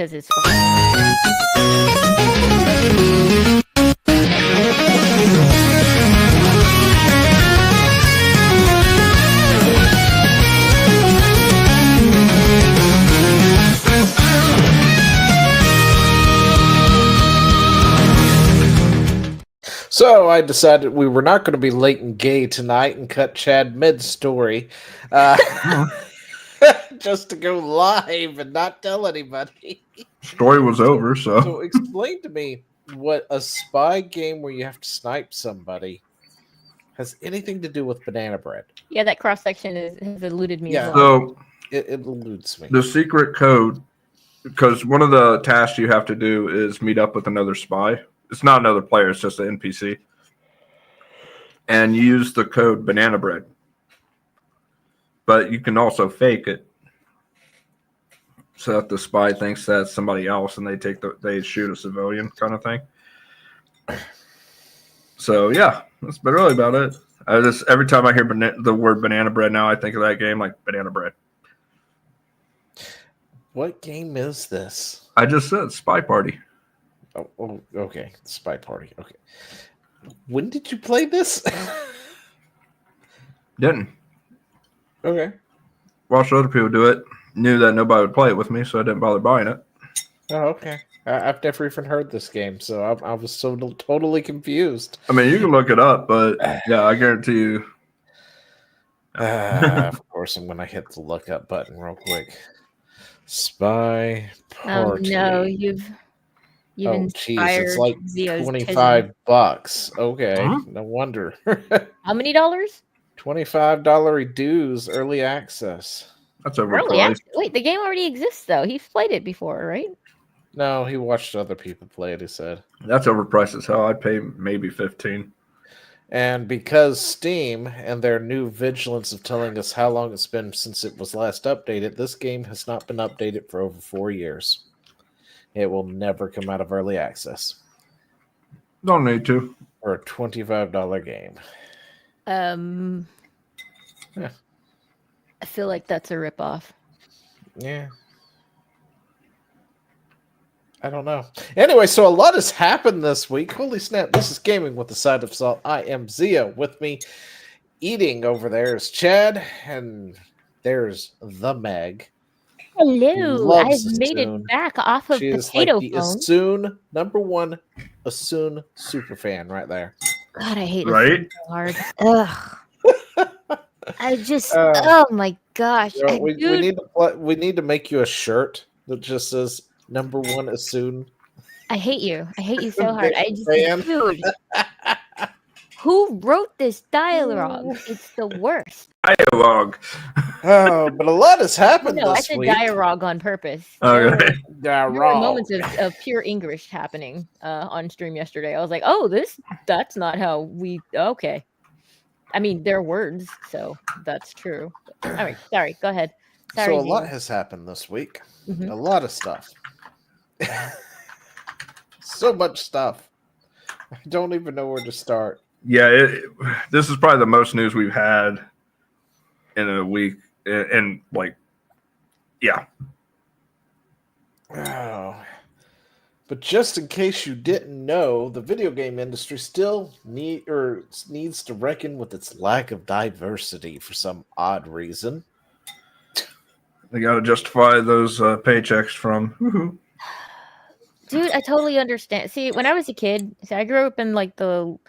because it's fun. So I decided we were not going to be late and gay tonight and cut Chad mid-story just to go live and not tell anybody. Story was over, so. So explain to me what a spy game where you have to snipe somebody has anything to do with banana bread. Yeah, that cross-section has eluded me Yeah. as well. So It eludes me. the secret code, because one of the tasks you have to do is meet up with another spy. It's not another player, it's just an NPC. And you use the code banana bread. But you can also fake it so that the spy thinks that's somebody else and they shoot a civilian kind of thing. So yeah, that's really about it. Every time I hear the word banana bread now, I think of that game like banana bread. What game is this? I just said Spy Party. Oh, okay. Spy Party. Okay. When did you play this? Didn't. Okay. Watched other people do it. Knew that nobody would play it with me, so I didn't bother buying it. Oh, okay. I've never even heard this game, so I was so totally confused. I mean, you can look it up, but yeah, I guarantee you. Of course, I'm going to hit the look up button real quick. Spy Party. No, you've inspired it's like Zio's $25. Okay, Huh? no wonder. How many dollars? $25 dues, early access. That's Early overpriced. access. Wait, the game already exists though. He's played it before, right? No, he watched other people play it, he said. That's overpriced as hell. I'd pay maybe $15. And because Steam and their new vigilance of telling us how long it's been since it was last updated, this game has not been updated for over 4 years. It will never come out of early access. Don't need to. For a $25 game. Yeah. I feel like that's a ripoff. Yeah. I don't know. Anyway, so a lot has happened this week. Holy snap. This is Gaming with a Side of Salt. I am Zia. With me eating over there is Chad. And there's the Meg. Hello. I've made Assoon. it back off of She is Potato like the Phone. Assoon, #1 Assoon super fan right there. God, I hate Right? it so hard. Ugh. I just, oh my gosh. You know, we need to make you a shirt that just says #1 Assoon. I hate you. I hate you so hard. I just, Fan. dude. Who wrote this dialogue? It's the worst. Dialogue. Oh, but a lot has happened No, I this said week. dialogue on purpose. Okay. There were moments of pure English happening on stream yesterday. I was like, oh, that's not how we, okay. I mean, they're words, so that's true. All right, sorry, go ahead. Sorry, So a lot Zia. has happened this week. Mhm. A lot of stuff. So much stuff. I don't even know where to start. Yeah, this is probably the most news we've had in a week. And like, yeah. Oh. But just in case you didn't know, the video game industry still needs to reckon with its lack of diversity for some odd reason. They got to justify those paychecks from. Dude, I totally understand. See, when I was a kid, I grew up in like the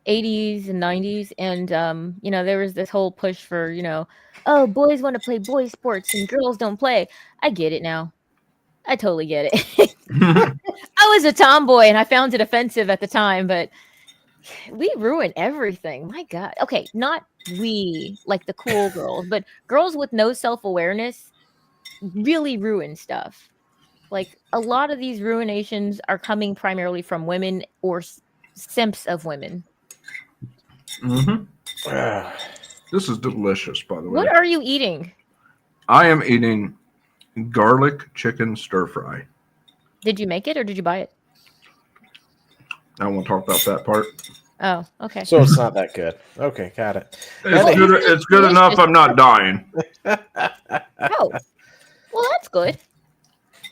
80s and 90s, and there was this whole push for, oh, boys want to play boy sports and girls don't play. I get it now. I totally get it. I was a tomboy and I found it offensive at the time, but we ruin everything. My God. Okay, not we, like the cool girls, but girls with no self-awareness really ruin stuff. Like, a lot of these ruinations are coming primarily from women or simps of women. Mm-hmm. This is delicious, by the way. What are you eating? I am eating garlic chicken stir fry. Did you make it or did you buy it? I don't want to talk about that part. Oh, okay. So it's not that good. Okay, got it. It's good enough I'm not dying. Oh, well, that's good.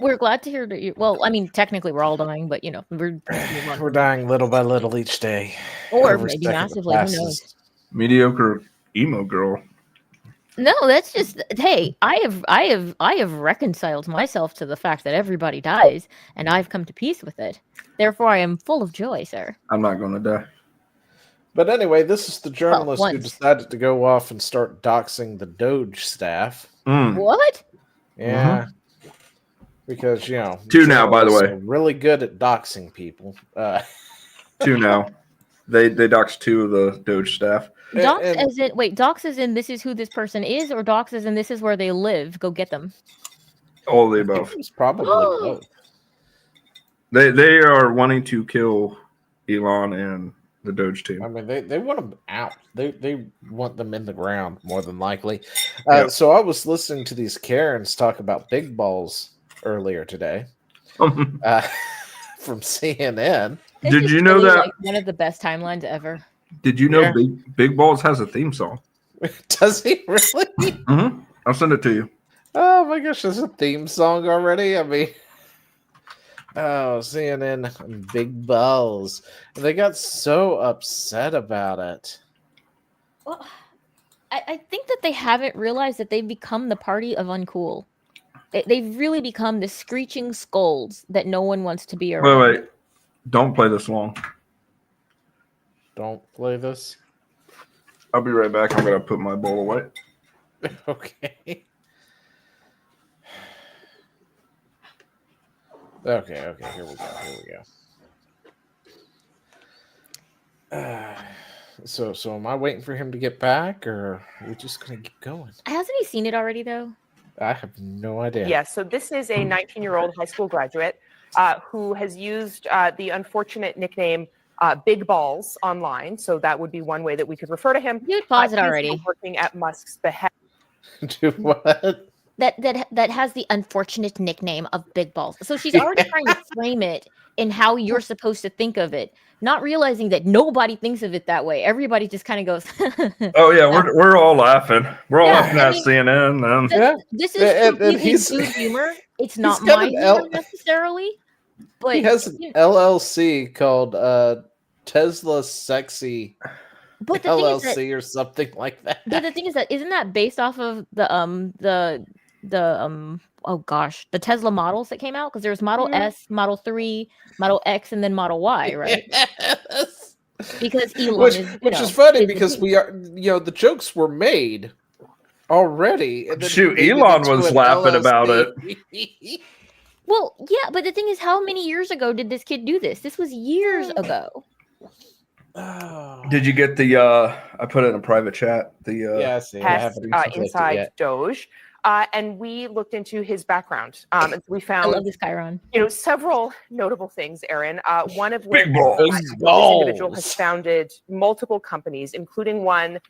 We're glad to hear that you. Well, I mean, technically, we're all dying, but We're dying little by little each day. or Every maybe second that massively. Who knows? passes. Mediocre emo girl. No, that's just. Hey, I have reconciled myself to the fact that everybody dies, and I've come to peace with it. Therefore, I am full of joy, sir. I'm not going to die. But anyway, this is the journalist who once. decided to go off and start doxing the Doge staff. What? Yeah. Because, Two now, by the way. are really good at doxing people. Two now. They doxed 2 of the Doge staff. Dox as in this is who this person is, or dox as in this is where they live. Go get them. All of the above. It's probably both. They are wanting to kill Elon and the Doge team. I mean, they want them out. They want them in the ground, more than likely. Yep. So I was listening to these Karens talk about big balls earlier today from CNN. Did you know that? Like one of the best timelines ever. Did you know Big Balls has a theme song? Does he really? Mm-hmm. I'll send it to you. Oh my gosh, there's a theme song already. I mean, CNN big balls. And they got so upset about it. Well, I think that they haven't realized that they've become the party of uncool. They've really become the screeching scolds that no one wants to be around. Wait. Don't play this long. Don't play this. I'll be right back. I'm going to put my bowl away. Okay. Okay. Here we go. So am I waiting for him to get back, or are we just going to keep going? Hasn't he seen it already, though? I have no idea. Yes. So this is a 19-year-old high school graduate who has used the unfortunate nickname Big Balls online. So that would be one way that we could refer to him. You pause it He's already. Working at Musk's behest. Do what? That has the unfortunate nickname of Big Balls. So she's already trying to frame it in how you're supposed to think of it, not realizing that nobody thinks of it that way. Everybody just kind of goes. Oh yeah, we're all laughing. We're all laughing at CNN. This is completely dude humor. It's not my humor necessarily, but he has an LLC called Tesla Sexy. But the LLC thing is or something like that. But the thing is that isn't that based off of the Tesla models that came out? Because there's Model S, Model 3, Model X, and then Model Y, right? Yes. Because Elon which is funny because we are, the jokes were made already. And then shoot, Elon was laughing about it. Well, yeah, but the thing is, how many years ago did this kid do this? This was years ago. Oh. Did you get the? I put it in a private chat. Inside Doge, and we looked into his background. And we found. I love this Chiron. Several notable things, Aaron. One of which this individual has founded multiple companies, including one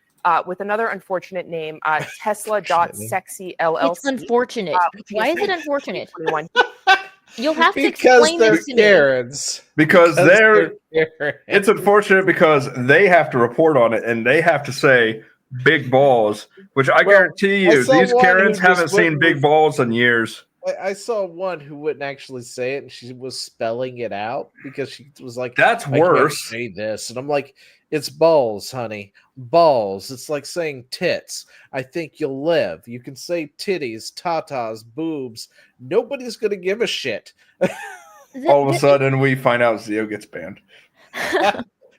with another unfortunate name, Tesla.Sexy LLC. It's unfortunate. Why is it unfortunate? You'll have to because explain they're this to me. Karens. Because they're it's unfortunate because they have to report on it and they have to say big balls, which I guarantee you these Karens haven't seen big balls in years. I saw one who wouldn't actually say it and she was spelling it out because she was like, that's I worse. Can't say this. And I'm like, it's balls, honey. Balls. It's like saying tits. I think you'll live. You can say titties, tatas, boobs. Nobody's going to give a shit. All of a sudden, we find out Zio gets banned.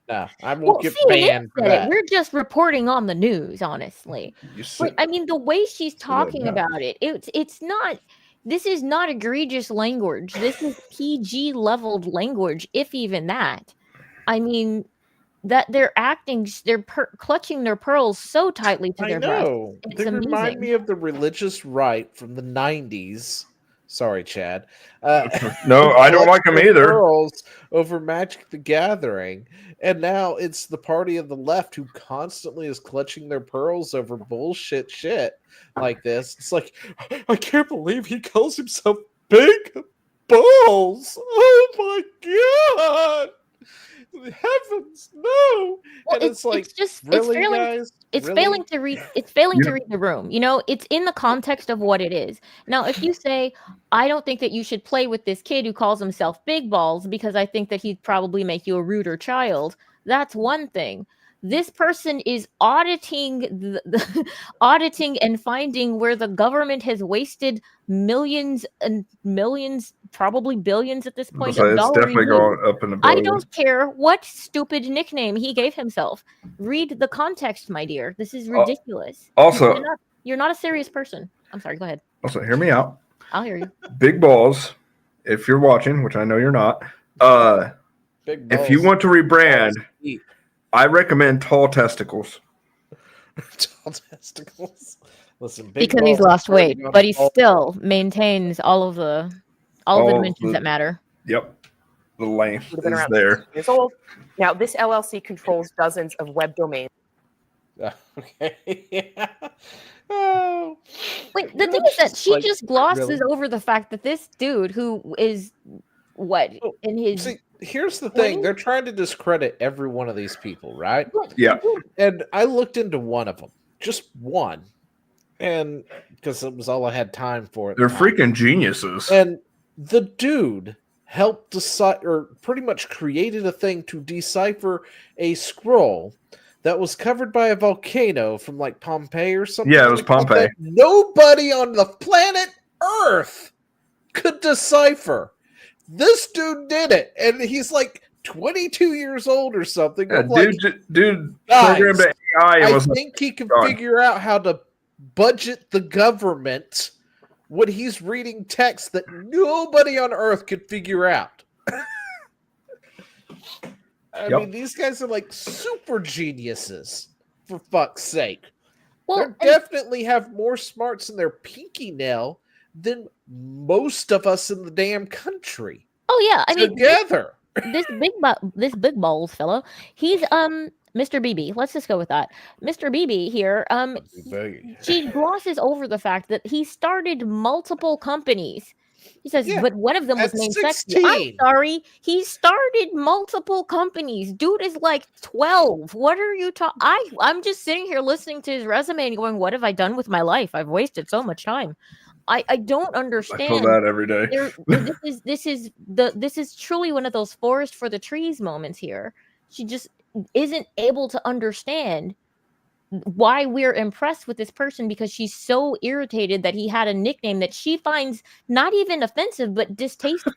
No, I won't get banned for that. We're just reporting on the news, honestly. But, I mean, the way she's talking about it, it's not... This is not egregious language. This is PG leveled language, if even that. I mean... that they're acting, clutching their pearls so tightly to their breasts. They remind me of the religious right from the 90s. Sorry, Chad. No, I don't like them either. Pearls over Magic the Gathering. And now it's the party of the left who constantly is clutching their pearls over bullshit shit like this. It's like, I can't believe he calls himself Big Balls. Oh my God. heavens, no! Well, And it's like, just really, it's failing. guys? It's Really? failing to read. It's failing You to know- read the room. You know, it's in the context of what it is. Now, if you say, "I don't think that you should play with this kid who calls himself Big Balls because I think that he'd probably make you a ruder child," that's one thing. This person is auditing auditing and finding where the government has wasted millions and millions, probably billions at this point So of it's dollar definitely reviews. going up in the I billions. don't care what stupid nickname he gave himself. Read the context, my dear. This is ridiculous. Also, You're not a serious person. I'm sorry, go ahead. Also, hear me out. I'll hear you. Big Balls, if you're watching, which I know you're not, Big if you balls. want to rebrand, Balls deep. I recommend Tall Testicles. Tall testicles. Listen, big Because he's balls lost are weight, gonna but he fall- still maintains all of the dimensions that matter. Yep. The length Would have been is around there. 16 years old. Now, this LLC controls dozens of web domains. Okay. Yeah. Oh. Wait, the You know, thing it's is that just she like, just glosses really? over the fact that this dude who is what Oh, in his See, here's the thing. 20s? They're trying to discredit every one of these people, right? Yeah. And I looked into one of them, just one, and because it was all I had time for. At They're the time. freaking geniuses. And the dude helped decipher, or pretty much created a thing to decipher a scroll that was covered by a volcano from like Pompeii or something. Yeah, it was like that, Pompeii. that nobody on the planet Earth could decipher. This dude did it, and he's like 22 years old or something. Yeah, I'm like, dude guys, programmed the AI and I was like, think he can God. figure out how to budget the government when he's reading text that nobody on Earth could figure out. I Yep. mean, these guys are like super geniuses, for fuck's sake. well, They definitely have more smarts in their pinky nail than most of us in the damn country oh yeah, I mean together. this big balls fellow, he's Mr. BB. Let's just go with that. Mr. BB here, she glosses over the fact that he started multiple companies. He says, Yeah, but one of them was at named Sexy. 16. I'm sorry, he started multiple companies. Dude is like 12. What are you talking? I'm just sitting here listening to his resume and going, what have I done with my life? I've wasted so much time. I don't I understand. feel that every day. This is truly one of those forest for the trees moments here. She just isn't able to understand why we're impressed with this person because she's so irritated that he had a nickname that she finds not even offensive but distasteful.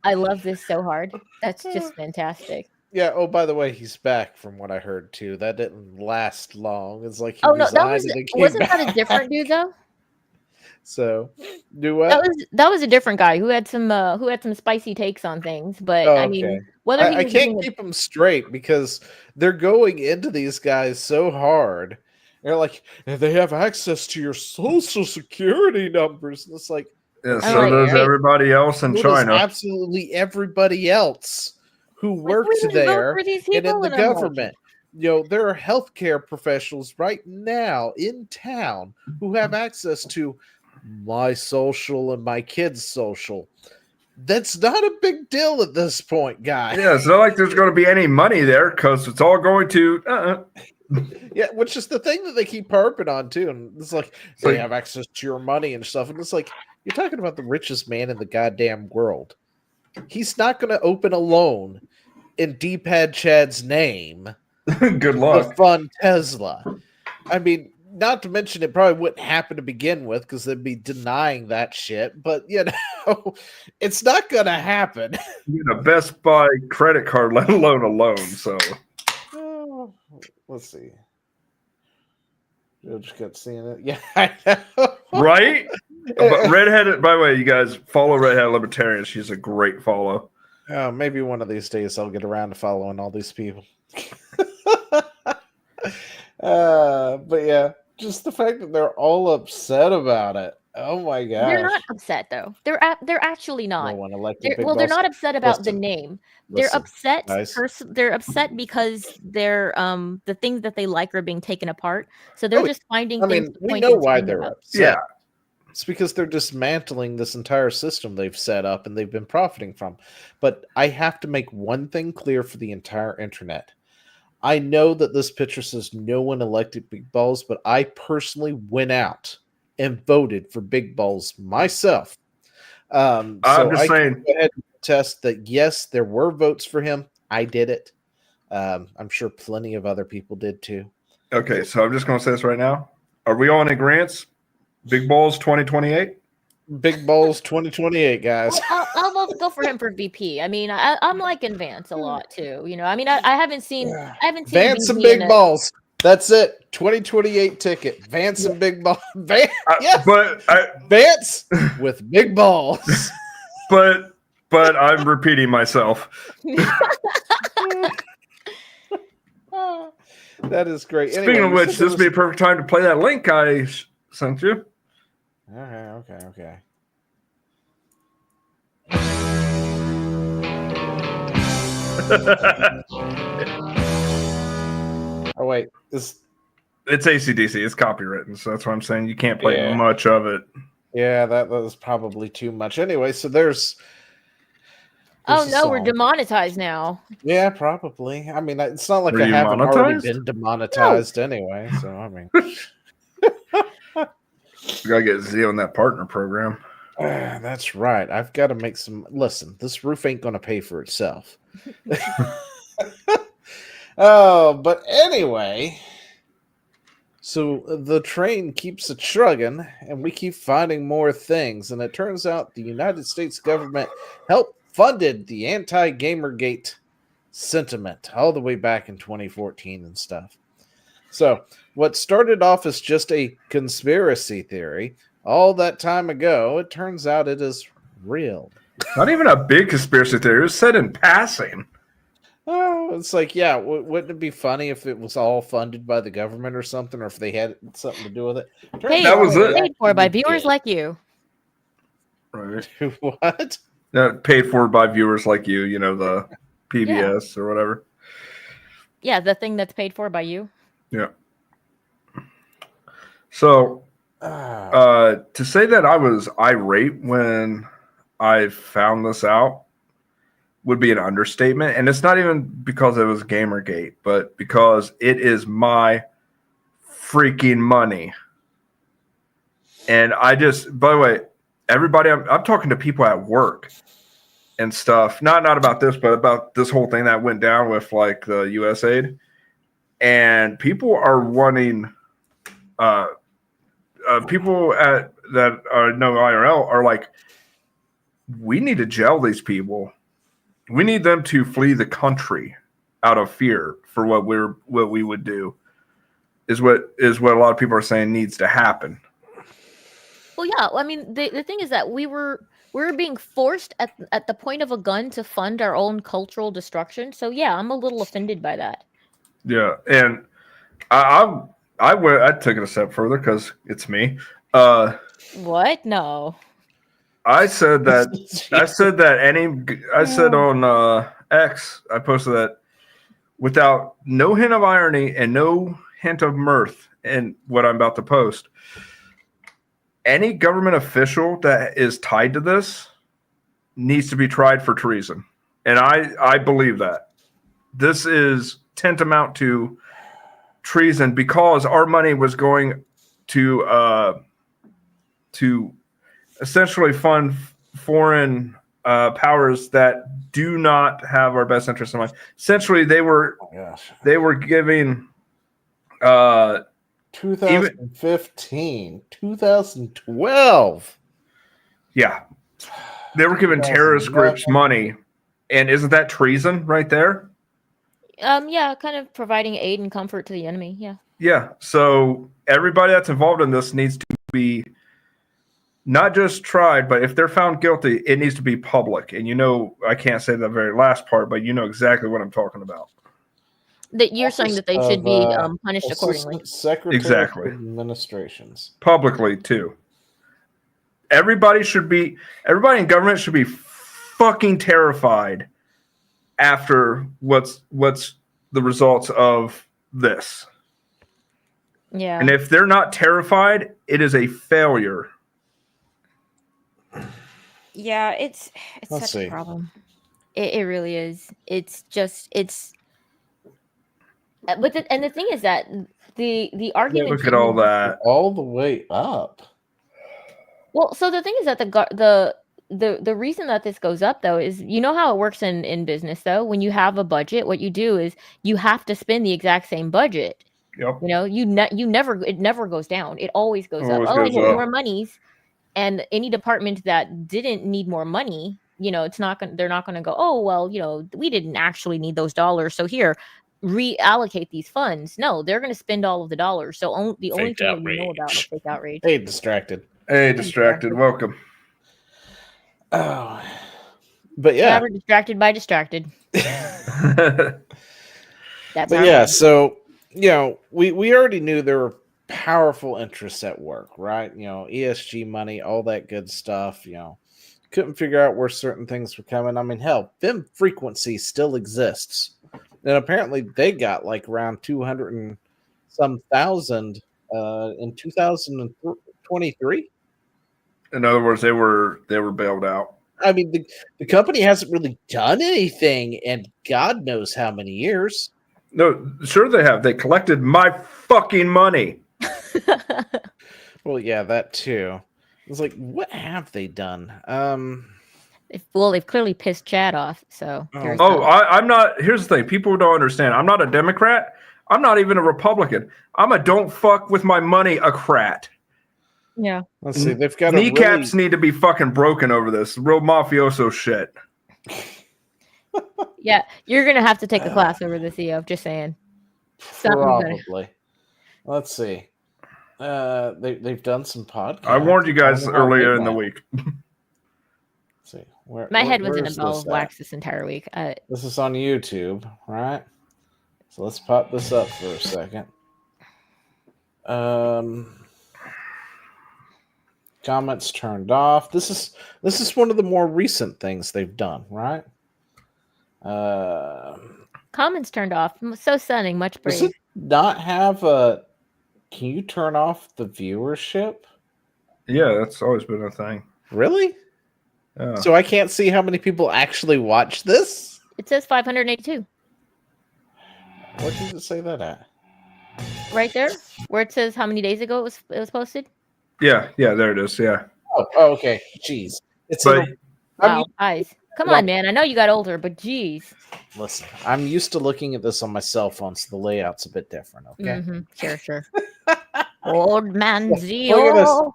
I love this so hard. That's just fantastic. Yeah. Oh, by the way, he's back from what I heard too. That didn't last long. It's like he Oh no, that resigned and then came wasn't that a back. different dude though? So, do what? That was a different guy who had some spicy takes on things. But I mean, whether he I was can't doing keep them straight because they're going into these guys so hard. They're like, they have access to your social security numbers, and it's like, Yeah, I'm so like, does hey, everybody else in so does China. absolutely everybody else who like, works we didn't vote there for these and in people, the and I'm like, government. You know, there are healthcare professionals right now in town who have access to my social and my kids' social. That's not a big deal at this point, guys. Yeah, it's not like there's going to be any money there because it's all going to. Yeah, which is the thing that they keep harping on too. And it's like they like- have access to your money and stuff. And it's like, you're talking about the richest man in the goddamn world. He's not going to open a loan in D-Pad Chad's name. Good The luck. fun Tesla. I mean, not to mention it probably wouldn't happen to begin with because they'd be denying that shit. But you know, it's not going to happen. You get a Best Buy credit card, let alone a loan. So Let's see. George kept seeing it. Yeah, I know. right. But redheaded. By the way, you guys follow Redhead Libertarian. She's a great follow. Oh, maybe one of these days I'll get around to following all these people. But yeah, just the fact that they're all upset about it. Oh my gosh. they're not upset though. They're actually No not. one elected They're, Big well, they're Boss. not upset about Listen, the name. listen, They're upset. guys. They're upset because they're the things that they like are being taken apart. So they're Oh, just finding I things mean, to we point know and why scream they're about. upset. Yeah. It's because they're dismantling this entire system they've set up and they've been profiting from. But I have to make one thing clear for the entire internet. I know that this picture says no one elected Big Balls, but I personally went out and voted for Big Balls myself. I'm So just I saying. can go ahead and attest that yes, there were votes for him. I did it. I'm sure plenty of other people did too. Okay, so I'm just going to say this right now. Are we all in agreement? Big Balls 2028? Big Balls 2028, guys. I'll go for him for VP. I mean, I'm liking Vance a lot too. You know, I mean, I haven't seen Vance and VP Big Balls. That's it. 2028 ticket. Vance and Big Balls. Yes. Vance with Big Balls. But I'm repeating myself. That is great. Speaking of which, this would be a perfect time to play that link I sent you. Okay. Oh wait, it's AC/DC. It's copywritten, so that's why I'm saying you can't play much of it. Yeah, that was probably too much. Anyway, so there's oh no, we're demonetized now. Yeah, probably. I mean, it's not like I haven't already been demonetized anyway. So I mean, you gotta get Z on that partner program. That's right. I've got to make some. Listen, this roof ain't gonna pay for itself. Oh, but anyway. So the train keeps it shrugging, and we keep finding more things. And it turns out the United States government helped funded the anti-Gamergate sentiment all the way back in 2014 and stuff. So what started off as just a conspiracy theory all that time ago, it turns out it is real. Not even a big conspiracy theory. It was said in passing. Oh, it's like, yeah, wouldn't it be funny if it was all funded by the government or something, or if they had something to do with it? That was it. Paid for by viewers like you. Right. What? Paid for by viewers like you, you know, the PBS or whatever. Yeah, the thing that's paid for by you. Yeah. So, to say that I was irate when I found this out would be an understatement. And it's not even because it was Gamergate, but because it is my freaking money. And I just, by the way, everybody, I'm talking to people at work and stuff. Not about this, but about this whole thing that went down with like the USAID. And people are wanting, people that know IRL are like, we need to jail these people. We need them to flee the country out of fear for what we would do. Is what a lot of people are saying needs to happen. Well, yeah. I mean, the thing is that we were being forced at the point of a gun to fund our own cultural destruction. So yeah, I'm a little offended by that. Yeah, and I took it a step further because it's me. What? No. I said that. I said on X. I posted that without no hint of irony and no hint of mirth in what I'm about to post. Any government official that is tied to this needs to be tried for treason, and I believe that this is tantamount to treason because our money was going to essentially fund foreign powers that do not have our best interest in mind. Essentially, they were giving 2015, 2012. Yeah, they were giving terrorist groups money, and isn't that treason right there? Yeah, kind of providing aid and comfort to the enemy. Yeah. Yeah. So everybody that's involved in this needs to be not just tried, but if they're found guilty, it needs to be public. And you know, I can't say the very last part, but you know exactly what I'm talking about. That you're saying that they should be punished accordingly. Secretary exactly. of Administrations. Publicly too. Everybody in government should be fucking terrified after what's the results of this. Yeah. And if they're not terrified, it is a failure Yeah, it's Let's such see. a problem. It really is. It's just but the thing is that the argument Look at all that. All the way up. Well, so the thing is that the reason that this goes up though is, you know how it works in business though. When you have a budget, what you do is you have to spend the exact same budget. Yep. You know, it never goes down. It always goes up. Always Oh, I goes need up. more monies. And any department that didn't need more money, you know, they're not gonna go, oh well, you know, we didn't actually need those dollars, so here, reallocate these funds. No, they're gonna spend all of the dollars. So the only Fake thing that we know about outrage. is fake outrage. Hey, distracted. Hey, distracted. Welcome. Oh, but yeah. Forever distracted by distracted. That's But yeah, so you know, we already knew there were powerful interests at work, right? You know, ESG money, all that good stuff. You know, couldn't figure out where certain things were coming. I mean, hell, film frequency still exists, and apparently they got like around 200 and some thousand in 2023. In other words, they were bailed out. I mean, the company hasn't really done anything in God knows how many years. No, sure they have. They collected my fucking money. Well, yeah, that too. It's like, what have they done? They've clearly pissed Chad off. So I'm not. Here's the thing: people don't understand. I'm not a Democrat. I'm not even a Republican. I'm a don't fuck with my money a crat. Yeah. Let's see. They've got kneecaps need to be fucking broken over this real mafioso shit. Yeah, you're gonna have to take a class over this, EO. Just saying. Probably. Let's see. They've done some podcasts. I warned you guys earlier in the week. Let's see. My head was in a ball of wax this entire week. This is on YouTube, right? So let's pop this up for a second. Comments turned off. This is one of the more recent things they've done, right? Comments turned off. So stunning. Much praise. Does it not have a? Can you turn off the viewership? Yeah, that's always been a thing. Really? Yeah. So I can't see how many people actually watch this? It says 582. What does it say that at? Right there, where it says how many days ago it was posted. Yeah, there it is. Yeah. Oh, okay. Jeez. Wow, eyes. Come on, man. I know you got older, but geez. Listen, I'm used to looking at this on my cell phone, so the layout's a bit different. Okay. Mm-hmm. Sure. Old man Zio.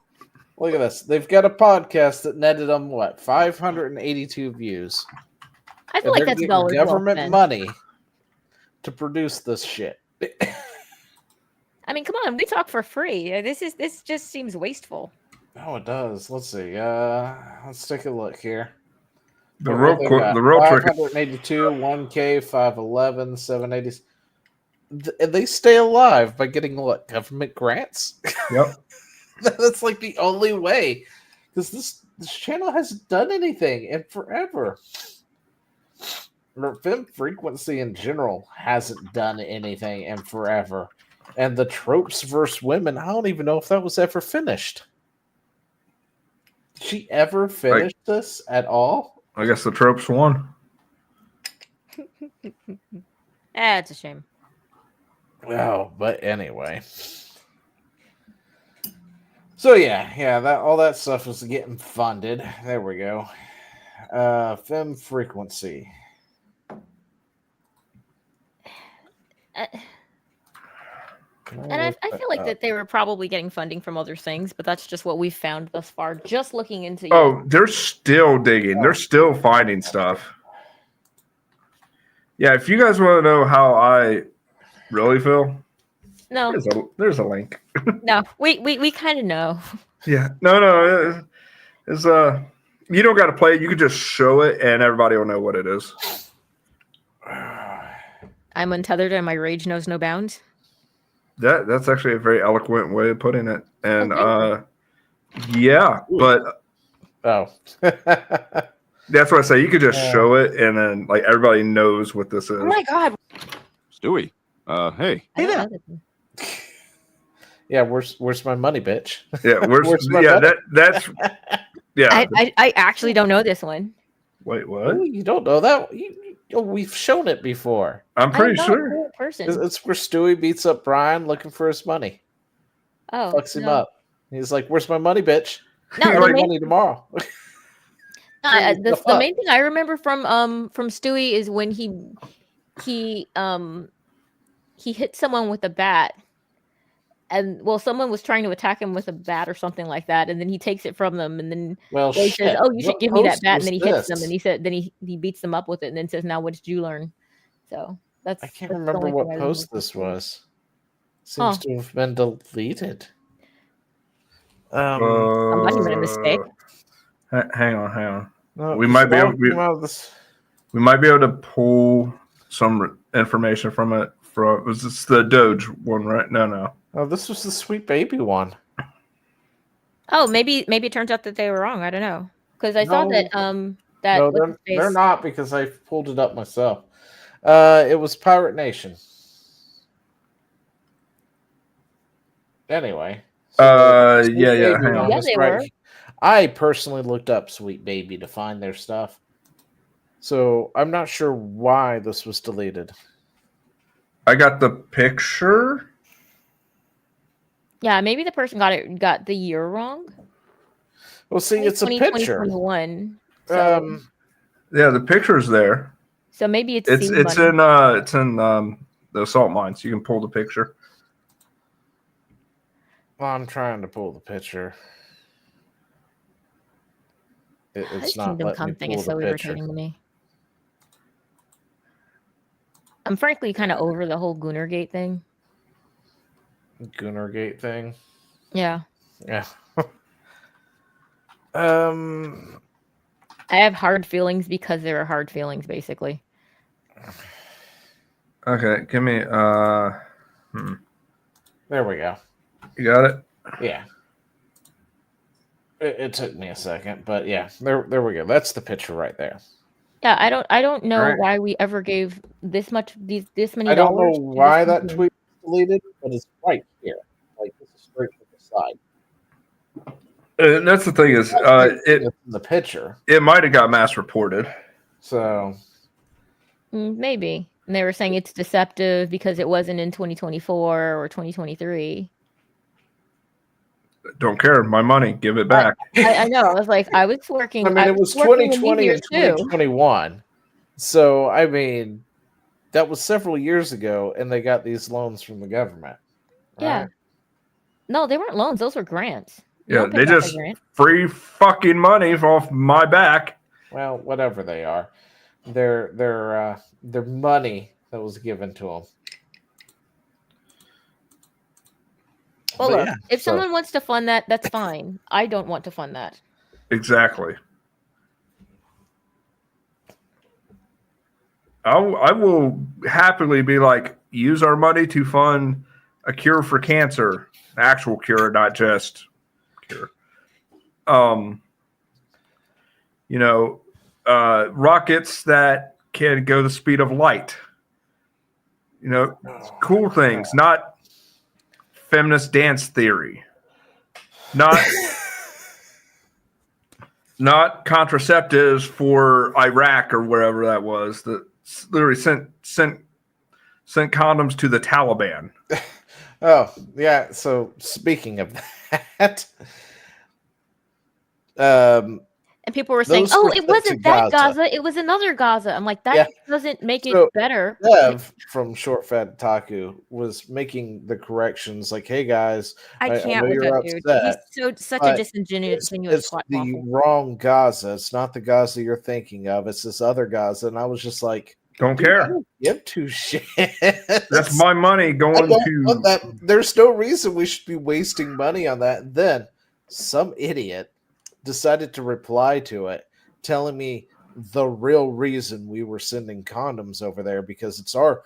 Look at this. They've got a podcast that netted them 582 views. I feel like that's government money to produce this shit. I mean, come on, we talk for free. This just seems wasteful. Oh, it does. Let's see. Let's take a look here. The real trick. 582, 1K, 511, 780. They stay alive by getting government grants. Yep. That's like the only way, because this channel hasn't done anything in forever. Film frequency in general hasn't done anything in forever. And the tropes versus women, I don't even know if that was ever finished. Did she ever finish this at all? I guess the tropes won. It's a shame. Well, but anyway. So yeah, all that stuff was getting funded. There we go. Film frequency. And I feel like that they were probably getting funding from other things, but that's just what we've found thus far. Just looking into. They're still digging. They're still finding stuff. Yeah, if you guys want to know how I really feel, no, there's a link. No, we kind of know. Yeah, no, it's you don't got to play it. You can just show it, and everybody will know what it is. I'm untethered, and my rage knows no bounds. That's actually a very eloquent way of putting it. And yeah, but that's what I say. You could just show it, and then everybody knows what this is. Oh my god, Stewie. Hey there. Yeah, where's my money, bitch? Yeah, where's my money? Yeah. I actually don't know this one. Wait, what? Oh, you don't know that? We've shown it before. I'm I'm pretty not a sure. cool person. It's where Stewie beats up Brian looking for his money. Oh, Fucks him no. up. He's like, "Where's my money, bitch? No, I the want main, money tomorrow." the main thing I remember from Stewie is when he hit someone with a bat. And someone was trying to attack him with a bat or something like that, and then he takes it from them, and then Well, he says, "Oh, you should what give me that post bat." And was then he hits them, this? and he beats them up with it, and then says, "Now, what did you learn?" So that's I can't the remember only what thing I remember post from this Stewie. was. Seems to have been deleted. Somebody made a mistake. Hang on. No, We might be able. came out of this. We might be able to pull some information from it. Was this the Doge one, right? No. Oh, this was the Sweet Baby one. Oh, maybe it turns out that they were wrong. I don't know, because I saw that that No, what's his they're face? not, because I pulled it up myself. It was Pirate Nation. Anyway. Sweet yeah. Baby Hang one on. was they right. were. I personally looked up Sweet Baby to find their stuff. So I'm not sure why this was deleted. I got the picture. Yeah, maybe the person got the year wrong. Well, see, it's a picture. 2021. So, Yeah, the picture's there. so maybe it's It's seed money. in the assault mines. You can pull the picture. Well, I'm trying to pull the picture. It's This not Kingdom letting Come me thing pull is the so picture. irritating to me. I'm frankly kind of over the whole Gamergate thing. Gamergate thing. Yeah. Yeah. I have hard feelings because there are hard feelings, basically. Okay, give me. There we go. You got it. Yeah. It took me a second, but yeah, there we go. That's the picture right there. Yeah, I don't know Right. why we ever gave this many I don't know dollars. to why this that company. tweet was deleted, but it's right here. Like, this is straight from the side. And that's the thing is, It's in the picture. it might have got mass reported. So Maybe. And they were saying it's deceptive because it wasn't in 2024 or 2023. Don't care. My money. Give it back. I know. I was like, I was working. I mean, it was working in 2020 media and too. 2021. So I mean, that was several years ago, and they got these loans from the government. Yeah. Right? No, they weren't loans. Those were grants. You Yeah, don't pay they back a just grant. free fucking money off my back. Well, whatever they are, they're money that was given to them. Well, But look, yeah, if so- someone wants to fund that, that's fine. I don't want to fund that. Exactly. I will happily be like, use our money to fund a cure for cancer, an actual cure, not just cure. Rockets that can go the speed of light. Cool things, not feminist dance theory, not contraceptives for Iraq or wherever that was that literally sent condoms to the Taliban. Oh yeah. So speaking of that, And people were saying, Those "Oh, were it sent wasn't to that Gaza. Gaza. It was another Gaza." I'm like, that Yeah. doesn't make it So, better. Dev from Short Fat Taku was making the corrections, like, "Hey guys, I I can't know with you're that dude. upset, He's such a but disingenuous it's twat the waffle. wrong Gaza. It's not the Gaza you're thinking of. It's this other Gaza." And I was just like, Don't "Dude, I care. don't give two shits. That's my money I going don't want to. that. There's no reason we should be wasting money on that." And then some idiot decided to reply to it, telling me the real reason we were sending condoms over there, because it's our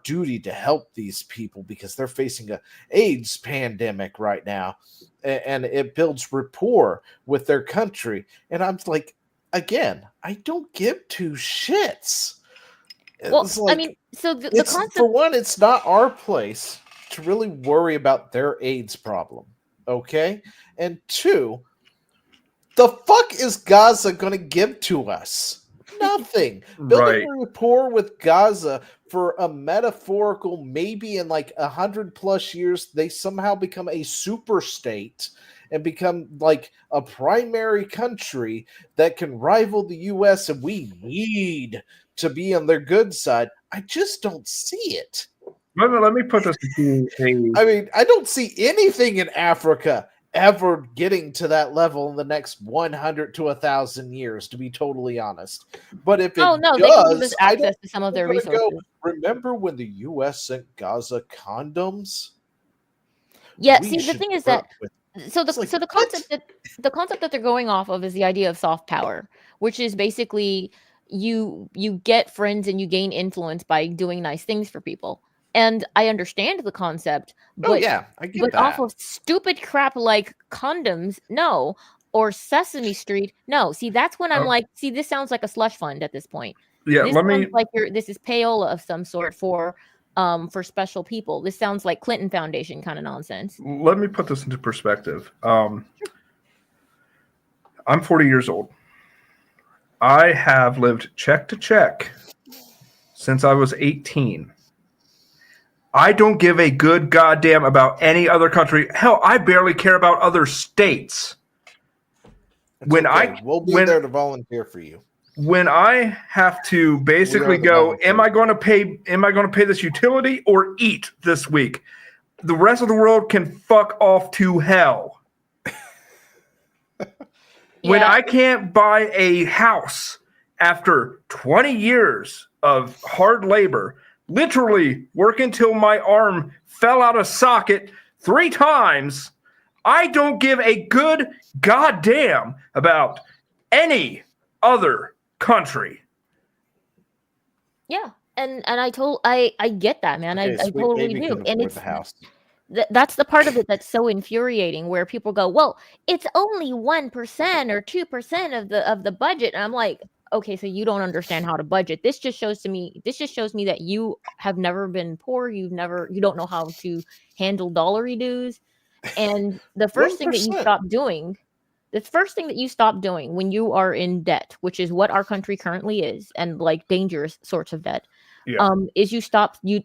duty to help these people because they're facing a AIDS pandemic right now, and it builds rapport with their country. And I'm like, again, I don't give two shits. Well, It's like, I mean, so the it's, concept. for one, it's not our place to really worry about their AIDS problem, okay? And two, The fuck is Gaza going to give to us? Nothing. Building a rapport with Gaza for a metaphorical, maybe in like 100+ years, they somehow become a super state and become like a primary country that can rival the US, and we need to be on their good side. I just don't see it. Let me put this into I mean, I don't see anything in Africa ever getting to that level in the next 100 to 1,000 years, to be totally honest. But if it no, does, they can give us access to some of their resources. Remember when the U.S. sent Gaza condoms? Yeah, see, the thing is that the concept that they're going off of is the idea of soft power, which is basically you get friends and you gain influence by doing nice things for people. And I understand the concept, but I get that. Off of stupid crap like condoms, no, or Sesame Street, no. See, that's when I'm like, see, this sounds like a slush fund at this point. Yeah, this is payola of some sort for special people. This sounds like Clinton Foundation kind of nonsense. Let me put this into perspective. I'm 40 years old. I have lived check to check since I was 18. I don't give a good goddamn about any other country. Hell, I barely care about other states. We'll be there to volunteer for you. When I have to basically go, am I going to pay this utility or eat this week? The rest of the world can fuck off to hell. When I can't buy a house after 20 years of hard labor, literally work until my arm fell out of socket 3 times, I don't give a good goddamn about any other country. Yeah, and I get that, man. I totally do. And it's that's the part of it that's so infuriating, where people go, well, it's only 1% or 2% of the budget. And I'm like, okay, so you don't understand how to budget. This just shows me that you have never been poor. You don't know how to handle dollary dues. And the first thing that you stop doing when you are in debt, which is what our country currently is, and like dangerous sorts of debt, is you stop doing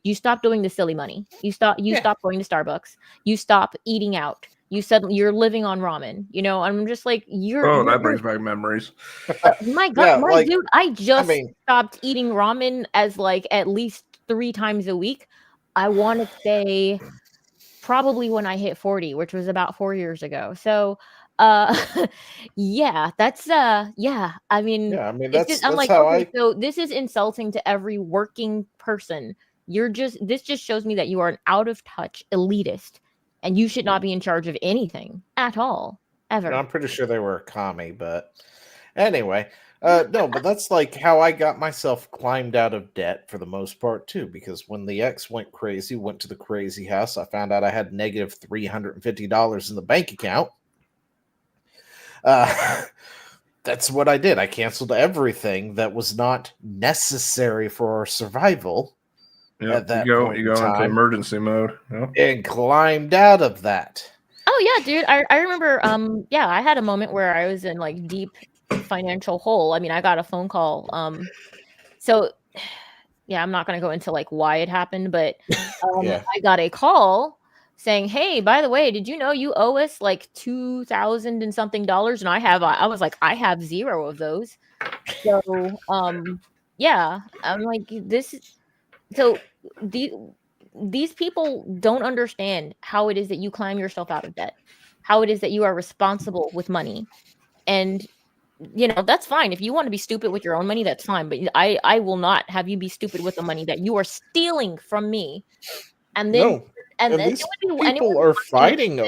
the silly money. You stop going to Starbucks. You stop eating out. You said you're living on ramen. I'm just like, that brings back memories. My God, dude, I stopped eating ramen as like at least 3 times a week. I want to say probably when I hit 40, which was about 4 years ago. So, yeah, that's I mean, that's I'm like, how okay, so this is insulting to every working person. This just shows me that you are an out of touch elitist. And you should not be in charge of anything at all, ever. I'm pretty sure they were a commie, but anyway, no, but that's like how I got myself climbed out of debt for the most part too. Because when the ex went to the crazy house, I found out I had negative $350 in the bank account. That's what I did. I canceled everything that was not necessary for our survival. At that you go into emergency mode and climbed out of that. Oh yeah, dude. I remember I had a moment where I was in like deep financial hole. I mean, I got a phone call. So yeah, I'm not gonna go into like why it happened, but I got a call saying, hey, by the way, did you know you owe us like $2,000 and something? And I was like, I have 0 of those. So yeah, I'm like, this is so these people don't understand how it is that you climb yourself out of debt, how it is that you are responsible with money. And that's fine. If you want to be stupid with your own money, that's fine. But I will not have you be stupid with the money that you are stealing from me. And then these people are fighting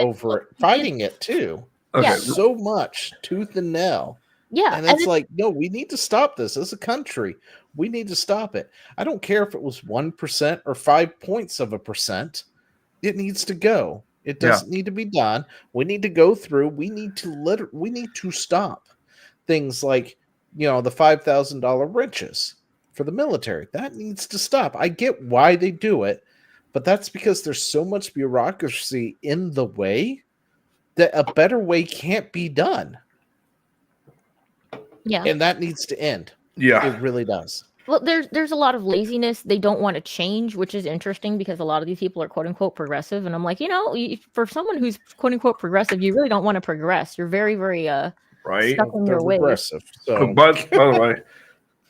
it too. Okay. Yeah, so much tooth and nail. Yeah, and it's like, no, we need to stop this as a country. We need to stop it. I don't care if it was 1% or 5%. It needs to go. It doesn't need to be done. We need to go through. We need to stop things like, the $5,000 riches for the military. That needs to stop. I get why they do it, but that's because there's so much bureaucracy in the way that a better way can't be done. Yeah. And that needs to end. Yeah. It really does. Well, there's a lot of laziness. They don't want to change, which is interesting because a lot of these people are quote unquote progressive, and I'm like, for someone who's quote unquote progressive, you really don't want to progress. You're very, very Right. stuck in They're your ways. regressive. So, Oh, by the way,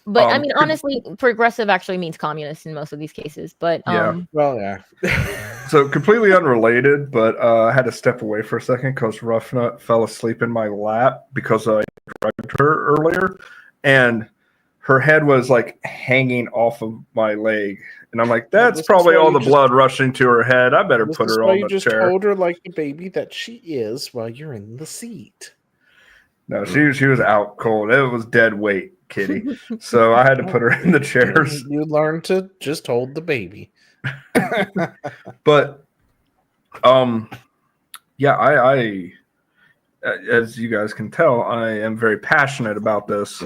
But I mean, honestly, progressive actually means communist in most of these cases. But Yeah. well, yeah. so completely unrelated, but I had to step away for a second because Roughnut fell asleep in my lap because I drugged her earlier, and her head was like hanging off of my leg, and I'm like, that's This is probably why all you the just- blood rushing to her head. I better This put is her why on you the just chair. hold her like the baby that she is while you're in the seat. No, she was out cold. It was dead weight, kitty. So I had to put her in the chairs. You learn to just hold the baby. But yeah, I as you guys can tell, I am very passionate about this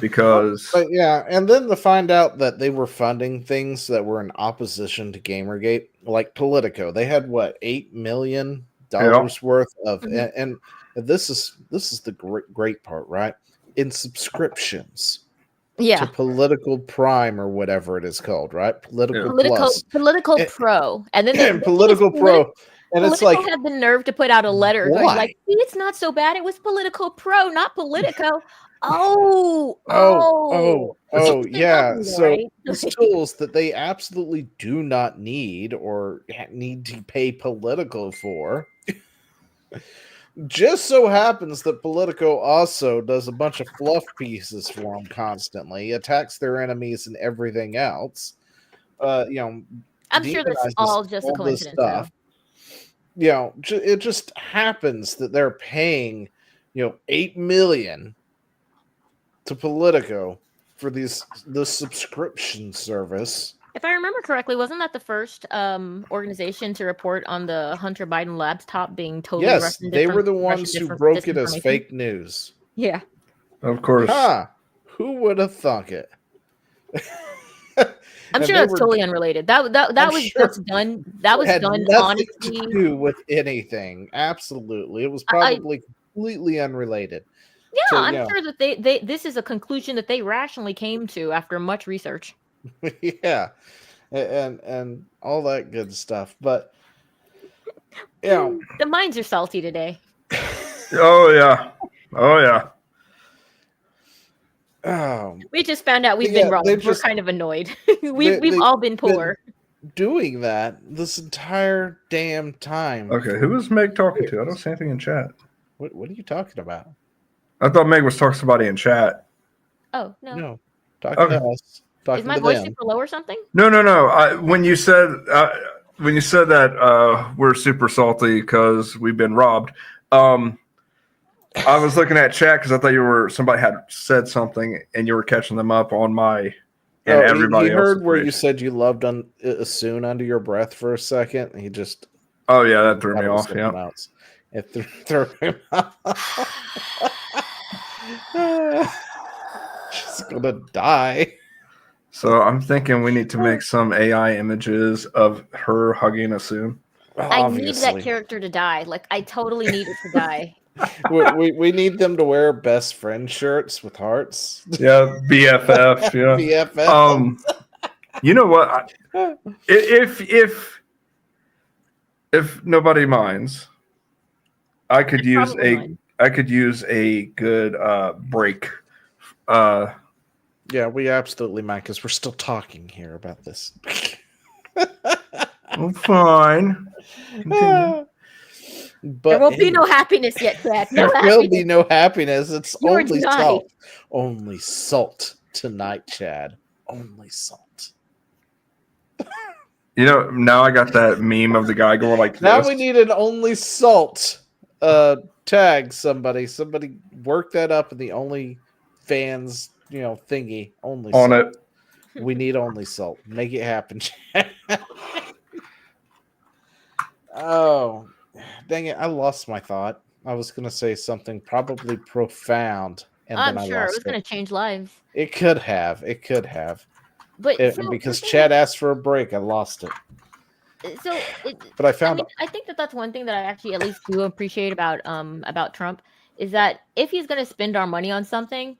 because But yeah, and then to find out that they were funding things that were in opposition to Gamergate, like Politico. They had what, $8 million worth of Mhm. and this is the great part, right? In subscriptions yeah, to Political Prime or whatever it is called, right? Political Plus. Political And- Pro, and then and Political Pro. And it's Politico like, had the nerve to put out a letter going why? like, "See, it's not so bad. It was Political Pro, not Politico." Oh, yeah. So right? these tools that they absolutely do not need or need to pay Politico for. Just so happens that Politico also does a bunch of fluff pieces for them constantly, attacks their enemies and everything else. I'm sure that's demonizes all just a all this coincidence. Though. It just happens that they're paying, $8 million to Politico for this subscription service. If I remember correctly, wasn't that the first organization to report on the Hunter Biden laptop being totally Yes, they were the ones who broke it as disinformation? fake news. Yeah. of course. Who would have thunk it? I'm sure that's totally unrelated. That was sure just done. That was had done nothing honestly. to do with anything. Absolutely, it was probably completely unrelated. Yeah, So, I'm sure that they this is a conclusion that they rationally came to after much research. Yeah, and all that good stuff. But yeah, The minds are salty today. Oh yeah. We just found out we've been wrong. We're kind of annoyed. we've all been poor. Doing that this entire damn time. Okay, who was Meg talking to? I don't see anything in chat. What are you talking about? I thought Meg was talking to somebody in chat. Oh no. No, talking to us. Is my voice super low or something? No. When you said that we're super salty because we've been robbed, I was looking at chat because I thought somebody had said something and you were catching them up on my and everybody he else. heard where you said you loved Soon under your breath for a second. And he just that threw me off. Yeah, it threw him off. She's gonna die. So I'm thinking we need to make some AI images of her hugging Soon. I need that character to die. Like I totally need it to die. we need them to wear best friend shirts with hearts. Yeah, BFF. Yeah, BFF. You know what? If nobody minds, I could use a good break. Yeah, we absolutely might because we're still talking here about this. Well, fine. But there won't be no happiness yet, Chad. There will be no happiness. It's only salt. Tonight. Only salt tonight, Chad. Only salt. Now I got that meme of the guy going like this. Now we need an only salt tag. Somebody work that up in the only fans thingy. Only on salt. It. We need only salt. Make it happen, Chad. Oh. Dang it, I lost my thought. I was going to say something probably profound. And I'm then sure I it was lost going to change lives. It could have. But because Chad asked for a break, I lost it. But I found I think that's one thing that I actually at least do appreciate about Trump is that if he's going to spend our money on something,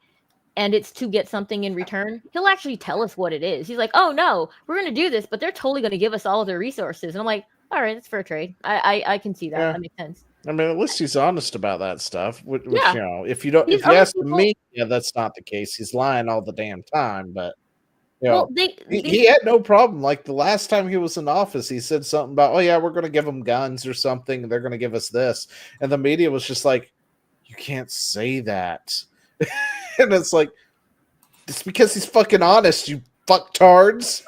and it's to get something in return, he'll actually tell us what it is. He's like, oh no, we're going to do this, but they're totally going to give us all of their resources. And I'm like, all right, it's fair trade. I can see that. Yeah. That makes sense. I mean, at least he's honest about that stuff. Which Yeah. you know, if you ask me, yeah, that's not the case. He's lying all the damn time. But you know, well, he had no problem. Like the last time he was in office, he said something about, "Oh yeah, we're going to give them guns or something. They're going to give us this," and the media was just like, "You can't say that," and it's like, it's because he's fucking honest. You fucktards.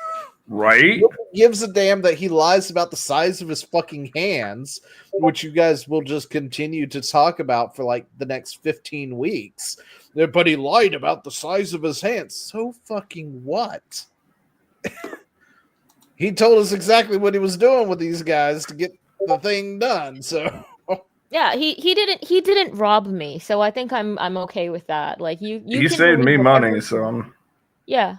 Right? Nobody gives a damn that he lies about the size of his fucking hands, which you guys will just continue to talk about for like the next 15 weeks. But he lied about the size of his hands. So fucking what? He told us exactly what he was doing with these guys to get the thing done. So yeah, he didn't rob me, so I think I'm okay with that. Like you He can saved me believe money, whatever- so I'm. yeah.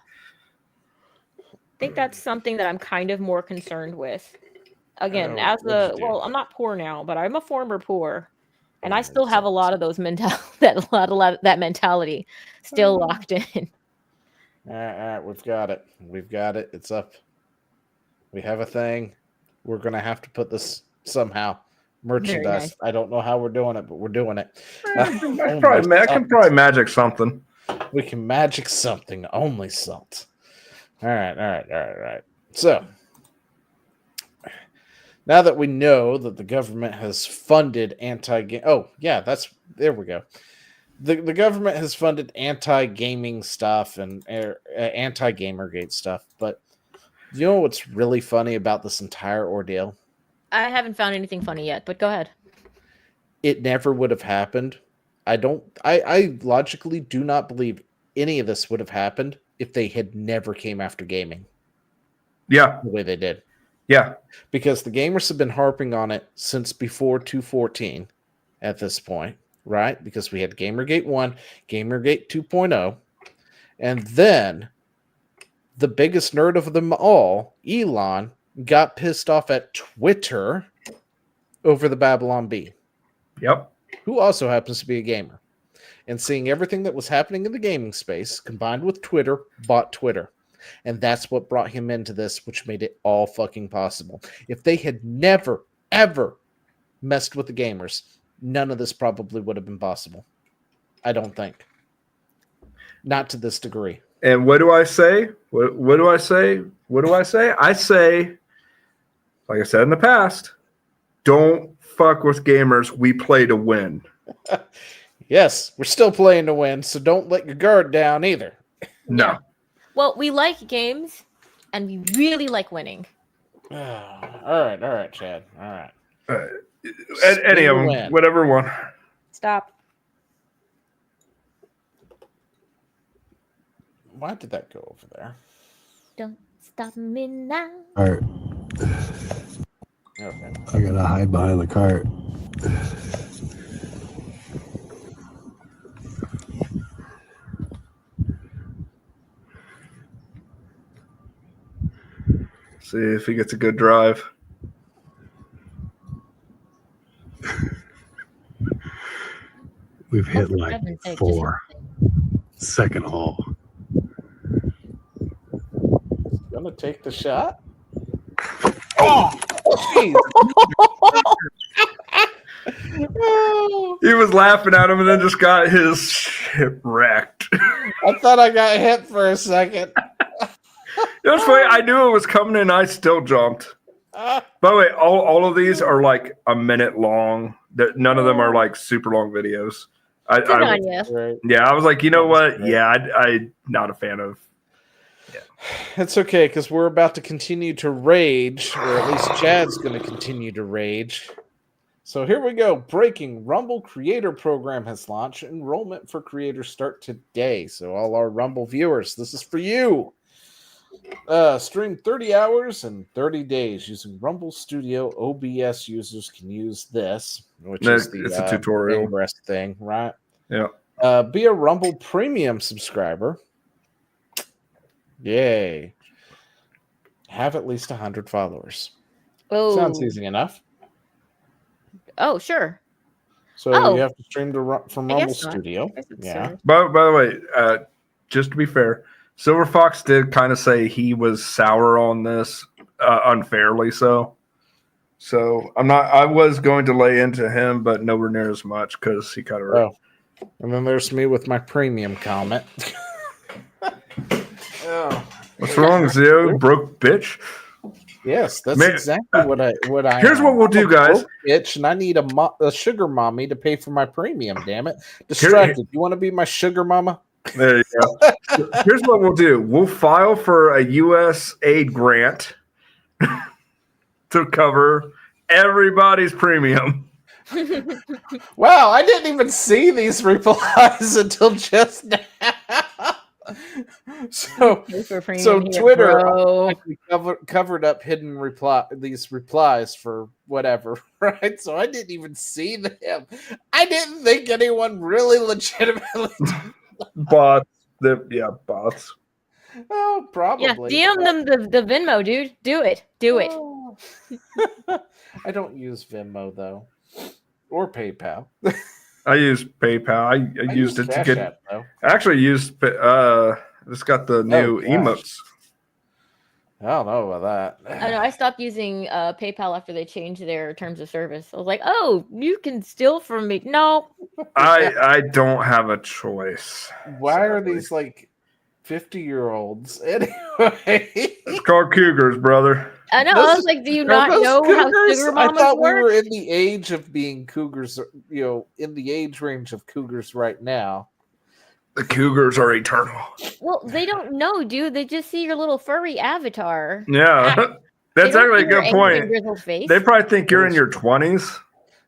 I think that's something that I'm kind of more concerned with. Again, what'd you do? I'm not poor now, but I'm a former poor, and I still have a lot of those that mentality still locked in. all right, we've got it. We've got it. It's up. We have a thing. We're gonna have to put this somehow. Merchandise. Nice. I don't know how we're doing it, but we're doing it. I can probably magic something. We can magic something. Only salt. All right. So now that we know that the government has funded anti-game, there we go. The government has funded anti-gaming stuff and anti-Gamergate stuff. But you know what's really funny about this entire ordeal? I haven't found anything funny yet, but go ahead. It never would have happened. I logically do not believe any of this would have happened if they had never came after gaming. Yeah. The way they did. Yeah. Because the gamers have been harping on it since before 2.14 at this point, right? Because we had Gamergate 1, Gamergate 2.0, and then the biggest nerd of them all, Elon, got pissed off at Twitter over the Babylon Bee. Yep. Who also happens to be a gamer. And seeing everything that was happening in the gaming space, combined with Twitter, bought Twitter. And that's what brought him into this, which made it all fucking possible. If they had never, ever messed with the gamers, none of this probably would have been possible. I don't think. Not to this degree. And what do I say? What do I say? What do I say? I say, like I said in the past, don't fuck with gamers. We play to win. Yes, we're still playing to win, so don't let your guard down either. No. Yeah. Well, we like games, and we really like winning. All right, Chad. All right. Any of them, whatever one. Stop. Why did that go over there? Don't stop me now. All right. Okay. I gotta hide behind the cart. See if he gets a good drive. We've hit like Heaven's sake, 4. Second hole. Gonna take the shot? Oh! He was laughing at him and then just got his shit wrecked. I thought I got hit for a second. It was funny. I knew it was coming and I still jumped. By the way, all of these are like a minute long. None of them are like super long videos. I was like, you know what? Yeah, I'm not a fan of. Yeah, it's okay because we're about to continue to rage, or at least Chad's going to continue to rage. So here we go. Breaking Rumble Creator Program has launched. Enrollment for creators start today. So all our Rumble viewers, this is for you. Stream 30 hours in 30 days using Rumble Studio. OBS users can use this, which is it's a tutorial rest thing, right? Yeah. Be a Rumble Premium subscriber. Yay. Have at least 100 followers. Oh. Sounds easy enough. Oh, sure. So you have to stream from Rumble Studio. Yeah. By the way, just to be fair, Silver Fox did kind of say he was sour on this, unfairly so. So I was going to lay into him, but nowhere near as much because he kind of. Oh, and then there's me with my premium comment. Oh. What's wrong, Zio? Broke bitch. Yes, that's exactly what I. Here's what we'll do, guys. Bitch, and I need a sugar mommy to pay for my premium. Damn it! Distracted. You want to be my sugar mama? There you go. Here's what we'll do. We'll file for a USAID grant to cover everybody's premium. Wow, I didn't even see these replies until just now. So Twitter actually covered up hidden these replies for whatever, right? So I didn't even see them. I didn't think anyone really legitimately bots. Bots. Oh, probably. Yeah, DM them the Venmo, dude. Do it. Oh. I don't use Venmo though, or PayPal. I use PayPal. I used it to get. App, though. I actually used. It's got the new emotes. I don't know about that. I know. I stopped using PayPal after they changed their terms of service. I was like, "Oh, you can steal from me." No, I don't have a choice. Why are these like 50-year-olds anyway? It's called cougars, brother. I know. I was like, "Do you not know how sugar mamas I thought work?" we were in the age of being cougars. In the age range of cougars right now. The cougars are eternal. Well, they don't know, dude. They just see your little furry avatar. Yeah, that's actually a good point. They probably think you're in your 20s.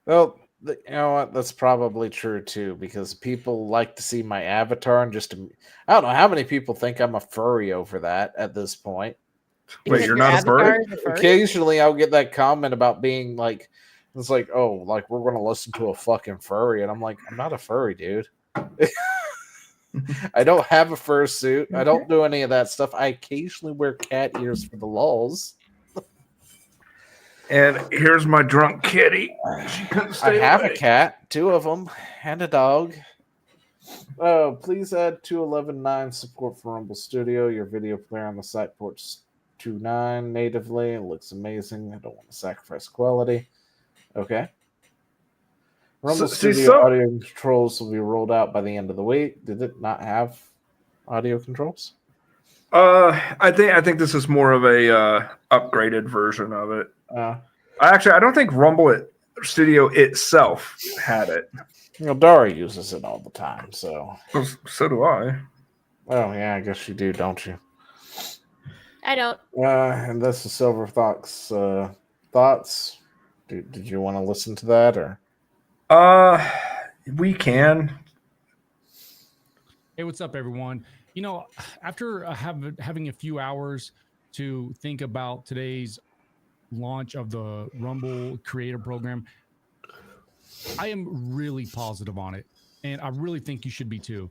Well, you know what? That's probably true too, because people like to see my avatar and I don't know how many people think I'm a furry over that at this point. Wait, you're not a furry? Occasionally, I'll get that comment about being like, it's like, oh, like we're gonna listen to a fucking furry, and I'm like, I'm not a furry, dude. I don't have a fursuit. I don't do any of that stuff. I occasionally wear cat ears for the lulz. And here's my drunk kitty. I have a cat, 2 of them, and a dog. Oh, please add 2.11.9 support for Rumble Studio. Your video player on the site ports 2.9 natively. It looks amazing. I don't want to sacrifice quality. Okay. Rumble Studio audio controls will be rolled out by the end of the week. Did it not have audio controls? I think this is more of a upgraded version of it. I don't think Rumble Studio itself had it. Dara uses it all the time, so do I. Oh yeah, I guess you do, don't you? I don't. And this is Silver Fox thoughts. Did you want to listen to that or? We can. Hey, what's up, everyone? After having a few hours to think about today's launch of the Rumble Creator Program, I am really positive on it, and I really think you should be too.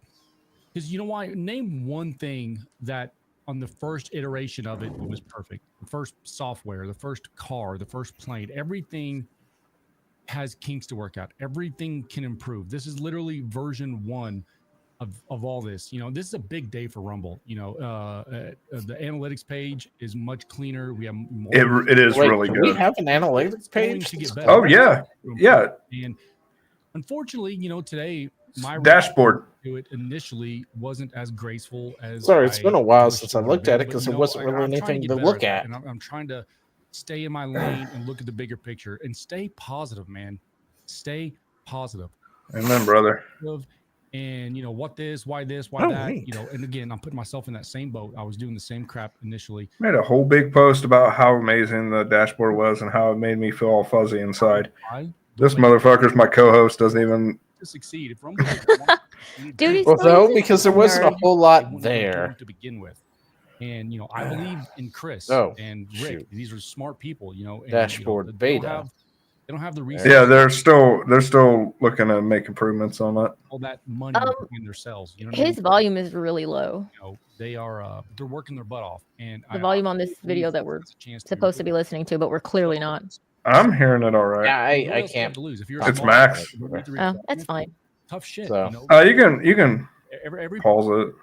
Because you know why? Name one thing that on the first iteration of it was perfect. The first software, the first car, the first plane, everything has kinks to work out. Everything can improve. This is literally version 1 of all this. This is a big day for Rumble. The analytics page is much cleaner. We have more. It is really good. We have an analytics page to get better. Oh yeah. And unfortunately, today my dashboard to it initially wasn't as graceful as. Sorry, it's been a while since I looked at it because there wasn't really anything to look at. And I'm trying to stay in my lane and look at the bigger picture and stay positive, man. Stay positive. Amen, brother. And what this, why that, neat. And again, I'm putting myself in that same boat. I was doing the same crap initially. Made a whole big post about how amazing the dashboard was and how it made me feel all fuzzy inside. This motherfucker's my co-host, doesn't even to succeed. If Rumble Dude, well, no, because there wasn't a whole lot there to begin with. And I believe in Chris and Rick. Shoot. These are smart people, and, dashboard beta. They don't have the resources. Yeah, they're still looking to make improvements on that. All that money in their cells. His volume is really low. They are they're working their butt off, and the volume on this video that we're supposed to be listening to, but we're clearly not. I'm hearing it all right. Yeah, I can't. To lose. If you're it's max. Oh, that's fine. Tough shit. So. You can every pause it.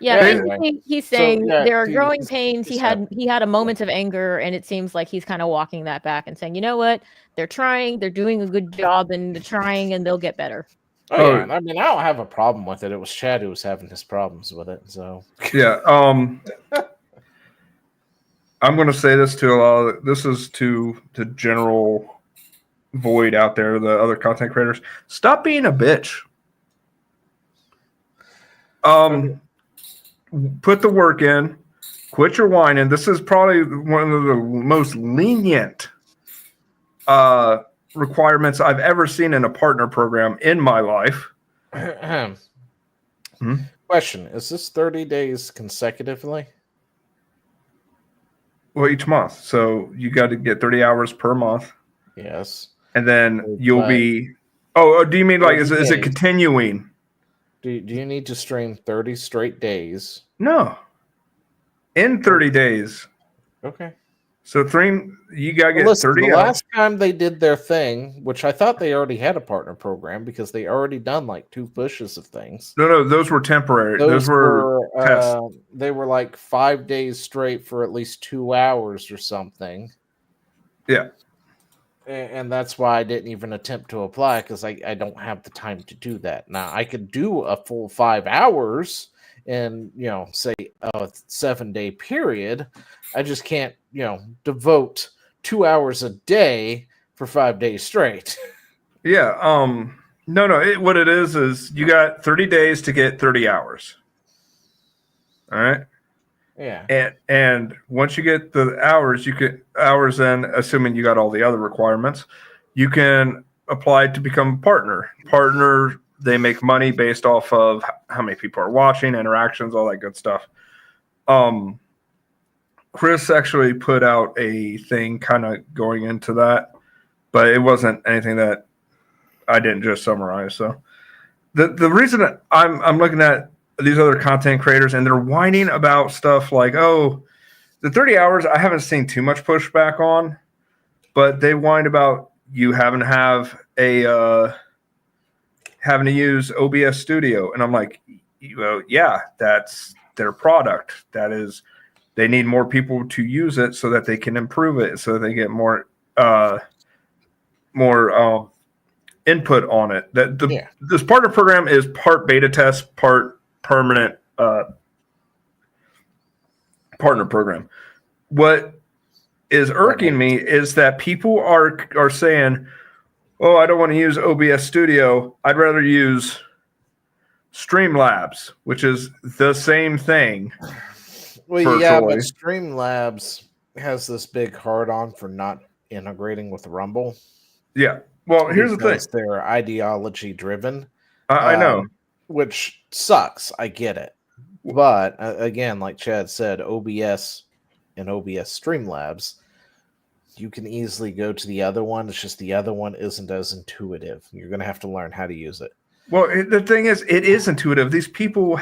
Yeah, Anyway, basically, he's so, saying yeah, there are he- growing he's- pains. he's He had a moment of anger, and it seems like he's kind of walking that back and saying, you know what, they're trying, they're doing a good job, and they're trying, and they'll get better. Oh yeah, I mean, I don't have a problem with it. It was Chad who was having his problems with it. So Yeah. I'm going to say this to a lot of, this is to the general void out there, the other content creators. Stop being a bitch. Put the work in. Quit your whining. This is probably one of the most lenient requirements I've ever seen in a partner program in my life. Question: is this 30 days consecutively? Well, each month. So you got to get 30 hours per month. Yes. And then you'll be. Oh, do you mean like is it continuing? Do you need to stream 30 straight days? No. In 30 days. Okay. So you got to get 30 the hours. last time they did their thing, which I thought they already had a partner program because they already done like 2 pushes of things. No, those were temporary. Those were tests. They were like 5 days straight for at least 2 hours or something. Yeah. And that's why I didn't even attempt to apply because I don't have the time to do that. Now I could do a full 5 hours in, say a 7-day period. I just can't, devote 2 hours a day for 5 days straight. Yeah. No. What it is you got 30 days to get 30 hours. All right. Yeah. And once you get the hours, hours in, assuming you got all the other requirements, you can apply to become a partner. Partner, they make money based off of how many people are watching, interactions, all that good stuff. Chris actually put out a thing kind of going into that, but it wasn't anything that I didn't just summarize. So the reason that I'm looking at these other content creators and they're whining about stuff like, oh, the 30 hours, I haven't seen too much pushback on, but they whine about you having to use OBS Studio. And I'm like, yeah, that's their product. That is, they need more people to use it so that they can improve it, so they get more input on it. This partner program is part beta test, part permanent partner program. What is irking me is that people are saying, oh, I don't want to use OBS Studio. I'd rather use Streamlabs, which is the same thing. Well, virtually. Yeah, but Streamlabs has this big hard-on for not integrating with Rumble. Yeah. Well, here's the thing. They're ideology-driven. I know. Which sucks. I get it. But, again, like Chad said, OBS and OBS Streamlabs, you can easily go to the other one. It's just the other one isn't as intuitive. You're going to have to learn how to use it. Well, the thing is, it is intuitive. These people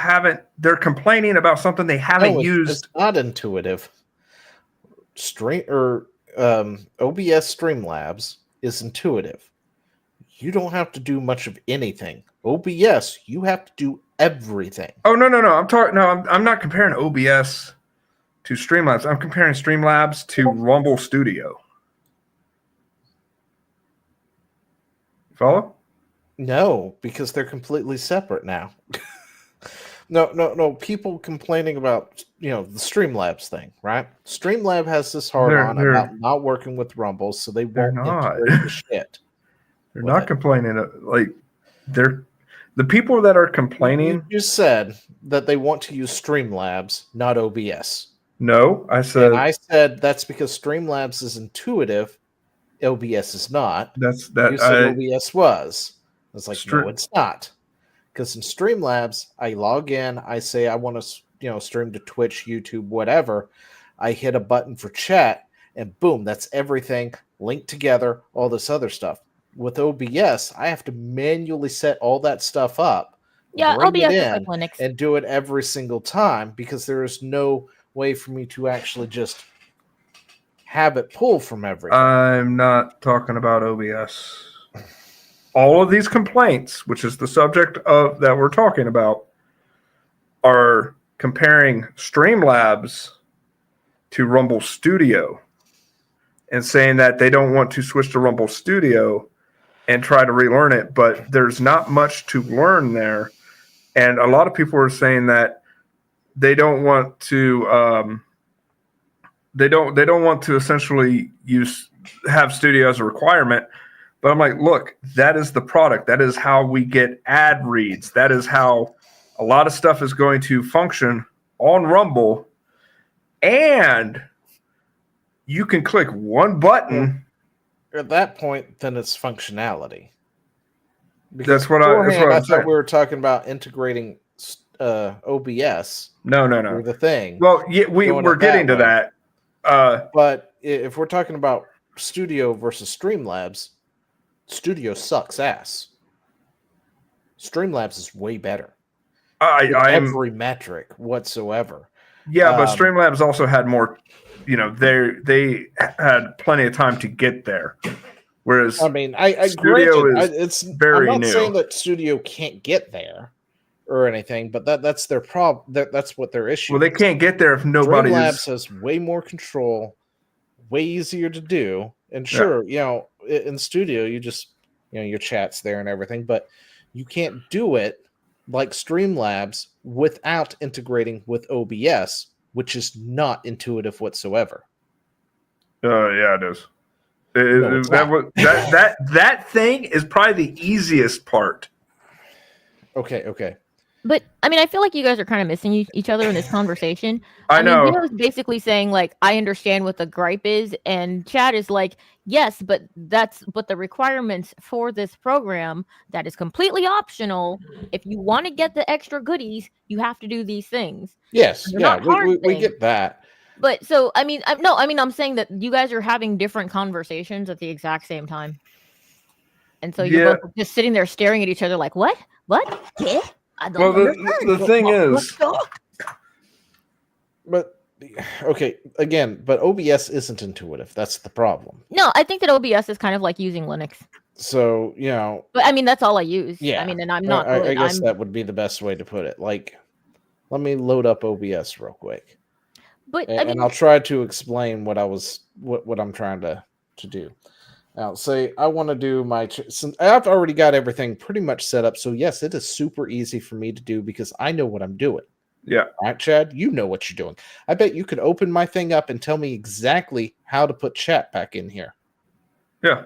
they're complaining about something they haven't used. It's not intuitive. OBS Streamlabs is intuitive. You don't have to do much of anything. OBS, you have to do everything. Oh, no. I'm not comparing OBS to Streamlabs. I'm comparing Streamlabs to Rumble Studio. Follow? No, because they're completely separate now. No. People complaining about the Streamlabs thing, right? Streamlab has this hard on about not working with Rumble, so they won't integrate the shit. They're not complaining. They're the people that are complaining. You said that they want to use Streamlabs, not OBS. No, I said that's because Streamlabs is intuitive. OBS is not. You said OBS was. It's like, no, it's not. Because in Streamlabs, I log in, I say I want to, stream to Twitch, YouTube, whatever. I hit a button for chat, and boom, that's everything linked together, all this other stuff. With OBS, I have to manually set all that stuff up. Yeah, bring OBS it is in, like Linux. and do it every single time because there is no way for me to actually just have it pull from everything. I'm not talking about OBS. All of these complaints, which is the subject of that we're talking about, are comparing Streamlabs to Rumble Studio and saying that they don't want to switch to Rumble Studio and try to relearn it, but there's not much to learn there. And a lot of people are saying that they don't want to they don't want to essentially have Studio as a requirement. But I'm like, look, that is the product. That is how we get ad reads. That is how a lot of stuff is going to function on Rumble. And you can click one button. At that point, then it's functionality. Because That's what I'm thought saying. we were talking about integrating OBS. No. Through the thing. Well, yeah, we're getting to that. But if we're talking about Studio versus Streamlabs, Studio sucks ass. Streamlabs is way better. Every metric whatsoever. Yeah, but Streamlabs also had more. They had plenty of time to get there. Whereas, I mean, I Studio granted, is very I'm not new. saying that Studio can't get there or anything, but that's their problem. That's what their issue. Well, they can't get there if nobody Streamlabs has way more control, way easier to do, and sure, in Studio you just your chat's there and everything, but you can't do it like Streamlabs without integrating with OBS, which is not intuitive whatsoever. Yeah, it is. That thing is probably the easiest part. Okay. But I mean, I feel like you guys are kind of missing each other in this conversation. I know. Mean, Dino's basically saying like, I understand what the gripe is, and Chad is like, yes, but the requirements for this program that is completely optional. If you want to get the extra goodies, you have to do these things. Yes, yeah, we get that. But so I'm saying that you guys are having different conversations at the exact same time, and so you're both just sitting there staring at each other like, what? Yeah. Well, the thing is, but okay, again, but OBS isn't intuitive. That's the problem. No, I think that OBS is kind of like using Linux. So but I mean that's all I use. Yeah, I mean, and I'm not. I guess that would be the best way to put it. Like, let me load up OBS real quick. But and I'll try to explain what I'm trying to do. Now, say I want to do since I've already got everything pretty much set up. So yes, it is super easy for me to do because I know what I'm doing. Yeah. Right, Chad? You know what you're doing. I bet you could open my thing up and tell me exactly how to put chat back in here. Yeah.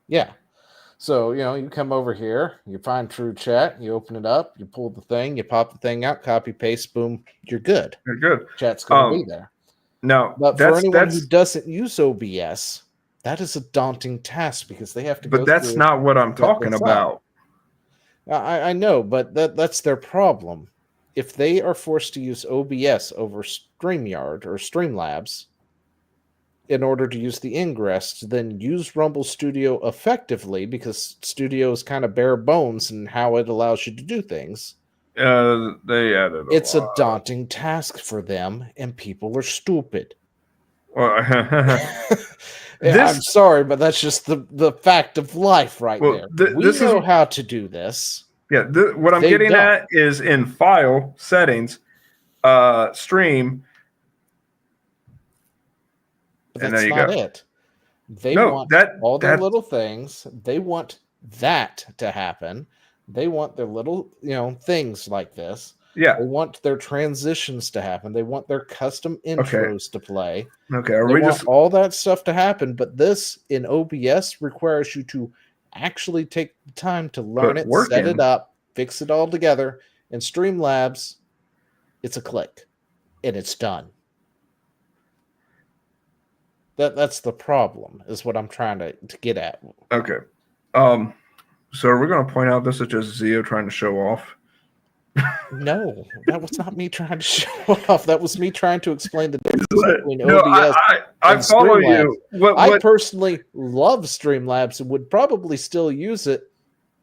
Yeah. So, you come over here, you find True Chat, you open it up, you pull the thing, you pop the thing out, copy, paste, boom, you're good. You're good. Chat's going to be there. No, but for anyone who doesn't use OBS, that is a daunting task because they have to. But that's not what I'm talking about. I know, but that's their problem. If they are forced to use OBS over StreamYard or Streamlabs in order to use the ingress, then use Rumble Studio effectively because Studio is kind of bare bones in how it allows you to do things. They added. It's a daunting task for them, and people are stupid. Well, I'm sorry, but that's just the fact of life right there. We know how to do this. Yeah, what I'm getting at is in file settings, stream. But that's not it. They want all their little things. They want that to happen. They want their little, things like this. Yeah. They want their transitions to happen. They want their custom intros to play. Okay. They want all that stuff to happen. But this in OBS requires you to actually take the time to learn it, set it up, fix it all together. In Streamlabs, it's a click and it's done. That's the problem, is what I'm trying to get at. Okay. So are we going to point out this is just Zio trying to show off? No, that was not me trying to show off. That was me trying to explain the difference between OBS I and follow Streamlabs. you. I personally love Streamlabs and would probably still use it,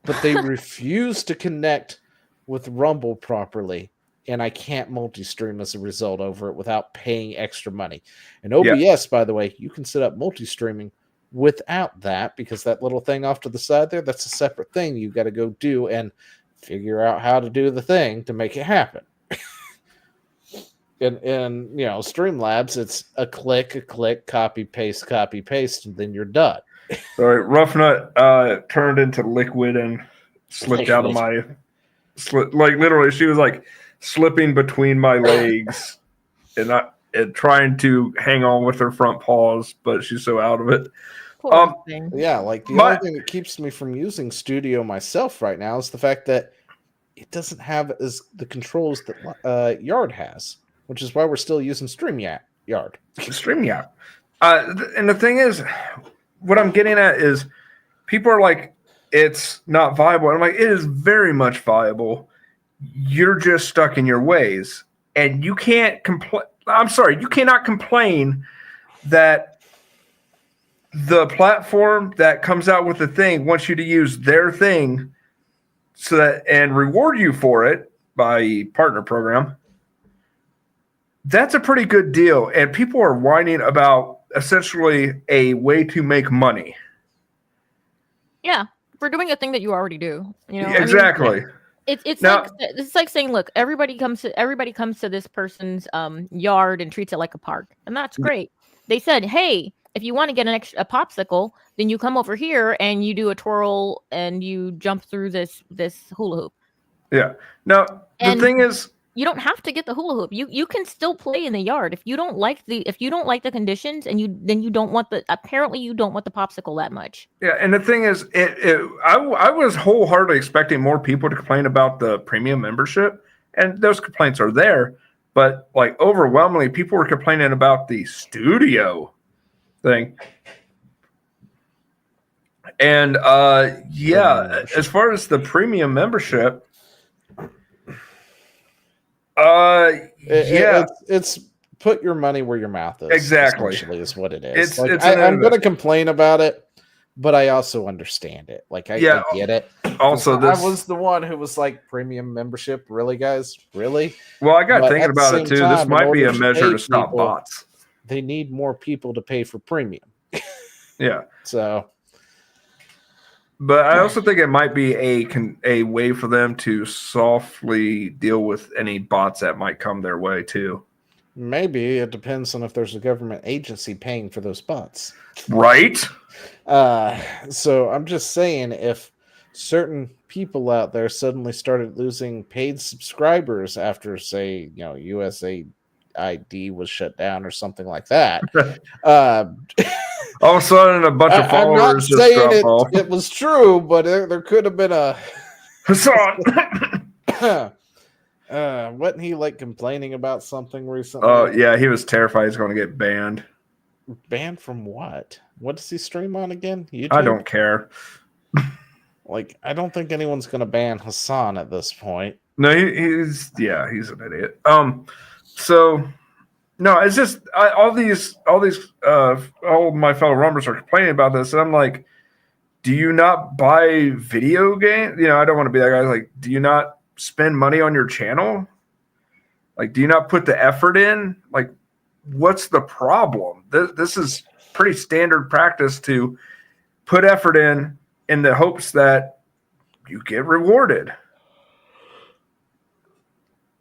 but they refuse to connect with Rumble properly, and I can't multi-stream as a result over it without paying extra money. And OBS, by the way, you can set up multi-streaming without that, because that little thing off to the side there, that's a separate thing you got to go do and figure out how to do the thing to make it happen. in Streamlabs, it's a click, copy paste, and then you're done. Sorry, Rough Nut turned into liquid and slipped out of my like literally she was like slipping between my legs and trying to hang on with her front paws, but she's so out of it. Poor thing. Yeah, like the only thing that keeps me from using Studio myself right now is the fact that it doesn't have the controls that Yard has, which is why we're still using StreamYard. StreamYard. And the thing is, what I'm getting at is people are like, it's not viable. I'm like, it is very much viable. You're just stuck in your ways. And you can't complain. I'm sorry, you cannot complain that the platform that comes out with the thing wants you to use their thing so that and reward you for it by partner program. That's a pretty good deal. And people are whining about essentially a way to make money. Yeah, for doing a thing that you already do. Exactly. It's like saying, look, everybody comes to this person's yard and treats it like a park, and that's great. They said, hey, if you want to get a popsicle, then you come over here and you do a twirl and you jump through this hula hoop. Yeah. Now the thing is, you don't have to get the hula hoop. You can still play in the yard if you don't like the conditions and you don't want the popsicle that much. Yeah, and the thing is, I was wholeheartedly expecting more people to complain about the premium membership, and those complaints are there, but like overwhelmingly, people were complaining about the studio thing. And as far as the premium membership. It's put your money where your mouth is. Exactly, essentially is what it is. I'm going to complain about it, but I also understand it. Like I get it. Also, I was the one who was like, premium membership, really, guys, really? Well, I got thinking about it too. This might be a measure to stop bots. They need more people to pay for premium. Yeah. So. But I also think it might be a way for them to softly deal with any bots that might come their way too. Maybe it depends on if there's a government agency paying for those bots. Right. So I'm just saying, if certain people out there suddenly started losing paid subscribers after, say, USAID was shut down or something like that. All of a sudden, a bunch of followers just drop off. It was true, but there could have been a Hassan. Wasn't he like complaining about something recently? Oh yeah, he was terrified he's going to get banned. Banned from what? What does he stream on again? YouTube? I don't care. Like, I don't think anyone's going to ban Hassan at this point. No, he's an idiot. So. No, it's just all my fellow rumbers are complaining about this, and I'm like, do you not buy video games? I don't want to be that guy. Like, do you not spend money on your channel? Like, do you not put the effort in? Like, what's the problem? This is pretty standard practice to put effort in the hopes that you get rewarded.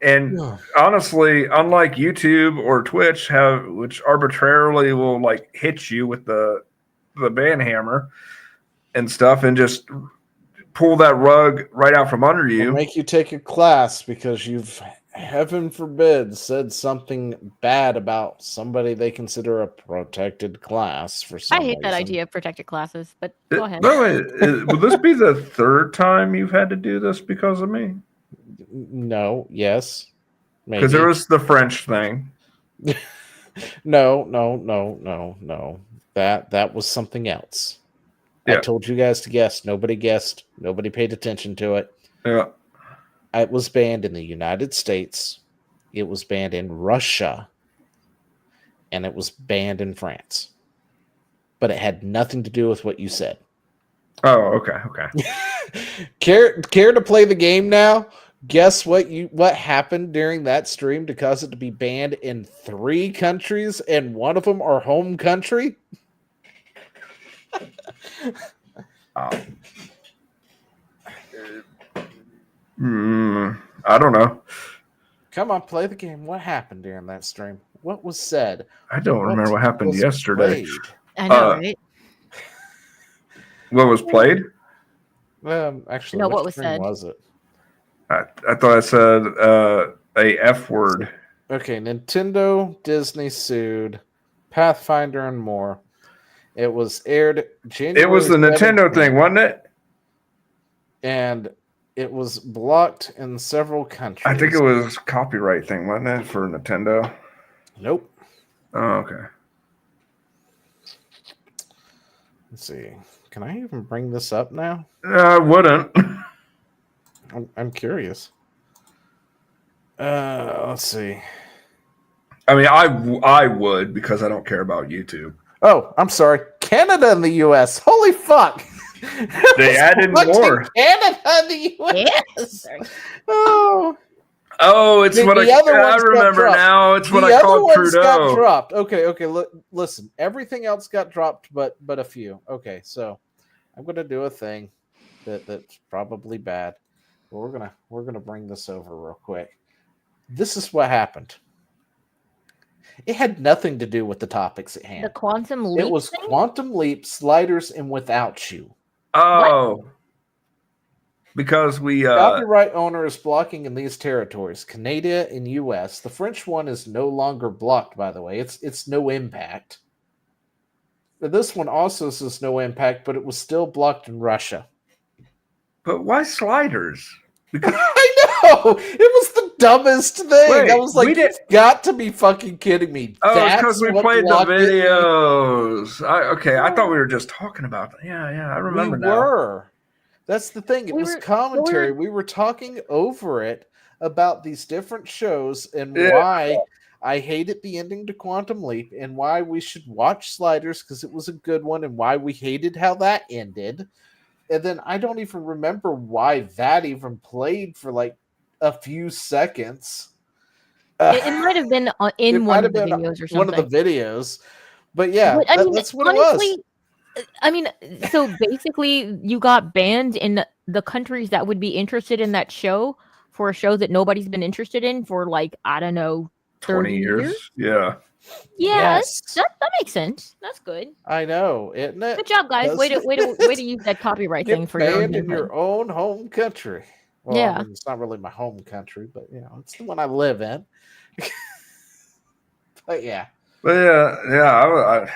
And honestly, unlike YouTube or Twitch, which arbitrarily will like hit you with the ban hammer and stuff, and just pull that rug right out from under you, it'll make you take a class because you've, heaven forbid, said something bad about somebody they consider a protected class for some reason. That idea of protected classes, but go ahead. By the way, will this be the third time you've had to do this because of me? No, yes. Because there was the French thing. No. That was something else. Yeah. I told you guys to guess. Nobody guessed. Nobody paid attention to it. Yeah. It was banned in the United States. It was banned in Russia. And it was banned in France. But it had nothing to do with what you said. Oh, okay. Care to play the game now? Guess what happened during that stream to cause it to be banned in 3 countries, and one of them our home country? I don't know. Come on, play the game. What happened during that stream? What was said? I don't remember what happened was yesterday. played? I know, right? What was played? Actually, No, which what was stream said? was it? I thought I said a F word. Okay, Nintendo, Disney sued, Pathfinder, and more. It was aired January. It was the Nintendo 17th, thing, wasn't it? and it was blocked in several countries. I think it was copyright thing, wasn't it, for Nintendo? Nope. Oh, okay. Let's see. Can I even bring this up now? I wouldn't. I'm curious. Let's see. I mean, I would because I don't care about YouTube. Oh, I'm sorry. Canada and the U.S. Holy fuck! They added more. Canada and the U.S. Oh, it's what I remember now. It's what I called Trudeau. Got dropped. Okay. Listen, everything else got dropped, but a few. Okay, so I'm gonna do a thing that's probably bad. But we're gonna bring this over real quick. This is what happened. It had nothing to do with the topics at hand. The quantum leap. It was thing? quantum leap, sliders, and without you. Oh. What? Because we copyright owner is blocking in these territories, Canada and US. The French one is no longer blocked, by the way. It's no impact. But this one also says no impact, but it was still blocked in Russia. But why sliders? Because I know it was the dumbest thing. Wait, I was like, you've got to be fucking kidding me. Oh, it's because we played the videos. I thought we were just talking about that. Yeah, I remember now. We were. That's the thing. It was commentary. We were talking over it about these different shows and why I hated the ending to Quantum Leap and why we should watch Sliders because it was a good one and why we hated how that ended. And then I don't even remember why that even played for like a few seconds. It might have been in one of the videos or something. One of the videos. But yeah, but, I mean, that's what honestly, it was. I mean, so basically you got banned in the countries that would be interested in that show for a show that nobody's been interested in for like, I don't know, 20 years. Yeah. Yes. That makes sense. That's good. I know, isn't it? Good job, guys. Way to use that copyright thing for your own in your own home country. Well, yeah, I mean, it's not really my home country, but it's the one I live in. But yeah. I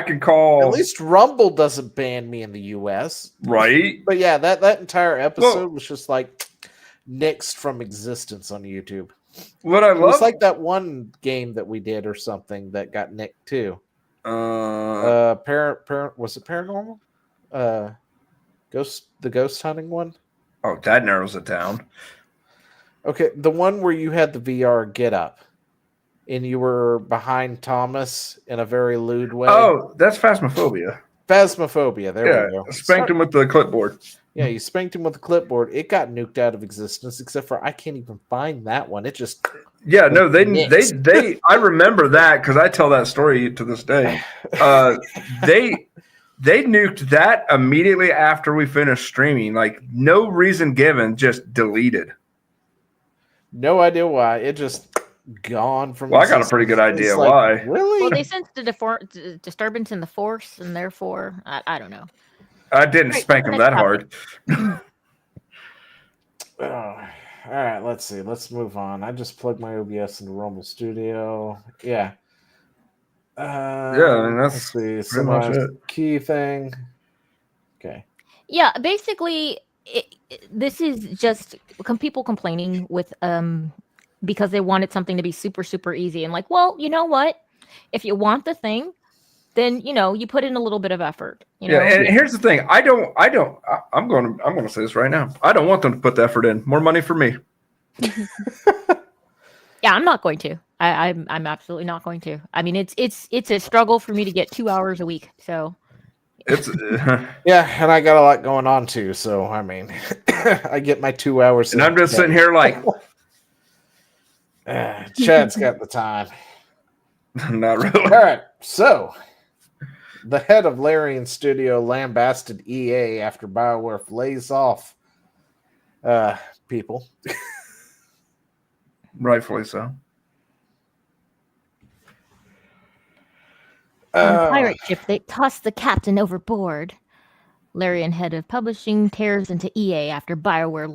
could call. At least Rumble doesn't ban me in the U.S. Right? But yeah, that entire episode was just like nixed from existence on YouTube. What I love, it's like that one game that we did or something that got nicked too. Parent was it Paranormal? The ghost hunting one. Oh, that narrows it down. Okay, the one where you had the VR get up, and you were behind Thomas in a very lewd way. Oh, that's Phasmophobia. Phasmophobia. There we go. Spanked him with the clipboard. Yeah, you spanked him with the clipboard. It got nuked out of existence, except for I can't even find that one. It just they I remember that because I tell that story to this day. They nuked that immediately after we finished streaming. Like no reason given, just deleted. No idea why. It just gone from. Well, I got a pretty good idea why. Really? Well, they sensed the disturbance in the force, and therefore, I don't know. I didn't spank him that hard. All right, let's see. Let's move on. I just plugged my OBS into Rumble Studio. Yeah. That's pretty much it. Key thing. Okay. Yeah, basically, this is just people complaining with because they wanted something to be super, super easy and like, well, you know what? If you want the thing, then you put in a little bit of effort. Yeah, and here's the thing: I'm going to say this right now. I don't want them to put the effort in. More money for me. Yeah, I'm not going to. I'm absolutely not going to. I mean, it's a struggle for me to get 2 hours a week. So it's yeah, and I got a lot going on too. So I mean, I get my 2 hours, and I'm just sitting here like, Chad's got the time. Not really. All right, so. The head of Larian Studio lambasted EA after BioWare lays off people. Rightfully so. On a pirate ship, they toss the captain overboard. Larian, head of publishing, tears into EA after Bioware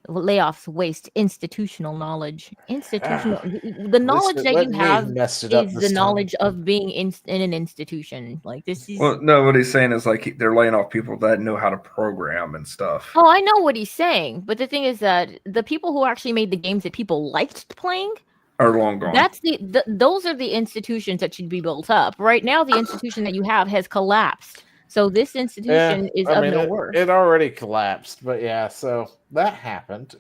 layoffs waste institutional knowledge. The knowledge that you have is the knowledge of being in an institution. Like this is. Well, no, what he's saying is like they're laying off people that know how to program and stuff. Oh, I know what he's saying, but the thing is that the people who actually made the games that people liked playing are long gone. That's those are the institutions that should be built up. Right now, the institution that you have has collapsed. So this institution is of no worth. It already collapsed, but yeah, so that happened.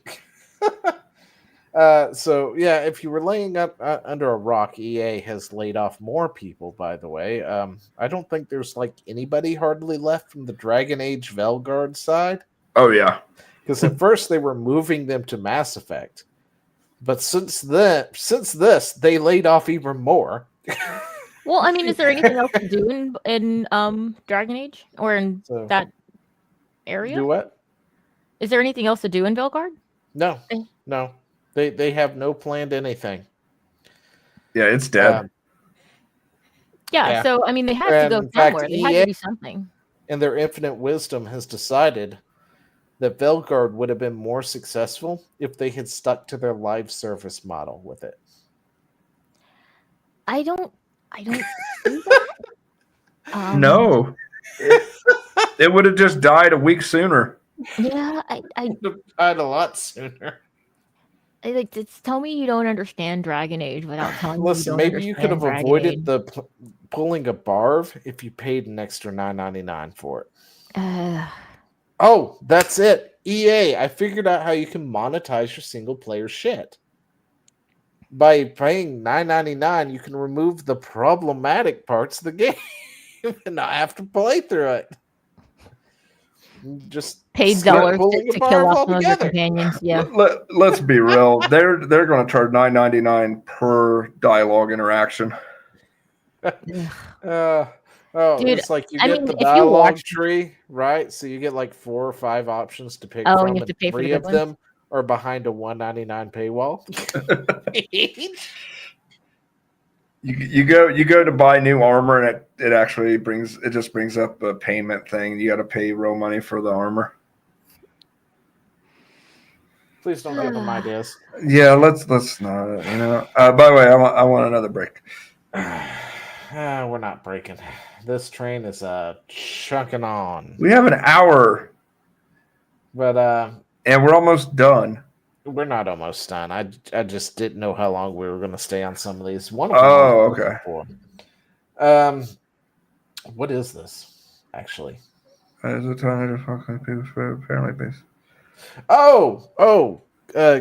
So yeah, if you were laying up under a rock, EA has laid off more people. By the way, I don't think there's like anybody hardly left from the Dragon Age Velguard side. Oh yeah, because at first they were moving them to Mass Effect. But since this, they laid off even more. Well, I mean, is there anything else to do in Dragon Age or in that area? Do what? Is there anything else to do in Velguard? No, no. They have no planned anything. Yeah, it's dead. Yeah, so I mean, they have to go somewhere. They have to do something. And their infinite wisdom has decided that Velguard would have been more successful if they had stuck to their live service model with it. I don't see that. No. It would have just died a week sooner. Yeah, I died a lot sooner. Tell me you don't understand Dragon Age without telling me. Listen, maybe you could have avoided the pulling a Barv if you paid an extra $9.99 for it. Oh, that's it. EA, I figured out how you can monetize your single player shit. By paying $9.99, you can remove the problematic parts of the game and not have to play through it. Just paid dollars to kill off some of your companions. Yeah. Let's be real. They're going to charge $9.99 per dialogue interaction. Dude, it's like you get the dialogue tree, right? So you get like 4 or 5 options to pick from, and 3 of them are behind a $1.99 paywall. You go to buy new armor, and it actually brings up a payment thing. You got to pay real money for the armor. Please don't give them ideas. Yeah, let's not. By the way, I want another break. We're not breaking. This train is chunking on. We have an hour, but and we're almost done. We're not almost done. I just didn't know how long we were going to stay on some of these. Okay. What is this actually? Apparently,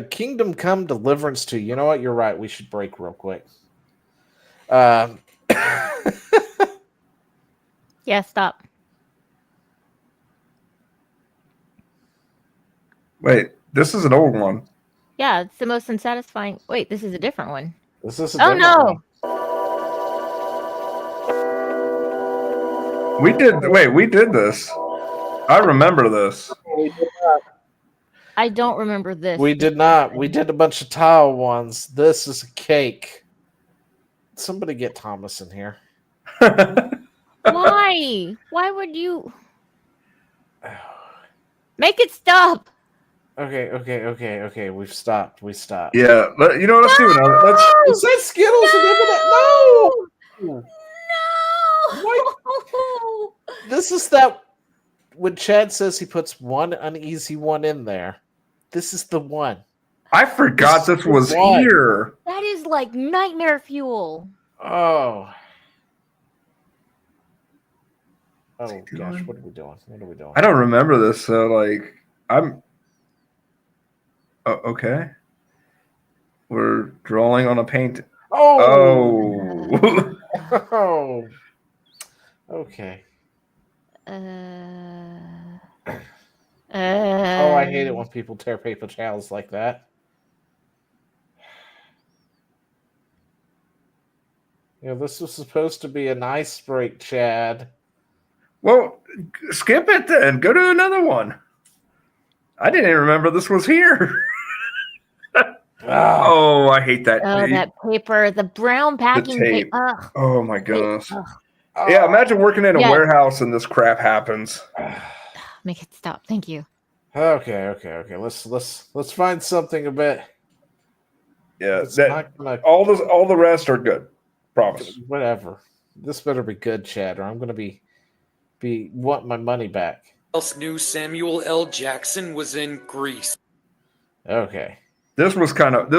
Kingdom Come Deliverance 2. You know what? You're right. We should break real quick. Yeah, stop. Wait, this is an old one. Yeah, it's the most unsatisfying. Wait, this is a different one. This is one. We did this. I remember this. I don't remember this. We did not. We did a bunch of tile ones. This is a cake. Somebody get Thomas in here. Why? Why would you make it stop? Okay. We stopped. Yeah. You know what? Let's do another. Is that Skittles and M&M? No. What? This is that when Chad says he puts one uneasy one in there. This is the one. I forgot this was here. That is like nightmare fuel. Oh gosh, what are we doing? I don't remember this, so I'm okay. We're drawing on a paint. Oh. Okay. I hate it when people tear paper towels like that. This was supposed to be an ice break, Chad. Well, skip it then. Go to another one. I didn't even remember this was here. Oh, I hate that. Oh, that paper, the brown packing tape. paper. Oh my goodness. Oh, Yeah, imagine working in a Yes. warehouse and this crap happens. make it stop. Thank you. Okay. Let's find something a bit. Yeah, It's not gonna all the rest are good. Promise. whatever. This better be good, Chad, or I'm gonna be want my money back. Else knew Samuel L. Jackson was in Greece. Okay. This is kind of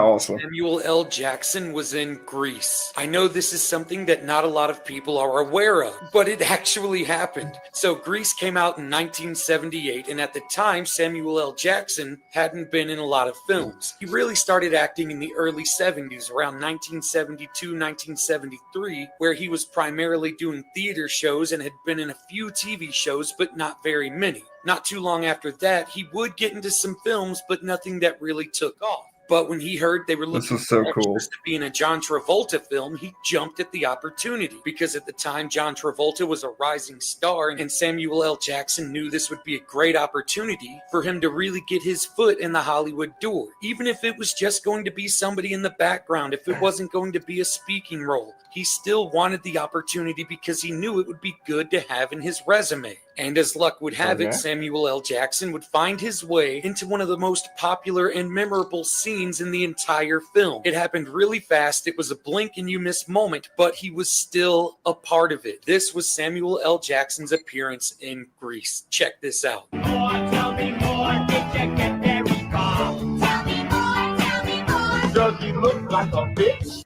awesome. Samuel L. Jackson was in Greece. I know this is something that not a lot of people are aware of, but it actually happened. So Grease came out in 1978, and at the time, Samuel L. Jackson hadn't been in a lot of films. He really started acting in the early 70s, around 1972, 1973, where he was primarily doing theater shows and had been in a few TV shows, but not very many. Not too long after that, he would get into some films, but nothing that really took off. But when he heard they were looking This is so for cool. extras to be in a John Travolta film, he jumped at the opportunity. Because at the time, John Travolta was a rising star, and Samuel L. Jackson knew this would be a great opportunity for him to really get his foot in the Hollywood door. Even if it was just going to be somebody in the background, if it wasn't going to be a speaking role, he still wanted the opportunity because he knew it would be good to have in his resume. And as luck would have it, Samuel L. Jackson would find his way into one of the most popular and memorable scenes in the entire film. It happened really fast. It was a blink and you miss moment, but he was still a part of it. This was Samuel L. Jackson's appearance in Grease. Check this out. Tell me more, did you get very far? Tell me more. Does he look like a bitch?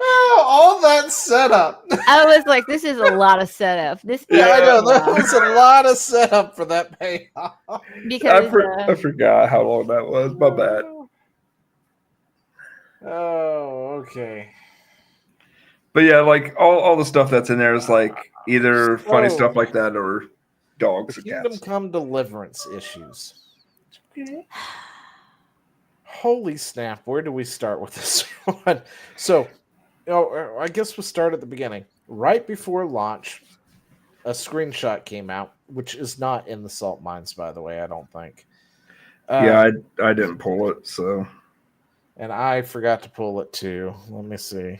Oh, all that setup. I was like, this is a lot of setup. This I know that was a lot of setup for that payoff. because I forgot how long that was. My bad. Oh, okay. But yeah, like all the stuff that's in there is like either funny stuff like that or dogs The and Kingdom cats. Come Deliverance issues. Holy snap, where do we start with this one? So, I guess we'll start at the beginning. Right before launch, a screenshot came out, which is not in the salt mines, by the way, I don't think. Yeah, I didn't pull it, so. And I forgot to pull it too. Let me see.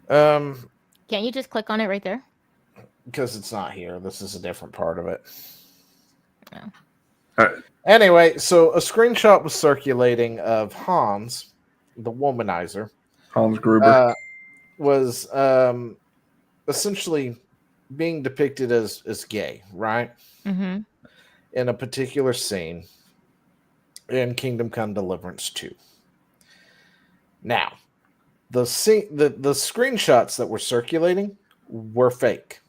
Can't you just click on it right there? Because it's not here. This is a different part of it. Oh. Anyway, so a screenshot was circulating of Hans, the womanizer. Hans Gruber. Was essentially being depicted as gay, right? Mm-hmm. In a particular scene in Kingdom Come Deliverance 2. Now, the screenshots that were circulating were fake.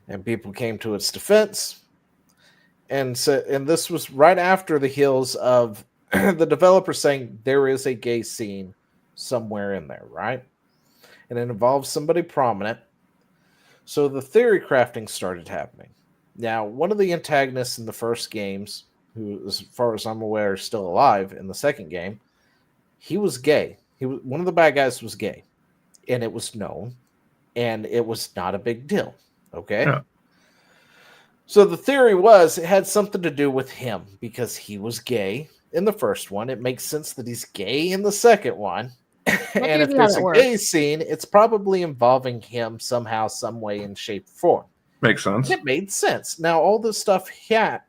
And people came to its defense. And this was right after the heels of the developer saying there is a gay scene somewhere in there, right? And it involves somebody prominent. So the theory crafting started happening. Now, one of the antagonists in the first games, who, as far as I'm aware, is still alive in the second game, he was gay. One of the bad guys was gay. And it was known. And it was not a big deal. Okay? Yeah. So the theory was it had something to do with him because he was gay in the first one. It makes sense that he's gay in the second one. And if there's a gay scene, it's probably involving him somehow, some way, in shape, form. Makes sense. It made sense. Now, all this stuff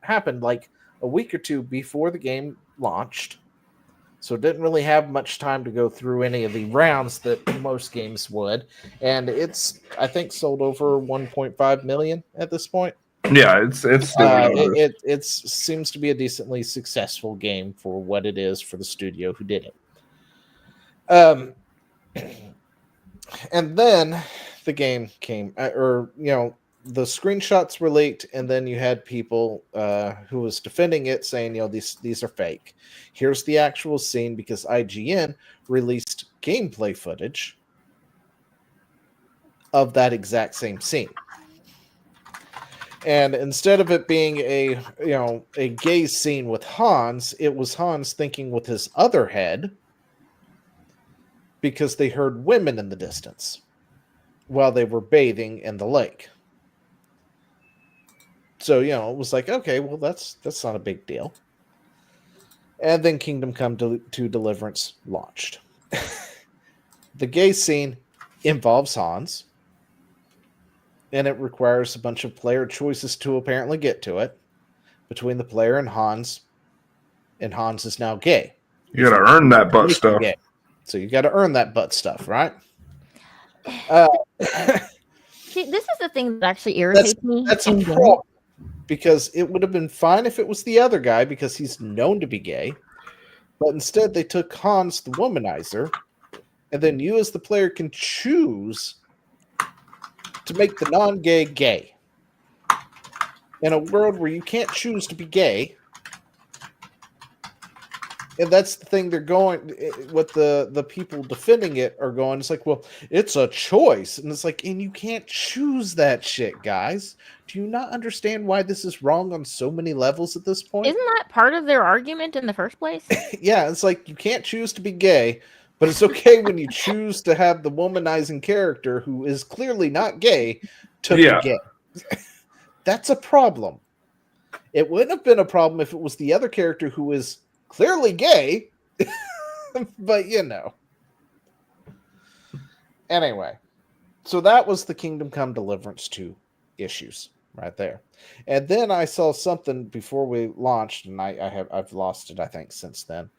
happened like a week or two before the game launched. So it didn't really have much time to go through any of the rounds that most games would. And it's, I think, sold over 1.5 million at this point. Yeah, it's it seems to be a decently successful game for what it is for the studio who did it. And then the game came, the screenshots were leaked, and then you had people who was defending it saying, these are fake. Here's the actual scene because IGN released gameplay footage of that exact same scene. And instead of it being a gay scene with Hans, it was Hans thinking with his other head because they heard women in the distance while they were bathing in the lake. So, it was like, okay, well, that's not a big deal. And then Kingdom Come to Deliverance launched. The gay scene involves Hans, and it requires a bunch of player choices to apparently get to it between the player and Hans is now gay. You got to earn that butt stuff. Gay. So you got to earn that butt stuff, right? See, this is the thing that actually irritates me. That's a problem, because it would have been fine if it was the other guy, because he's known to be gay. But instead, they took Hans, the womanizer, and then you as the player can choose to make the non-gay gay. In a world where you can't choose to be gay, and that's the thing they're going, what the people defending it are going, it's like, well, it's a choice. And it's like, and you can't choose that shit, guys. Do you not understand why this is wrong on so many levels at this point? Isn't that part of their argument in the first place? Yeah, it's like, you can't choose to be gay, but it's okay when you choose to have the womanizing character who is clearly not gay to be gay. That's a problem. It wouldn't have been a problem if it was the other character who is clearly gay, but Anyway, so that was the Kingdom Come Deliverance 2 issues right there. And then I saw something before we launched, and I've lost it, I think, since then,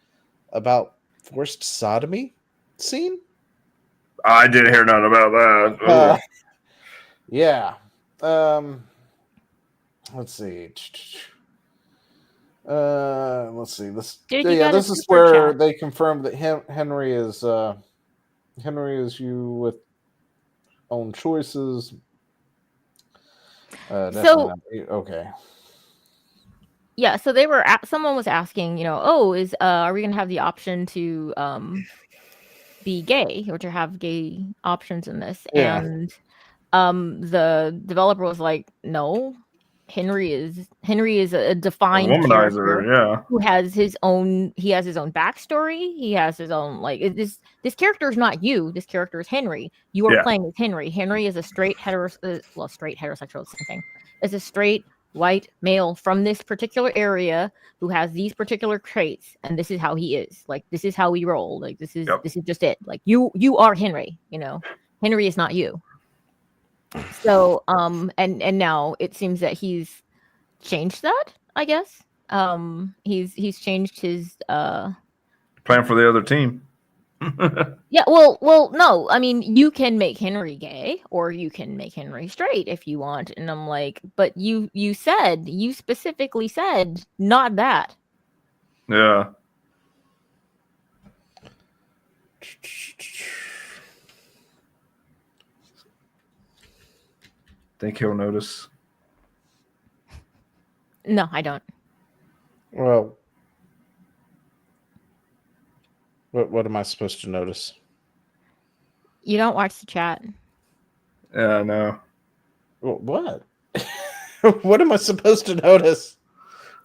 about forced sodomy scene. I didn't hear nothing about that. Yeah. Let's see. Let's see. This is where they confirmed that Henry is you with own choices. Okay. Yeah, so they were someone was asking, are we gonna have the option to be gay or to have gay options in this? Yeah. And the developer was like, no. Henry is a defined character who has his own backstory. He has his own this character is not you. This character is Henry. You are playing as Henry. Henry is a straight heterosexual thing. Is a straight white male from this particular area who has these particular traits, and this is how he is. Like, this is how we roll. Like, this is just it. Like, you are Henry. Henry is not you. So, and now it seems that he's changed that, I guess. He's changed his plan for the other team. Yeah, well, no. I mean, you can make Henry gay or you can make Henry straight if you want. And I'm like, but you specifically said not that. Yeah. Think he'll notice? No, I don't. Well, what am I supposed to notice? You don't watch the chat. Yeah, no. Well, what? What am I supposed to notice?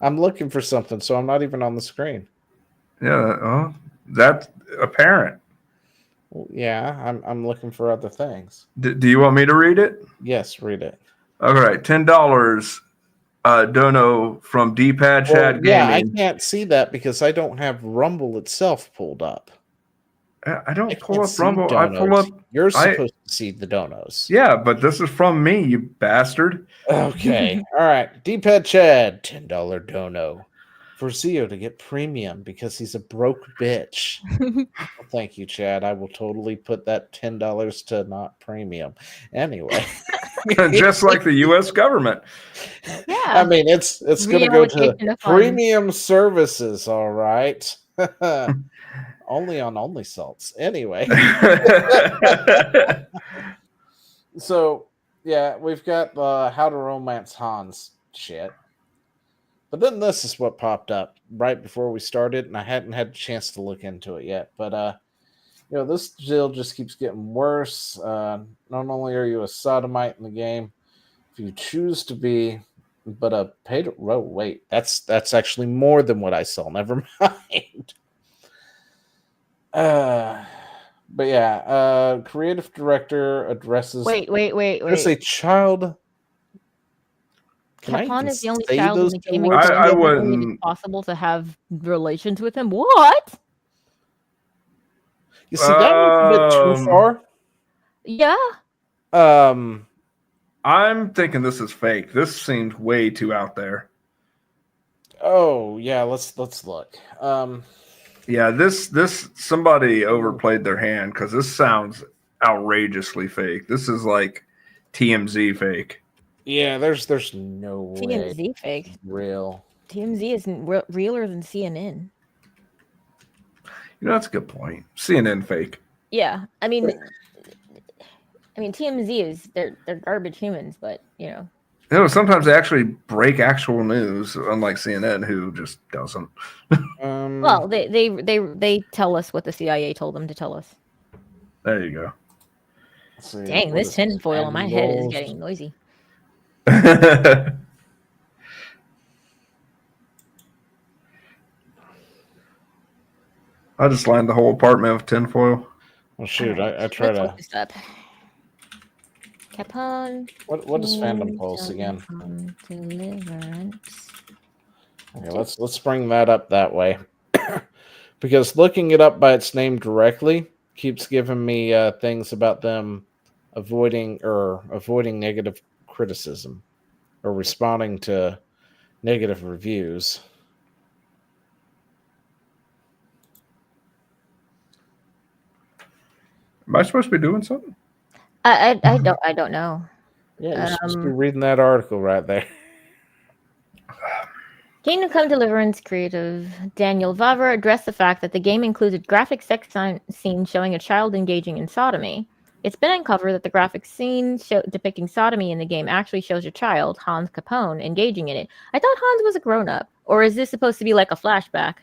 I'm looking for something, so I'm not even on the screen. Yeah, that's apparent. Well, yeah, I'm looking for other things. Do you want me to read it? Yes, read it. All right, $10 dono from D-Pad Chat Gaming. Yeah, I can't see that because I don't have Rumble itself pulled up. I don't pull up Rumble. Donos. I pull up. You're supposed to see the donos. Yeah, but this is from me, you bastard. Okay. All right. D-Pad Chad, $10 dono for Zio to get premium because he's a broke bitch. Well, thank you, Chad. I will totally put that $10 to not premium. Anyway. Just like the U.S. government. Yeah. I mean, it's going to go to premium services, all right? Only on Only Salts. Anyway. So, yeah, we've got How to Romance Hans shit. But then this is what popped up right before we started, and I hadn't had a chance to look into it yet. But, this deal just keeps getting worse. Not only are you a sodomite in the game, if you choose to be, but a paid... Oh, wait, that's actually more than what I saw. Never mind. But yeah, creative director addresses... Wait. There's a child Can I Capon even is the only say child in those the two game. words? I It wouldn't. is possible to have relations with him. What? You see, that was a bit too far. Yeah. I'm thinking this is fake. This seemed way too out there. Oh yeah, let's look. Yeah, this somebody overplayed their hand because this sounds outrageously fake. This is like TMZ fake. Yeah, there's no way. TMZ fake. Real. TMZ is realer than CNN. You know, that's a good point. CNN fake. Yeah, I mean, TMZ is they're garbage humans, but you know. You know, sometimes they actually break actual news, unlike CNN, who just doesn't. Well, they tell us what the CIA told them to tell us. There you go. See, Dang, this tinfoil on my head is getting noisy. I just lined the whole apartment with tinfoil. Well, shoot, Right, I try let's to. look this up. Capon. What is Phantom Pulse again? Deliverance. Okay, let's bring that up that way, because looking it up by its name directly keeps giving me things about them avoiding negative criticism or responding to negative reviews. Am I supposed to be doing something? I don't know. Yeah, you're supposed to be reading that article right there. Kingdom Come Deliverance creative Daniel Vavra addressed the fact that the game included graphic sex scenes showing a child engaging in sodomy. It's been uncovered that the graphic scene depicting sodomy in the game actually shows a child, Hans Capone, engaging in it. I thought Hans was a grown-up. Or is this supposed to be like a flashback?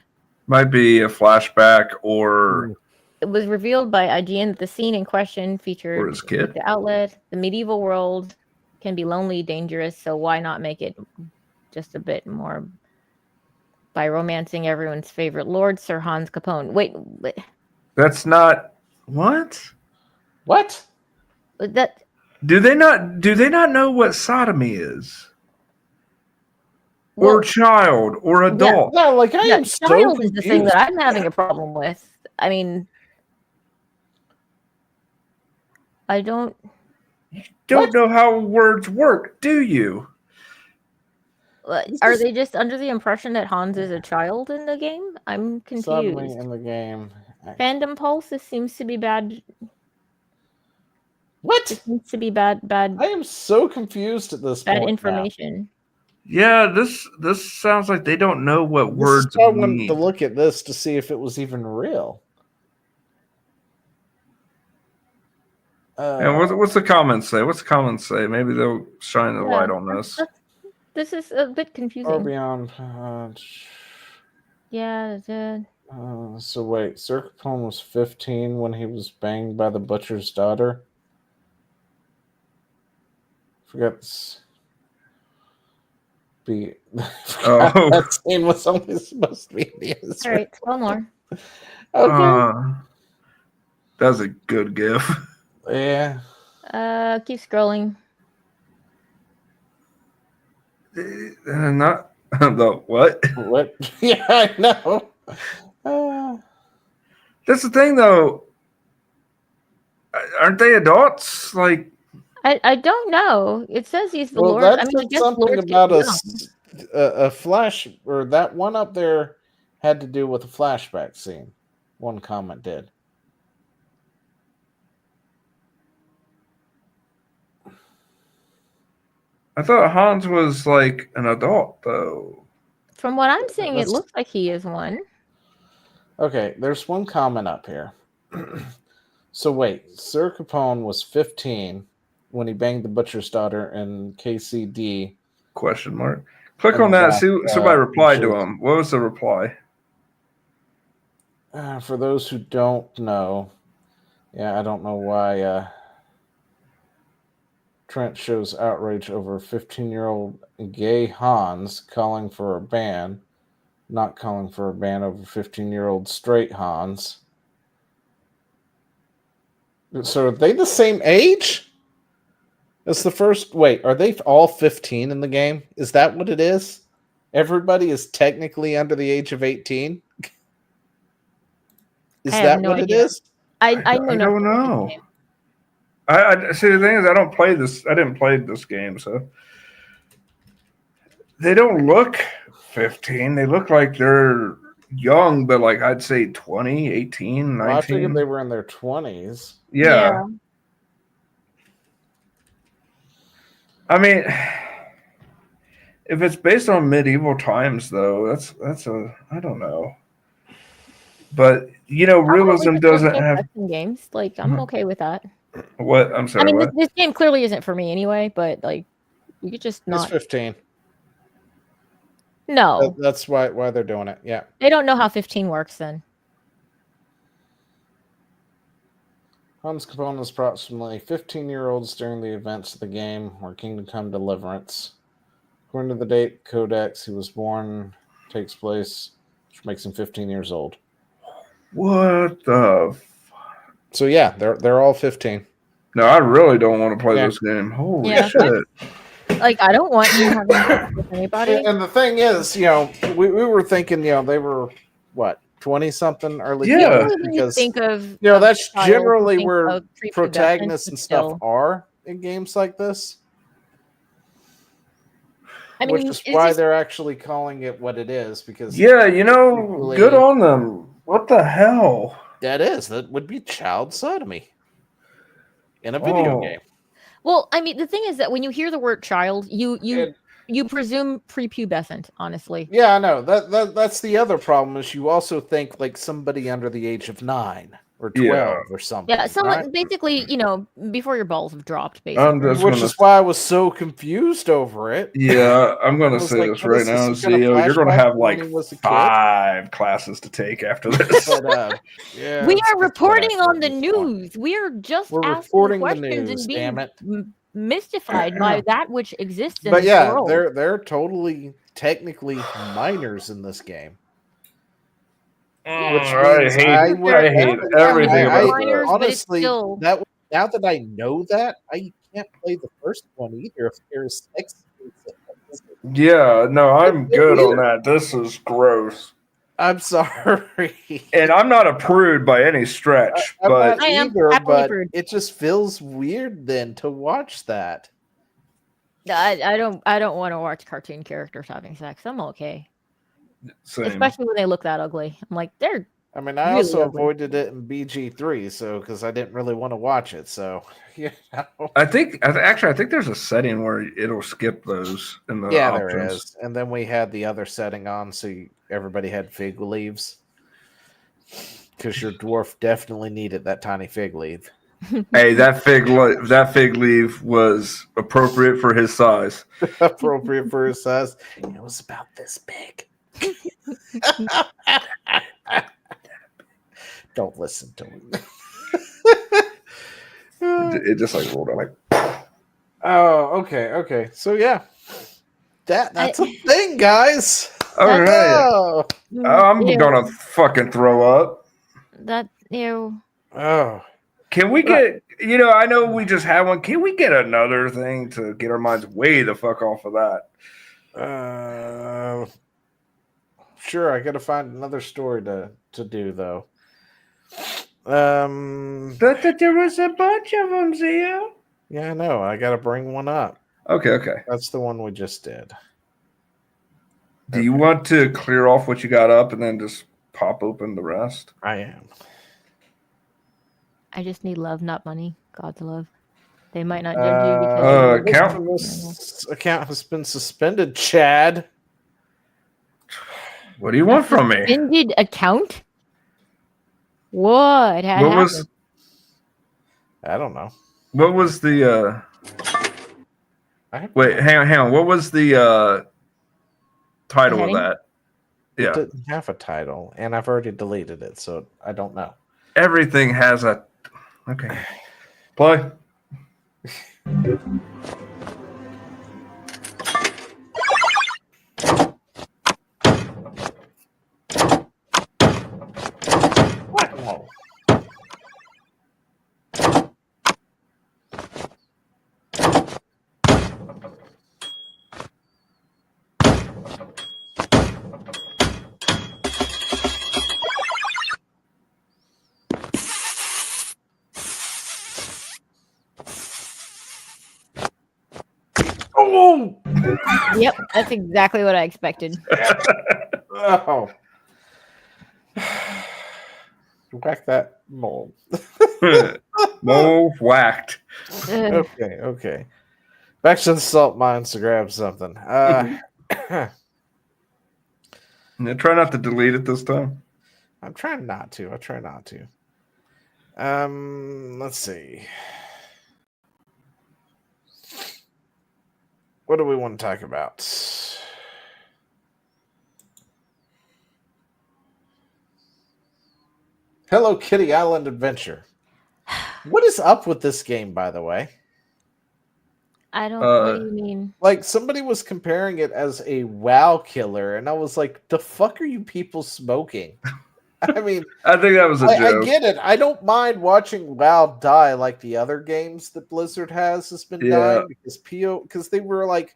Might be a flashback or... It was revealed by IGN that the scene in question featured Or his kid. the outlet. The medieval world can be lonely, dangerous, so why not make it just a bit more by romancing everyone's favorite lord, Sir Hans Capone. Wait. That's not... What? What? That... Do they not know what sodomy is? Well, or child or adult? Yeah, like I am so child confused. is the thing that I'm having a problem with. I mean, I don't... Don't know how words work, do you? Are they just under the impression that Hans is a child in the game? I'm confused. Sodomy in the game. Fandom Pulse, this seems to be bad. What? It seems to be bad. I am so confused at this point. Bad information. Yeah, this sounds like they don't know what words I mean. wanted to look at this to see if it was even real. And what's the comments say? What's the comments say? Maybe they'll shine the light on this. This is a bit confusing. Or beyond. Yeah. So wait, Sir Capone was 15 when he was banged by the butcher's daughter. Forgot this. That scene was only supposed to be in the All right, one more. Okay. That's a good gif. Yeah. Keep scrolling. Not the what? What? Yeah, I know. That's the thing, though. Aren't they adults? Like, I don't know. It says he's the Lord. That I mean, I said guess something Lords about get a flash, or that one up there had to do with a flashback scene. One comment did. I thought Hans was like an adult, though. From what I'm seeing, it looks like he is one. Okay, there's one comment up here. So wait, Sir Capone was 15 when he banged the butcher's daughter in KCD. Question mark. Click on that. See, somebody replied to him. What was the reply? For those who don't know, I don't know why Trent shows outrage over 15-year-old gay Hans calling for a ban, not calling for a ban over 15-year-old straight Hans. So are they the same age? It's the first. Wait, are they all 15 in the game? Is that what it is? Everybody is technically under the age of 18. Is I have that no what idea. it is? I I know don't nothing about know. this game. I see. The thing is, I don't play this. I didn't play this game, so they don't look 15. They look like they're young, but like I'd say 20, 18, 19. Well, I figured they were in their 20s. Yeah. I mean, if it's based on medieval times, though, that's a I don't know. But realism doesn't have games. Like I'm okay with that. what I'm sorry. I mean, what? this game clearly isn't for me anyway. But like, you could just It's not. 15. No, That's why they're doing it. Yeah. they don't know how 15 works. Then Hans Capone is approximately 15-year-olds during the events of the game or Kingdom Come Deliverance. According to the date codex he was born takes place, which makes him 15 years old. What the? So yeah, they're all 15. No, I really don't want to play this game. Holy shit! like I don't want you having sex with anybody. And the thing is, we were thinking, they were what, 20-something, early Yeah. 20s, When you because think of that's child, generally you think where of prepubescent, protagonists but and stuff still. are in games like this. I mean, Which is it's why just- they're actually calling it what it is, because Yeah, good on them. What the hell? that would be child sodomy in a video game. Well, I mean, the thing is that when you hear the word child, you presume prepubescent. Honestly, Yeah, I know. That's the other problem, is you also think like somebody under the age of 9 or 12 or something. yeah. Someone right? basically, before your balls have dropped, basically. Which is why I was so confused over it. Yeah, I'm going I to was say like, this what right is this, now, some kind of Zio. You're going to flashback have to like when he was a kid? 5 classes to take after this. But, yeah, We it's are just reporting whatever on the at this point. news. We are just We're asking reporting the questions news, and being damn it. mystified by that which exists in But this yeah, world. they're totally technically minors in this game. Which I hate everything about that. Honestly, now that I know that, I can't play the first one either if there's sex. Yeah, no, I'm good on that. This is gross. I'm sorry. And I'm not a prude by any stretch, I'm but not either, but it just feels weird then to watch that. I don't want to watch cartoon characters having sex. I'm okay. Same. Especially when they look that ugly. I'm like, they're I mean, I really also ugly. avoided it in BG3, so because I didn't really want to watch it. So, I think there's a setting where it'll skip those in the yeah, options. there is. And then we had the other setting on, so everybody had fig leaves, because your dwarf definitely needed that tiny fig leaf. Hey, that fig leaf was appropriate for his size. Appropriate for his size. It was about this big. Don't listen to him. It just like rolled out like. Oh, okay. So yeah, that's a thing, guys. All right. Oh, I'm gonna fucking throw up. That ew. Oh. Can we get? I know we just had one. Can we get another thing to get our minds way the fuck off of that? Sure. I gotta find another story to do though. But there was a bunch of them, Zio. Yeah, I know. I gotta bring one up. Okay. That's the one we just did. Do you want to clear off what you got up and then just pop open the rest? I am. I just need love, not money. God's love. They might not judge you because this account has been suspended, Chad. What do you want from me? Suspended account? What happened? I don't know. What was the wait, hang on. What was the title of that? Yeah. It didn't have a title, and I've already deleted it, so I don't know. Everything has a okay. Play. Oh! Yep, that's exactly what I expected. Oh. Whack that mole. Mole whacked. Ugh. Okay. Back to the salt mines to grab something. Try not to delete it this time. I'm trying not to. I try not to. Let's see. What do we want to talk about? Hello Kitty Island Adventure. What is up with this game, by the way? I don't. What do you mean? Like, somebody was comparing it as a WoW killer, and I was like, the fuck are you people smoking? I mean, I think that was a joke. I get it. I don't mind watching WoW die like the other games that Blizzard has been dying because they were like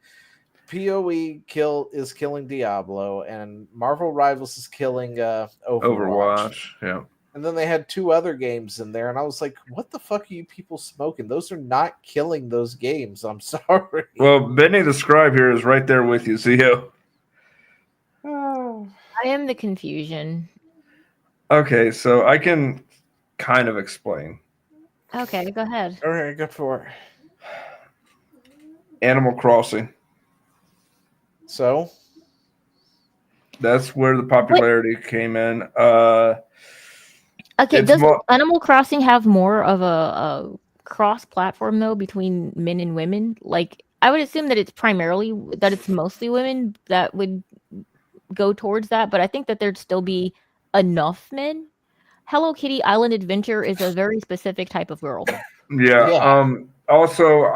PoE is killing Diablo and Marvel Rivals is killing Overwatch. Yeah. And then they had 2 other games in there, and I was like, what the fuck are you people smoking? Those are not killing those games. I'm sorry. Well, Benny the Scribe here is right there with you, Zio. Oh. I am the confusion. Okay, so I can kind of explain. Okay, go ahead. Okay, go for it. Animal Crossing. So? That's where the popularity came in. Okay, does Animal Crossing have more of a cross-platform though between men and women? Like, I would assume that it's mostly women that would go towards that, but I think that there'd still be enough men. Hello Kitty Island Adventure is a very specific type of girl. Yeah. Also,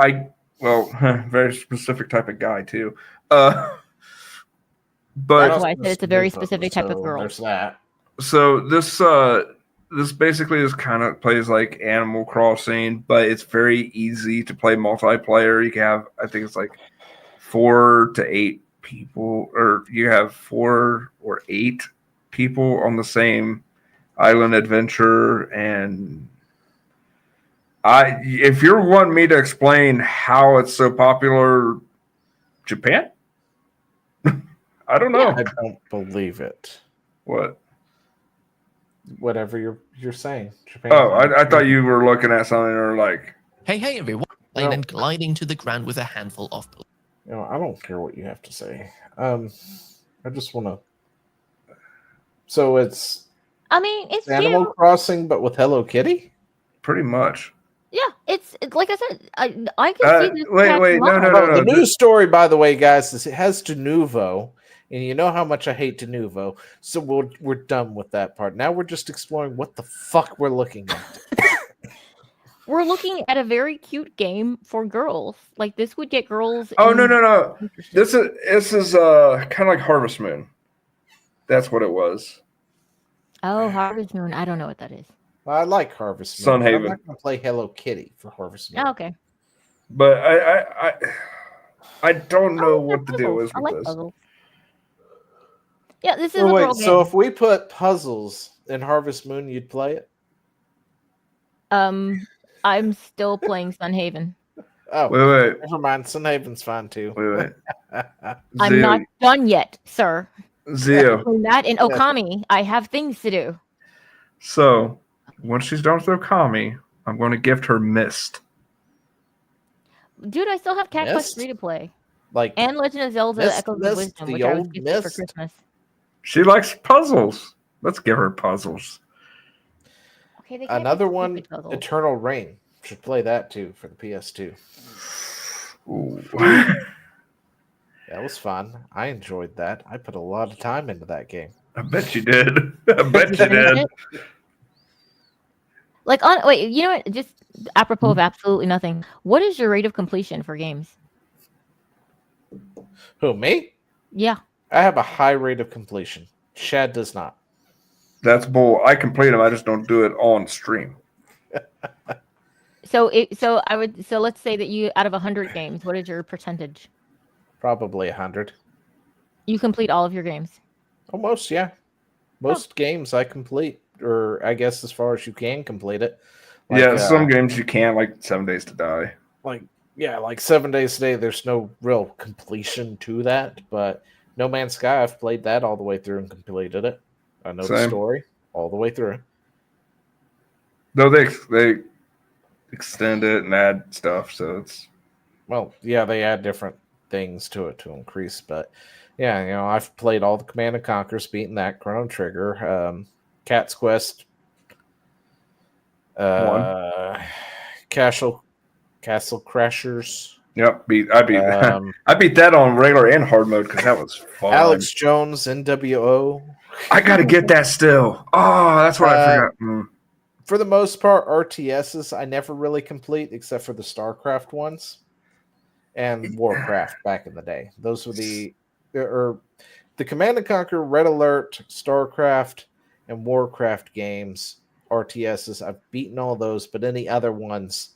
very specific type of guy too. But that's why I said it's a very specific type of girl. There's that. So this basically is kind of plays like Animal Crossing, but it's very easy to play multiplayer. You can have, I think it's like 4 to 8 people, or you have 4 or 8 people on the same island adventure. And if you're wanting me to explain how it's so popular, Japan? I don't know. I don't believe it. What? Whatever you're saying. Japan. Oh, I thought you were looking at something or like. Hey everyone! No. And gliding to the ground with a handful of. I don't care what you have to say. I just want to. So it's. I mean, it's Animal cute. Crossing, but with Hello Kitty. Pretty much. Yeah, it's like I said. I can see this. Wait, no. The news story, by the way, guys, is it has de nouveau. And you know how much I hate de nouveau, so we're done with that part. Now we're just exploring what the fuck we're looking at. We're looking at a very cute game for girls. Like this would get girls. Oh no! This is kind of like Harvest Moon. That's what it was. Oh, Harvest Moon. I don't know what that is. I like Harvest Moon. Sunhaven. I'm not going to play Hello Kitty for Harvest Moon. Oh, okay. But I don't know what the deal is I with like this. puzzles. Yeah, this is a girl game. So if we put puzzles in Harvest Moon, you'd play it? I'm still playing Sunhaven. Oh, wait. Never mind. Sunhaven's fine too. Wait. I'm not done yet, sir. Zio. Between that and Okami, I have things to do. So once she's done with Okami, I'm going to gift her Mist. Dude, I still have Cat Quest Mist? 3 to play. Like And Legend of Zelda Mist, Echoes Mist, of Wisdom, the which I was old gifted for Mist? Christmas. She likes puzzles. Let's give her puzzles. Okay, they can't another be one, stupid puzzles. Eternal Rain. Should play that too for the PS2. Ooh. That was fun. I enjoyed that. I put a lot of time into that game. I bet you did. I bet you did. Like, wait, you know what? Just apropos of absolutely nothing. What is your rate of completion for games? Who, me? Yeah. I have a high rate of completion. Shad does not. That's bull. I complete them. I just don't do it on stream. So let's say that you out of 100 games, what is your percentage? Probably 100. You complete all of your games. Almost, yeah. Most games I complete, or I guess as far as you can complete it. Like, some games you can't, like 7 Days to Die. Like Yeah, like 7 Days a Day, there's no real completion to that, but No Man's Sky, I've played that all the way through and completed it. I know the Same. story all the way through. Though they extend it and add stuff, so it's Well, yeah, they add different things to it to increase, but yeah, I've played all the Command and Conquers, beaten that, Chrono Trigger, Cat's Quest, Castle Crashers. Yep, I beat I beat that on regular and hard mode because that was fun. Alex Jones, NWO. I got to get that still. Oh, that's what I forgot. For the most part, RTSs I never really complete except for the StarCraft ones and Warcraft back in the day. Those were the Command and Conquer, Red Alert, StarCraft, and Warcraft games. RTSs, I've beaten all those, but any other ones,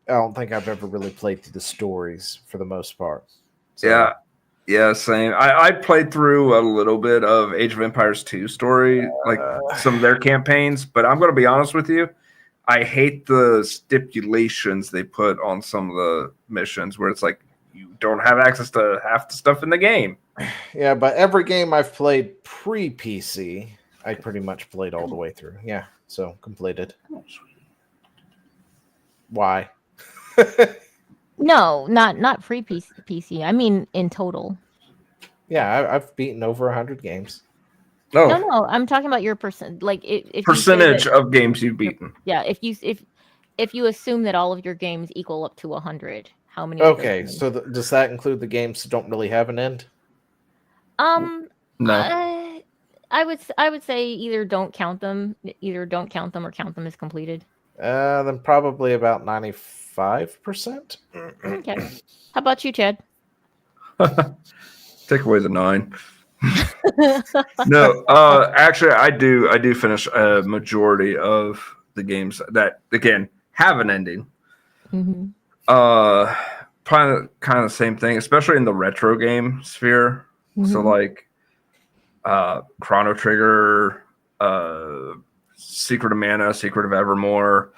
I don't think I've ever really played through the stories for the most part. So, yeah, same. I played through a little bit of Age of Empires 2 story, like some of their campaigns, but I'm going to be honest with you. I hate the stipulations they put on some of the missions where it's like you don't have access to half the stuff in the game. Yeah, but every game I've played pre-PC, I pretty much played all the way through. Yeah, so completed. Why? No, not free PC. I mean, in total. Yeah, I've beaten over 100 games. Oh. No, I'm talking about your if percentage of games you've beaten. Yeah, if you assume that all of your games equal up to 100, how many? Okay, so does that include the games that don't really have an end? No. I would say either don't count them or count them as completed. Then probably about 95%. Okay. How about you, Chad? Take away the 9. No, actually, I do finish a majority of the games that again have an ending. Mm-hmm. Probably kind of the same thing, especially in the retro game sphere. Mm-hmm. So like, Chrono Trigger, Secret of Mana, Secret of Evermore,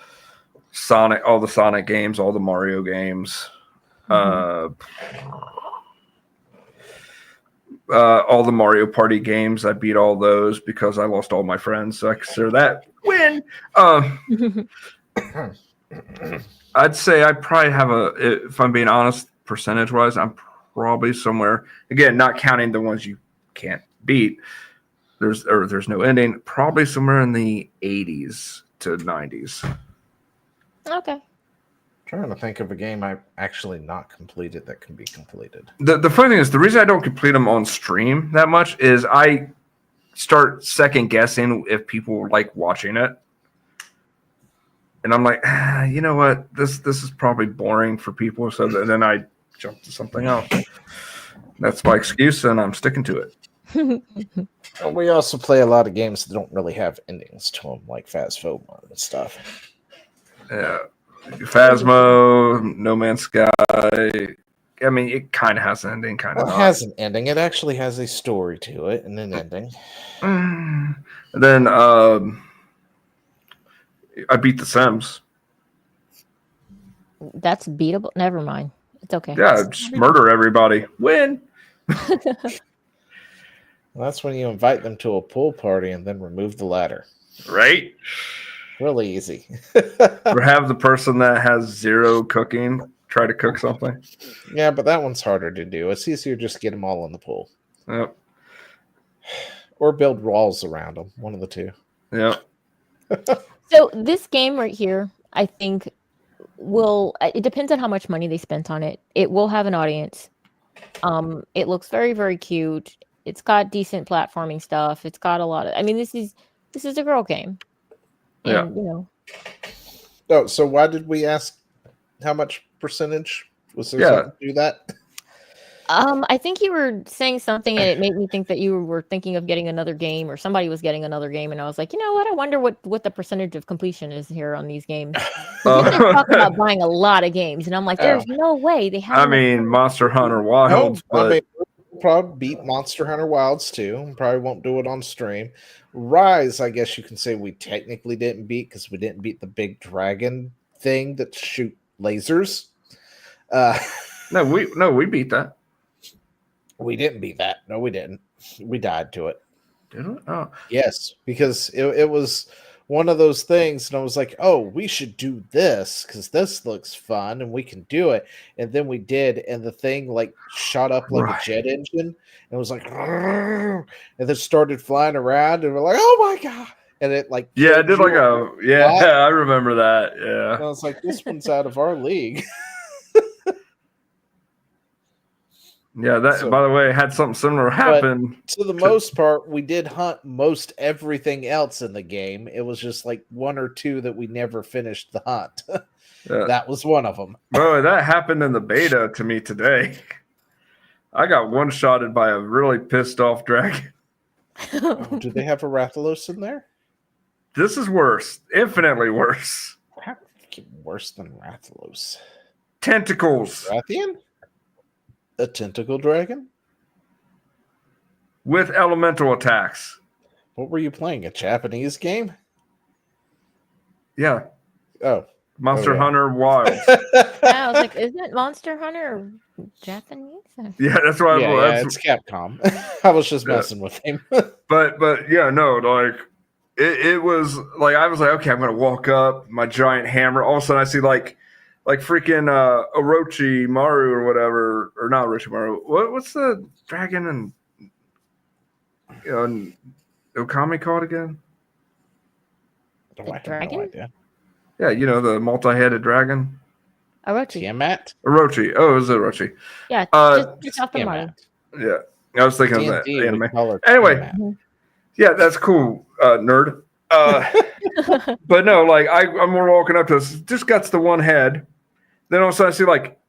Sonic, all the Sonic games, all the Mario games. Mm-hmm. All the Mario Party games, I beat all those because I lost all my friends, so I consider that win. I'd say I probably have if I'm being honest, percentage-wise, I'm probably somewhere, again, not counting the ones you can't beat, there's no ending, probably somewhere in the 80s to 90s. Okay. Trying to think of a game I've actually not completed that can be completed. The funny thing is, the reason I don't complete them on stream that much is I start second guessing if people like watching it, and I'm like, you know what, this is probably boring for people, so then I jump to something else. That's my excuse, and I'm sticking to it. We also play a lot of games that don't really have endings to them, like Phasmophobia and stuff. Yeah. Phasmo, No Man's Sky. I mean, it kind of has an ending, kind of. Well, it has an ending. It actually has a story to it and an ending. And then I beat The Sims. That's beatable. Never mind. It's okay. Yeah, just murder everybody. Win. Well, that's when you invite them to a pool party and then remove the ladder. Right? Really easy. Or have the person that has 0 cooking try to cook something. Yeah, but that one's harder to do. It's easier just to get them all in the pool. Yep. Or build walls around them. One of the two. Yep. So this game right here, I think, it depends on how much money they spent on it. It will have an audience. It looks very, very cute. It's got decent platforming stuff. It's got a lot of, this is a girl game. And, yeah. Oh, so why did we ask how much percentage? Was there something to do that? I think you were saying something and it made me think that you were thinking of getting another game, or somebody was getting another game, and I was like, you know what? I wonder what the percentage of completion is here on these games. You talk about buying a lot of games, and I'm like, there's no way they have. Monster Hunter Wilds, but we'll probably beat Monster Hunter Wilds too. Probably won't do it on stream. Rise, I guess you can say we technically didn't beat because we didn't beat the big dragon thing that shoot lasers. No, we beat that. We didn't beat that. No, we didn't. We died to it. Did we? Oh, Yes, because it was one of those things, and I was like, "Oh, we should do this because this looks fun, and we can do it." And then we did, and the thing like shot up like a jet engine, and was like, and then started flying around, and we're like, "Oh my god!" And it like yeah, it did like a I remember that. Yeah, and I was like, "This one's out of our league." Yeah, that So- by the way had something similar happen. To the most part, we did hunt most everything else in the game. It was just like one or two that we never finished the hunt. That was one of them. Bro, that happened in the beta to me today. I got one-shotted by a really pissed off dragon. Do they have a Rathalos in there? This is worse. Infinitely worse. How could it get worse than Rathalos? Tentacles. Rathian? A tentacle dragon? With elemental attacks. What were you playing? A Japanese game? Yeah. Oh. Monster yeah. Hunter Wilds. Yeah, I was like, isn't it Monster Hunter Japanese? Yeah, that's why it's Capcom. I was just messing with him. but yeah, no, like it was like I was like, okay, I'm gonna walk up, my giant hammer. All of a sudden I see like freaking Orochimaru or whatever, or not Orochimaru. What's the dragon and Okami called again? The dragon? Yeah, you know, the multi-headed dragon. Orochi. Tiamat? Orochi. Oh, it was Orochi. Yeah, just off the model. Yeah, I was thinking of that D&D, anime. we call her Anyway, Tiamat. yeah, that's cool, nerd. But no, like I'm walking up to this. Just got the one head. Then all of a sudden I see like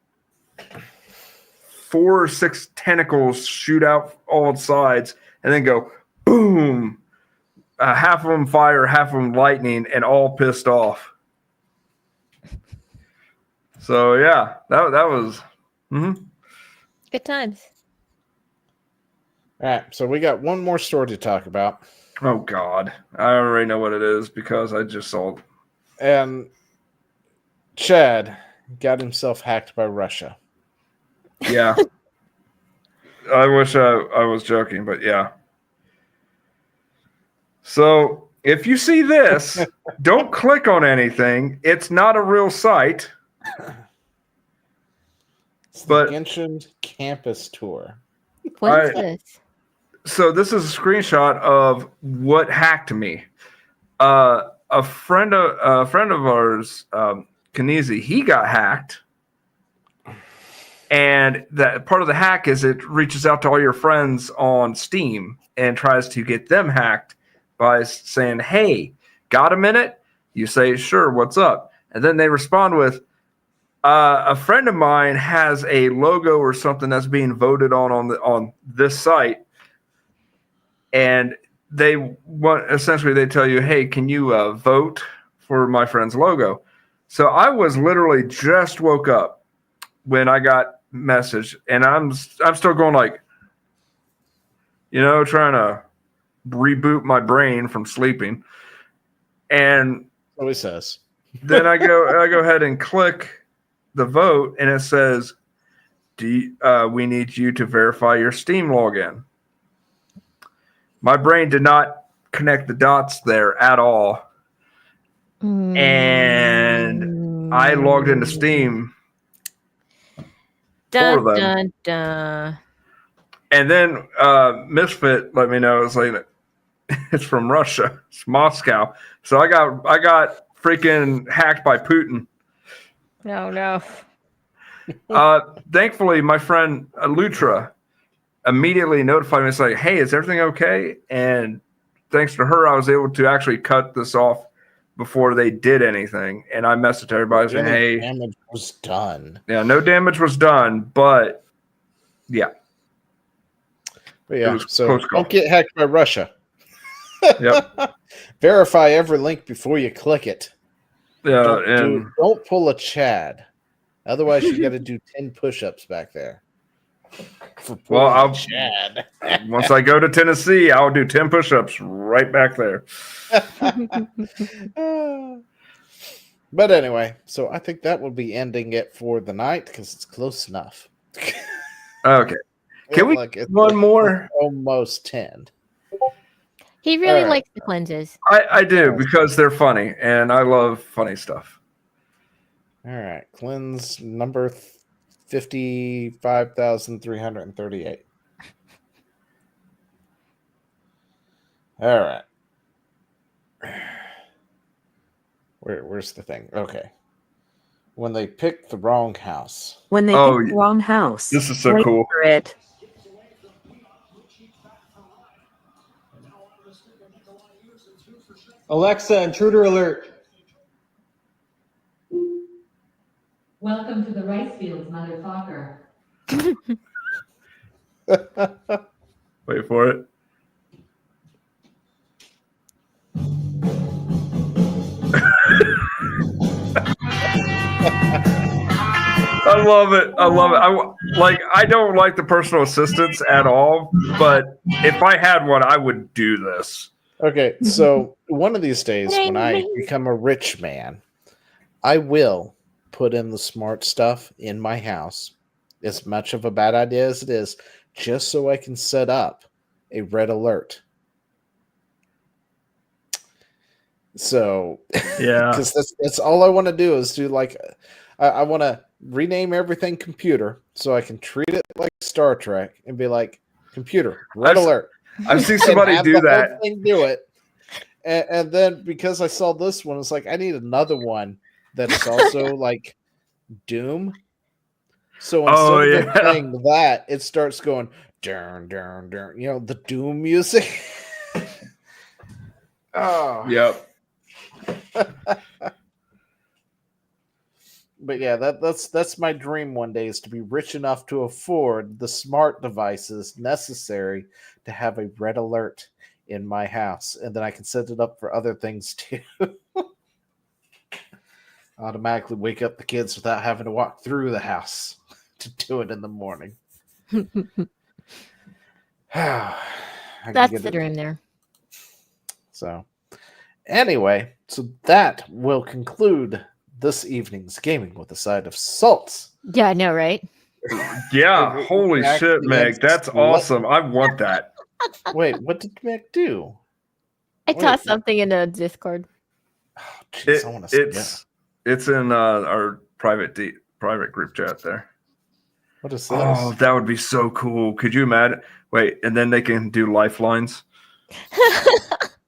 4 or 6 tentacles shoot out all sides and then go boom. Half of them fire, half of them lightning, and all pissed off. So yeah, that was Good times. All right, so we got one more story to talk about. Oh God, I already know what it is because I just saw. And Chad got himself hacked by Russia. Yeah, I wish I was joking, but yeah. So if you see this, don't click on anything. It's not a real site. It's But- the Genshin campus tour. What is this? So this is a screenshot of what hacked me. A friend of ours, Kinesi, he got hacked, and that part of the hack is it reaches out to all your friends on Steam and tries to get them hacked by saying, "Hey, got a minute?" You say, "Sure, what's up?" And then they respond with, "A friend of mine has a logo or something that's being voted on this site." And they essentially they tell you, "Hey, can you vote for my friend's logo?" So I was literally just woke up when I got message, and I'm still going like, trying to reboot my brain from sleeping. And So he says. then I go ahead and click the vote, and it says, we need you to verify your Steam login." My brain did not connect the dots there at all. And I logged into Steam Dun, for them. dun, dun. And then Misfit let me know it's like it's from Russia. It's Moscow. So I got freaking hacked by Putin. No. Thankfully, my friend Lutra immediately notified me. It's like, "Hey, is everything okay?" And thanks to her, I was able to actually cut this off before they did anything. And I messaged everybody saying, "Hey, damage was done." yeah, no damage was done, but yeah." But yeah, was so close call. don't get hacked by Russia. Yep. Verify every link before you click it. Yeah, Don't pull a Chad. Otherwise, you got to do 10 push-ups back there. Well, I'll Chad. once I go to Tennessee, I'll do 10 push-ups right back there. But anyway, so I think that will be ending it for the night because it's close enough. Okay. Can we one more? It's almost 10. He really All right. likes the cleanses. I do because they're funny, and I love funny stuff. All right. Cleanse number 55,338. All right. Where's the thing? Okay. When they pick the wrong house. When they pick the wrong house. This is so wait cool. for it. Alexa, intruder alert. Welcome to the rice fields, motherfucker. Wait for it. I love it. I love it. I don't like the personal assistants at all, but if I had one, I would do this. Okay, so one of these days when I become a rich man, I will put in the smart stuff in my house, as much of a bad idea as it is, just so I can set up a red alert. So, yeah, because that's all I want to do is do I want to rename everything computer so I can treat it like Star Trek and be like, computer, red alert. I've seen somebody do that. Do it. And then because I saw this one, it's like, I need another one that's also like Doom. So instead of playing that, it starts going, dun, dun, dun, the Doom music. Oh. Yep. But yeah, that's my dream one day, is to be rich enough to afford the smart devices necessary to have a red alert in my house, and then I can set it up for other things too. Automatically wake up the kids without having to walk through the house to do it in the morning. That's the dream there. So anyway, so that will conclude this evening's Gaming with a Side of Salt. Yeah, I know, right? Yeah, holy shit, Meg. That's awesome. I want that. Wait, what did Meg do? I tossed something in a Discord. Oh, geez, I want to see that. It's in our private group chat there. What is this? Oh, that would be so cool. Could you imagine? Wait, and then they can do lifelines.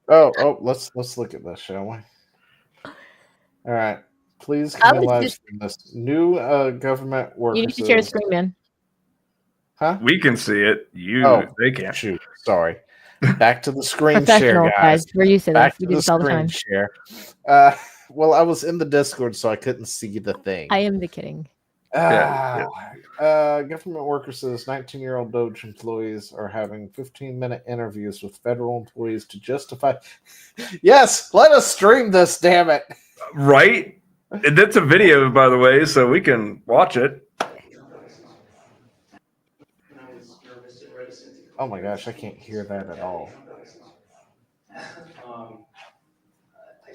Oh, let's look at this, shall we? All right. Please can you live stream this. New government workers. You need to share the screen, man. Huh? We can see it. They can't. Shoot, sorry. Back to the screen share, guys. We're used to Back this. We to do the this all the screen time. share. Well, I was in the Discord, so I couldn't see the thing. I am the kidding. Government worker says 19-year-old Doge employees are having 15-minute interviews with federal employees to justify. Yes, let us stream this, damn it. Right? And that's a video, by the way, so we can watch it. Oh my gosh, I can't hear that at all. I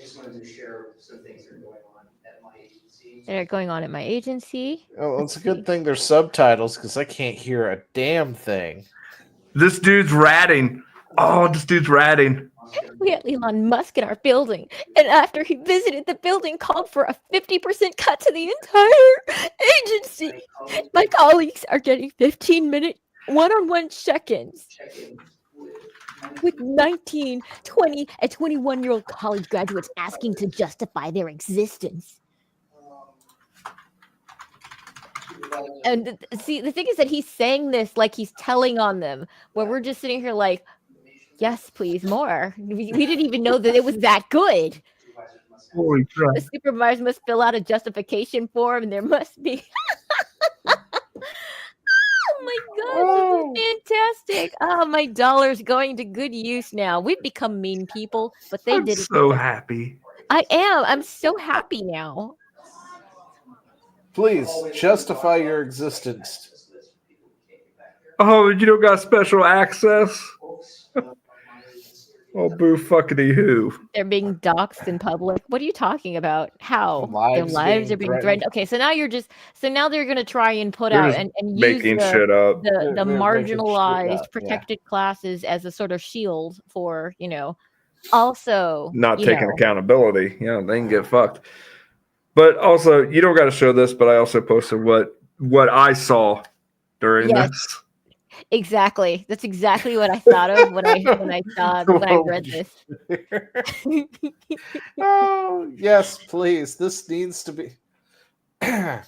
just wanted to share some things that are going on at my agency. They're going on at my agency. Oh, it's a good thing there's subtitles because I can't hear a damn thing. This dude's ratting. Oh, this dude's ratting. We had Elon Musk in our building, and after he visited the building, called for a 50% cut to the entire agency. My colleagues are getting 15-minute one-on-one check-ins with 19, 20, and 21-year-old college graduates asking to justify their existence. And see, the thing is that he's saying this like he's telling on them, where we're just sitting here like, yes, please, more. We didn't even know that it was that good. Holy crap. The supervisor must fill out a justification form, and there must be. Oh my gosh, this is fantastic. Oh, my dollar's going to good use now. We've become mean people, but they did it. So happy. I am. I'm so happy now. Please justify your existence. Oh, you don't got special access? Oh, boo fuckity who. They're being doxxed in public. What are you talking about? How? Their Lives lives being are being threatened. threatened. Okay, so now now they're gonna try and put They're out just and use making shit up. the They're making shit marginalized, up, yeah. protected classes as a sort of shield for, also Not taking accountability. Yeah, they can get fucked. But also, you don't got to show this, but I also posted what I saw during Yes. this. Exactly. That's exactly what I thought of when I read this. Oh, yes, please. This needs to be. I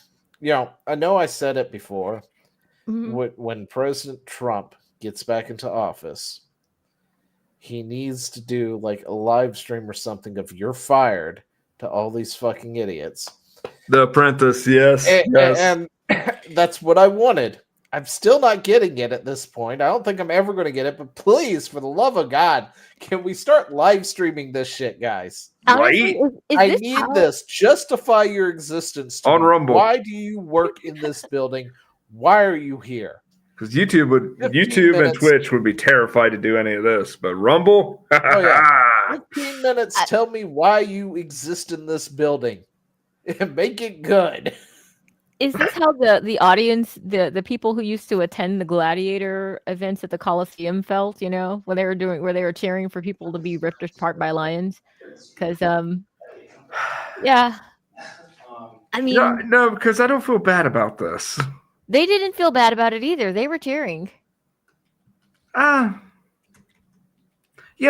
know I said it before. Mhm. When President Trump gets back into office, he needs to do like a live stream or something of "you're fired" to all these fucking idiots. The Apprentice, yes. And that's what I wanted. I'm still not getting it at this point. I don't think I'm ever going to get it, but please, for the love of God, can we start live streaming this shit, guys? Honestly, I need this. Justify your existence to on me. Rumble. Why do you work in this building? Why are you here? Because YouTube and minutes. Twitch would be terrified to do any of this, but Rumble, Oh yeah, 15 minutes. Tell me why you exist in this building. Make it good. Is this how the audience, the people who used to attend the gladiator events at the Coliseum felt, when they were cheering for people to be ripped apart by lions? Because yeah. I mean, no, because I don't feel bad about this. They didn't feel bad about it either. They were cheering. Yeah,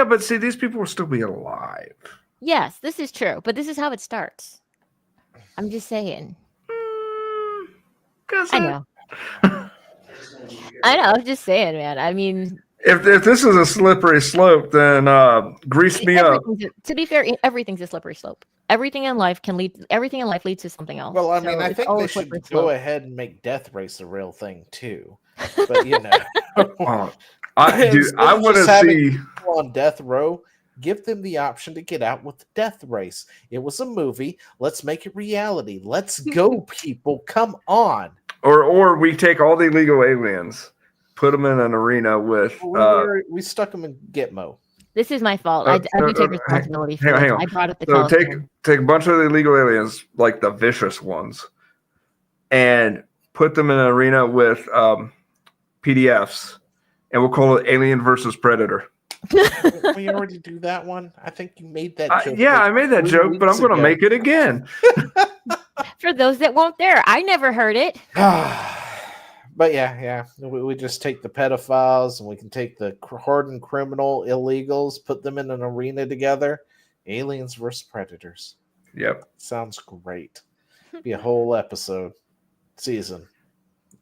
but see, these people will still be alive. Yes, this is true, but this is how it starts. I'm just saying. I know. I know. I'm just saying, man. I mean, if this is a slippery slope, then grease me up. To be fair, everything's a slippery slope. Everything in life leads to something else. Well, I mean, I think they should go ahead and make Death Race a real thing too. But I want to see people on death row. Give them the option to get out with the Death Race. It was a movie. Let's make it reality. Let's go, people. Come on. Or we take all the illegal aliens, put them in an arena with. We stuck them in Gitmo. This is my fault. I do take responsibility for this. I brought up the Coliseum. Take a bunch of the illegal aliens, like the vicious ones, and put them in an arena with PDFs, and we'll call it Alien versus Predator. We already do that one. I think you made that joke. I made that joke, but I'm going to make it again. For those that weren't there, I never heard it. But yeah, we just take the pedophiles and we can take the hardened criminal illegals, put them in an arena together. Aliens versus Predators. Yep. Sounds great. Be a whole episode season.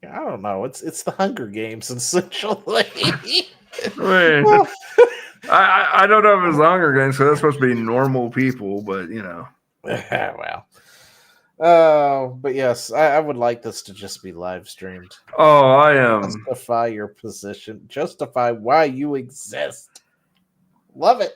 I don't know. It's the Hunger Games essentially. I don't know if it's the Hunger Games, so that's supposed to be normal people, but well. But yes, I would like this to just be live streamed. Oh, I am. Justify your position. Justify why you exist. Love it.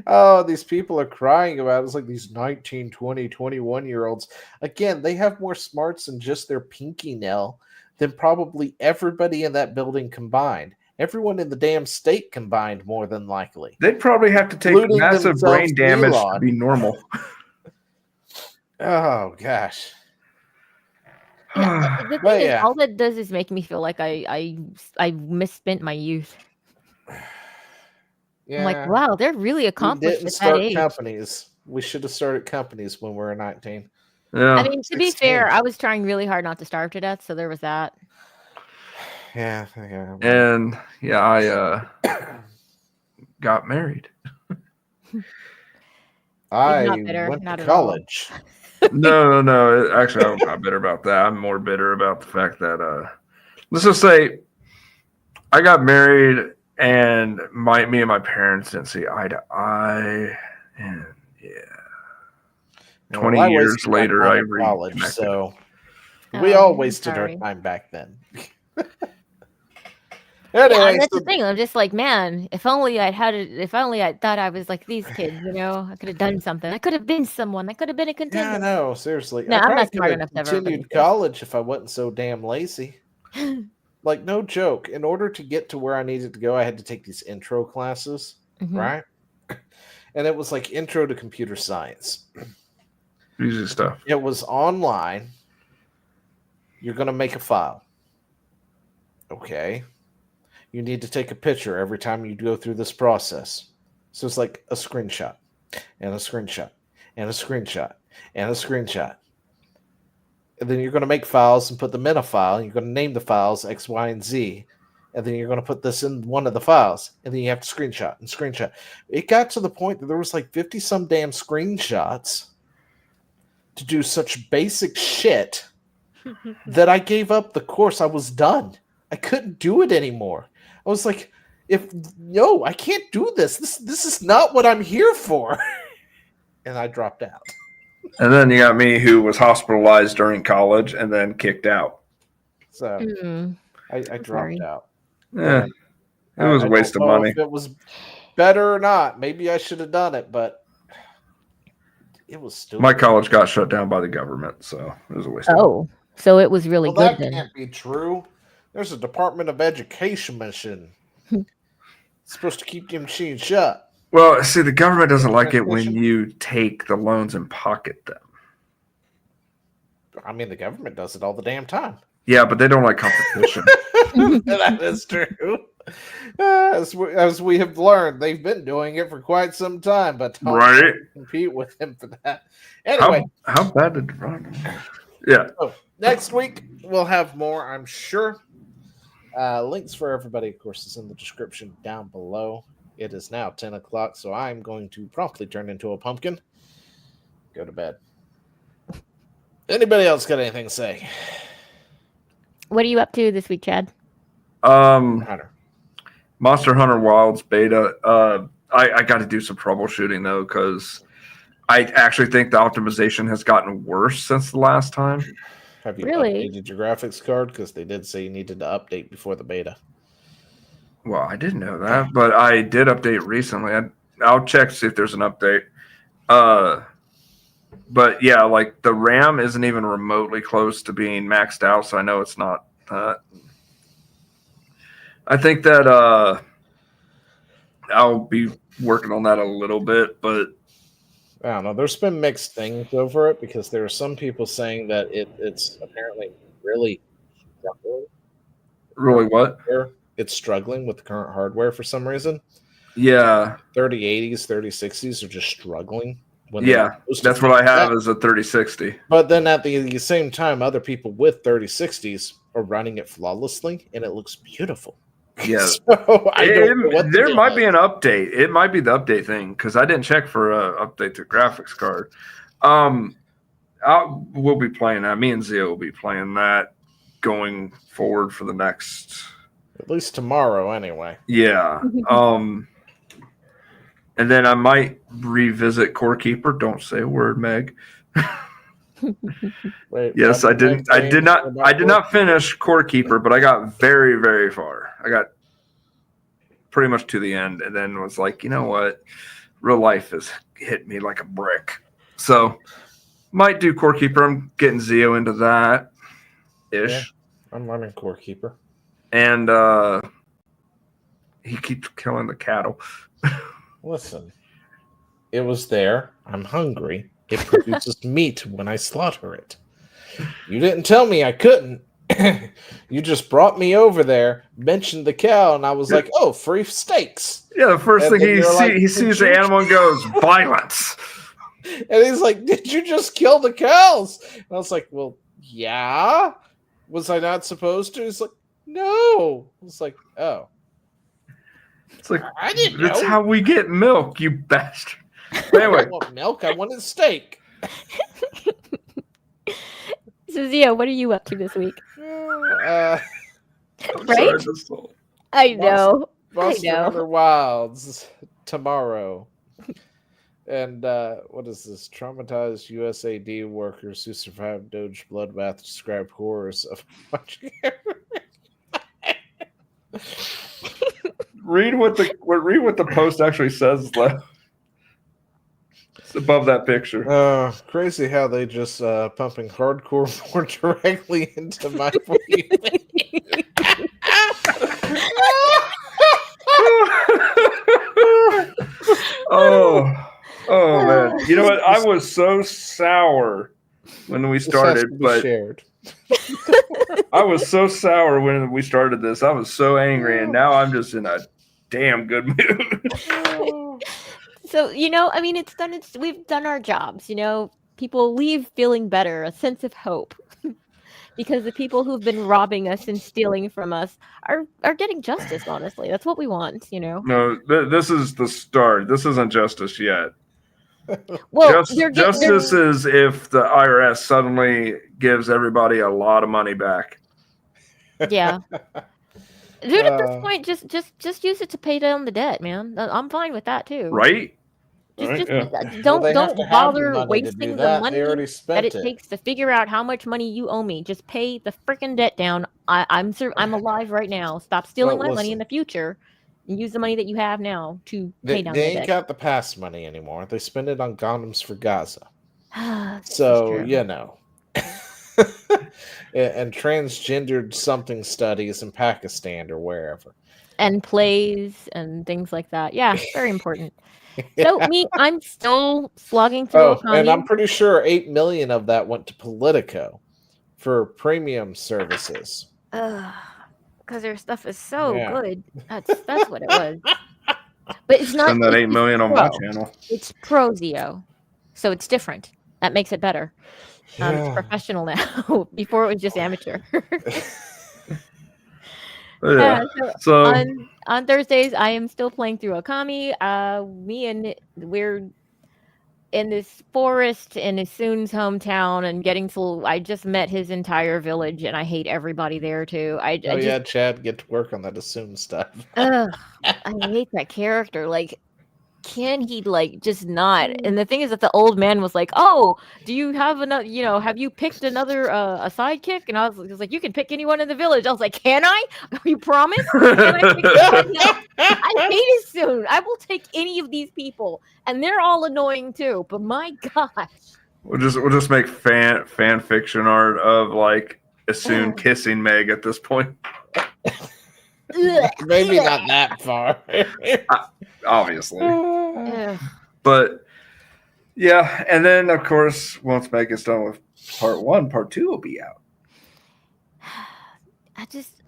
Oh, these people are crying about it. It's like these 19, 20, 21-year-olds. Again, they have more smarts than just their pinky nail than probably everybody in that building combined. Everyone in the damn state combined, more than likely. They'd probably have to take massive brain damage to be normal. Oh gosh. The thing is, all that does is make me feel like I misspent my youth. Yeah. I'm like, wow, they're really accomplished at that age. Companies. We should have started companies when we were 19. Yeah. I mean, to be fair, I was trying really hard not to starve to death, so there was that. Yeah. And I got married. I went to college. No. Actually, I'm not bitter about that. I'm more bitter about the fact that let's just say I got married and me and my parents didn't see eye to eye, and 20 years later, I college. So we all wasted our time back then. Anyway, that's the thing. I'm just like, man, if only I thought I was like these kids, I could have done something. I could have been someone. I could have been a contender. Yeah, no, seriously. No, I'm not smart enough to ever continued college if I wasn't so damn lazy. Like, no joke. In order to get to where I needed to go, I had to take these intro classes, right? and it was like Intro to Computer Science. Easy stuff. It was online. You're going to make a file. Okay. You need to take a picture every time you go through this process. So it's like a screenshot, and a screenshot, and a screenshot, and a screenshot. And then you're going to make files and put them in a file. And you're going to name the files X, Y, and Z. And then you're going to put this in one of the files. And then you have to screenshot and screenshot. It got to the point that there was like 50-some damn screenshots to do such basic shit that I gave up the course. I was done. I couldn't do it anymore. I was like, I can't do this. This is not what I'm here for. And I dropped out. And then you got me, who was hospitalized during college and then kicked out. So I dropped out. Yeah, it was a waste of money. If it was better or not, maybe I should have done it, but it was stupid. My college got shut down by the government, so it was a waste of money. So it was really good that then. Can't be true. There's a Department of Education mission. It's supposed to keep the machine shut. Well, see, the government doesn't like it when you take the loans and pocket them. I mean, the government does it all the damn time. Yeah, but they don't like competition. That is true. As we have learned, they've been doing it for quite some time, but don't compete with him for that. Anyway, how bad did it run? Yeah. So next week we'll have more, I'm sure. Links for everybody, of course, is in the description down below. It is now 10 o'clock, so I'm going to promptly turn into a pumpkin. Go to bed. Anybody else got anything to say? What are you up to this week, Chad? Hunter. Monster Hunter Wilds beta. I got to do some troubleshooting though, because I actually think the optimization has gotten worse since the last time. Have you updated your graphics card? Because they did say you needed to update before the beta. Well, I didn't know that, but I did update recently. I'll check to see if there's an update. But yeah, like the RAM isn't even remotely close to being maxed out, so I know it's not that. I think that I'll be working on that a little bit, but I don't know. There's been mixed things over it because there are some people saying that it's apparently really struggling. Really what? It's struggling with the current hardware for some reason. Yeah. 3080s, 3060s are just struggling. That's what I have is a 3060. But then at the same time, other people with 3060s are running it flawlessly, and it looks beautiful. Yeah. So there might be an update. It might be the update thing, because I didn't check for an update to graphics card. We'll be playing that. Me and Zia will be playing that going forward for the next... At least tomorrow, anyway. Yeah. And then I might revisit Core Keeper. Don't say a word, Meg. Wait, yes, I didn't. I did not finish Core Keeper, but I got very, very far. I got pretty much to the end, and then was like, you know what? Real life has hit me like a brick. So might do Core Keeper. I'm getting Zio into that ish. Yeah, I'm running Core Keeper. And he keeps killing the cattle. Listen, it was there. I'm hungry. It produces meat when I slaughter it. You didn't tell me I couldn't. You just brought me over there, mentioned the cow, and I was like, oh, free steaks. Yeah, the first thing he sees the animal and goes, violence. And he's like, did you just kill the cows? And I was like, well, yeah. Was I not supposed to? He's like, no. I was like, oh. It's like, I didn't know. That's how we get milk, you bastard. But anyway. I don't want milk. I wanted steak. So, Zia, what are you up to this week? Right? I know. Monster Hunter Wilds tomorrow. And what is this? Traumatized USAID workers who survived Doge bloodbath describe horrors of watching. Read what the post actually says. It's above that picture. Crazy how they just pumping hardcore more directly into my breathing. Oh man! You know what? I was so sour when we This has started, to be but shared. I was so sour when we started this. I was so angry, and now I'm just in a damn good mood. So, I mean, we've done our jobs, people leave feeling better, a sense of hope. Because the people who've been robbing us and stealing from us are getting justice, honestly. That's what we want, No, this is the start. This isn't justice yet. Well, Justice is if the IRS suddenly gives everybody a lot of money back. Yeah. Dude, at this point, just use it to pay down the debt, man. I'm fine with that too. Right? Don't they have to have the bother money to do wasting the that. money They already that spent it takes to figure out how much money you owe me. Just pay the freaking debt down. I'm alive right now. Stop stealing Well, my money listen. in the future, and use the money that you have now to pay down They the ain't debt. got the past money anymore. They spend it on condoms for Gaza. This is So, true. and transgendered something studies in Pakistan or wherever. And plays and things like that. Yeah, very important. So I'm still slogging through Oh, and I'm Okami. pretty sure 8 million of that went to Politico for premium services. Because their stuff is so Yeah. good. That's what it was. But it's not. Spend that it's 8 million on my channel. It's pro Zio, so it's different. That makes it better. It's professional now. Before it was just amateur. So on Thursdays, I am still playing through Okami. We're in this forest in Isun's hometown, and I just met his entire village, and I hate everybody there too. Chad, get to work on that Asun stuff. I hate that character. Like, can he just not? And the thing is that the old man was like, "Oh, do you have another? Have you picked another a sidekick?" And I was like, "You can pick anyone in the village." I was like, "Can I? You promise?" And I picked I hate Isun. I will take any of these people, and they're all annoying too. But my gosh, we'll just make fan fiction art of Isun kissing Meg at this point. Maybe not that far. Obviously. But yeah, and then of course, once Meg is done with part 1, part 2 will be out. I just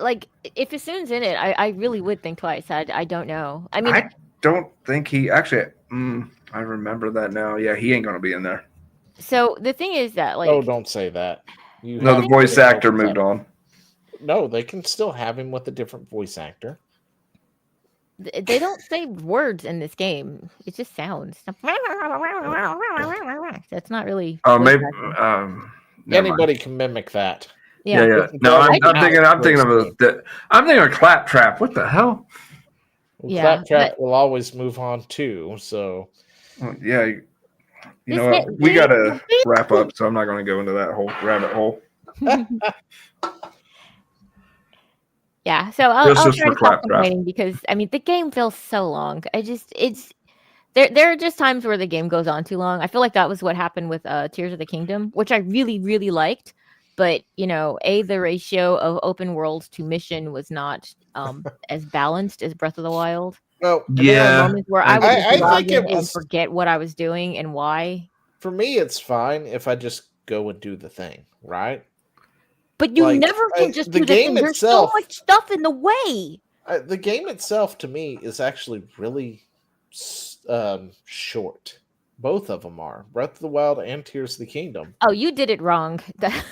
if Isun's in it, I really would think twice. I don't know. I mean, I don't think he actually. I remember that now. Yeah, he ain't gonna be in there. So the thing is that don't say that. No, the voice actor moved on. No, they can still have him with a different voice actor. They don't say words in this game. It just sounds. That's not really. Oh, maybe. Anybody can mimic that. Yeah. No, I'm thinking of Claptrap. What the hell? Well, Claptrap will always move on too. So. Yeah. You know what? We gotta wrap up, so I'm not going to go into that whole rabbit hole. Yeah, so I'll try to stop complaining because I mean the game feels so long. There are just times where the game goes on too long. I feel like that was what happened with Tears of the Kingdom, which I really, really liked. But the ratio of open world to mission was not as balanced as Breath of the Wild. Well, there were moments where I would just log in and forget what I was doing and why. For me, it's fine if I just go and do the thing, right? But you never can just do the game. There's so much stuff in the way. The game itself, to me, is actually really short. Both of them are Breath of the Wild and Tears of the Kingdom. Oh, you did it wrong.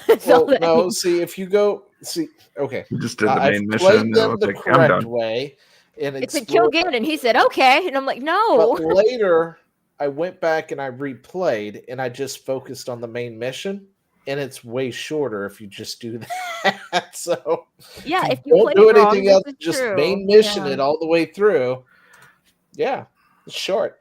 If you go okay, you just did the main mission. Played them the correct way, and it's a kill Ganon, and he said okay, and I'm like, no. But later, I went back and I replayed, and I just focused on the main mission. And it's way shorter if you just do that. So yeah, if you don't do anything else, just main mission it all the way through. Yeah, it's short.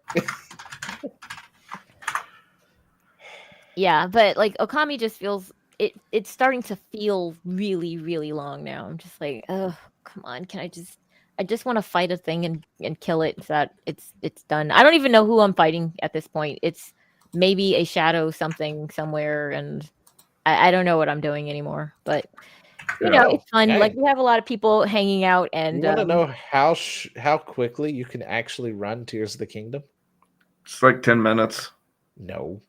Yeah, but Okami just feels it's starting to feel really, really long now. I'm just like, oh, come on, I just want to fight a thing and kill it so that it's done. I don't even know who I'm fighting at this point. It's maybe a shadow something somewhere, and I don't know what I'm doing anymore, but it's fun. Okay. We have a lot of people hanging out, and you want to know how quickly you can actually run Tears of the Kingdom? It's like 10 minutes. No,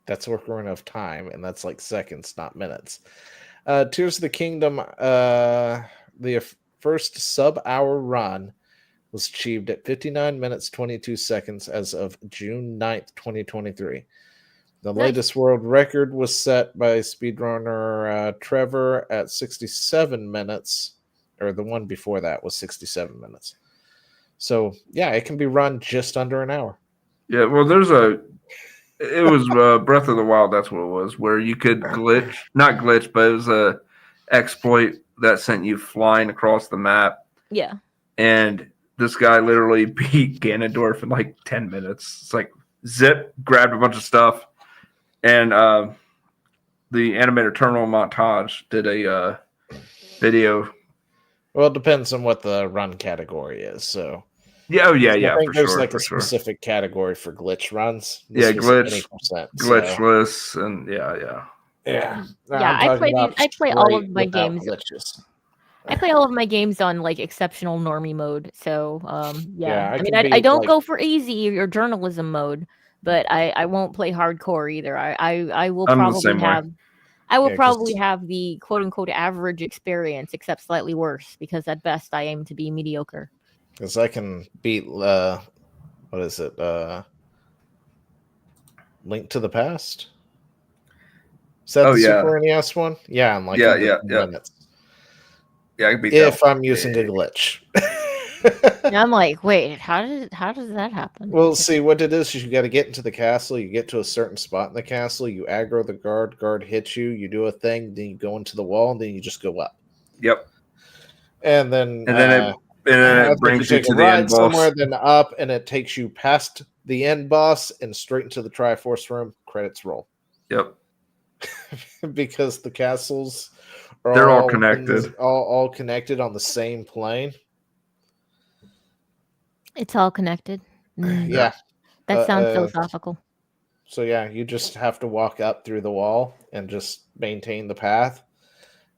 that's Ocarina of Time, and that's like seconds, not minutes. Tears of the Kingdom, the first sub-hour run was achieved at 59 minutes 22 seconds as of June 9th, 2023. The latest world record was set by speedrunner Trevor at 67 minutes, or the one before that was 67 minutes. So, yeah, it can be run just under an hour. Yeah, well, it was Breath of the Wild, that's what it was, where you could not glitch, but it was a exploit that sent you flying across the map. Yeah. And this guy literally beat Ganondorf in like 10 minutes. It's like zip, grabbed a bunch of stuff. And the animator Terminal Montage did a video. Well, it depends on what the run category is. So, yeah, I think there's sure, like a sure. specific category for glitch runs. This was 20%, glitchless, and yeah. I play all of my games. Glitches. I play all of my games on like exceptional normie mode. So Yeah, I mean, I don't go for easy or journalism mode, but I won't play hardcore either. I will probably have. I will probably have the quote unquote average experience, except slightly worse, because at best I aim to be mediocre. Because I can beat what is it? Link to the Past? Is that the Super NES one? Yeah, I'm like minutes. Yeah, I can beat if I'm using a glitch. And I'm like, wait, how does that happen? Well, see, what it is you got to get into the castle. You get to a certain spot in the castle. You aggro the guard hits you. You do a thing. Then you go into the wall, and then you just go up. Yep. And then it brings you to the end boss. Somewhere, then up, and it takes you past the end boss and straight into the Triforce room. Credits roll. Yep. Because the castles they're all connected. All connected on the same plane. It's all connected. Yeah. That sounds philosophical. So yeah, you just have to walk up through the wall and just maintain the path.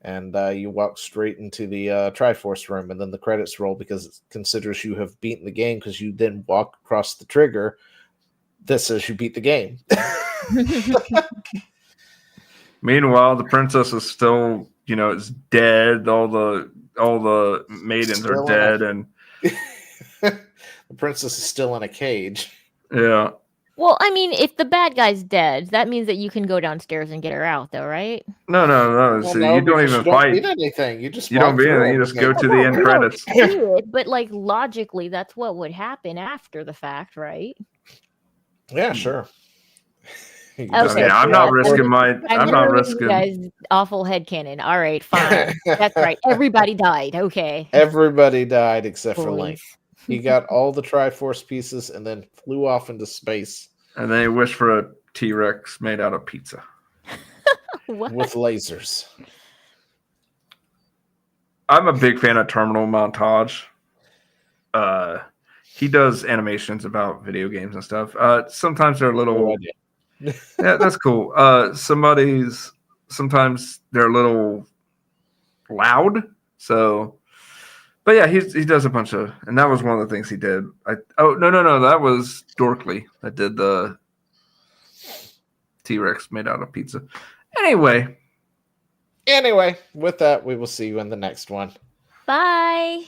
And you walk straight into the Triforce room, and then the credits roll because it considers you have beaten the game because you then walk across the trigger. This says you beat the game. Meanwhile, the princess is still, is dead. All the maidens are dead, and the princess is still in a cage. Yeah. Well, I mean, if the bad guy's dead, that means that you can go downstairs and get her out, though, right? No. Well, So you don't even fight. You don't beat anything. You just don't beat anything. You just go to the end credits. But like logically, that's what would happen after the fact, right? Yeah, sure. Okay, I'm not risking my. I'm not risking. You guys, awful headcanon. All right, fine. That's right. Everybody died. Okay. Everybody died except for Link. He got all the Triforce pieces and then flew off into space. And they wish for a T-Rex made out of pizza. With lasers. I'm a big fan of Terminal Montage. He does animations about video games and stuff. Sometimes they're a little... yeah, that's cool. Sometimes they're a little loud. So... But yeah, he does a bunch of, and that was one of the things he did. No, that was Dorkly that did the T-Rex made out of pizza. Anyway, with that, we will see you in the next one. Bye.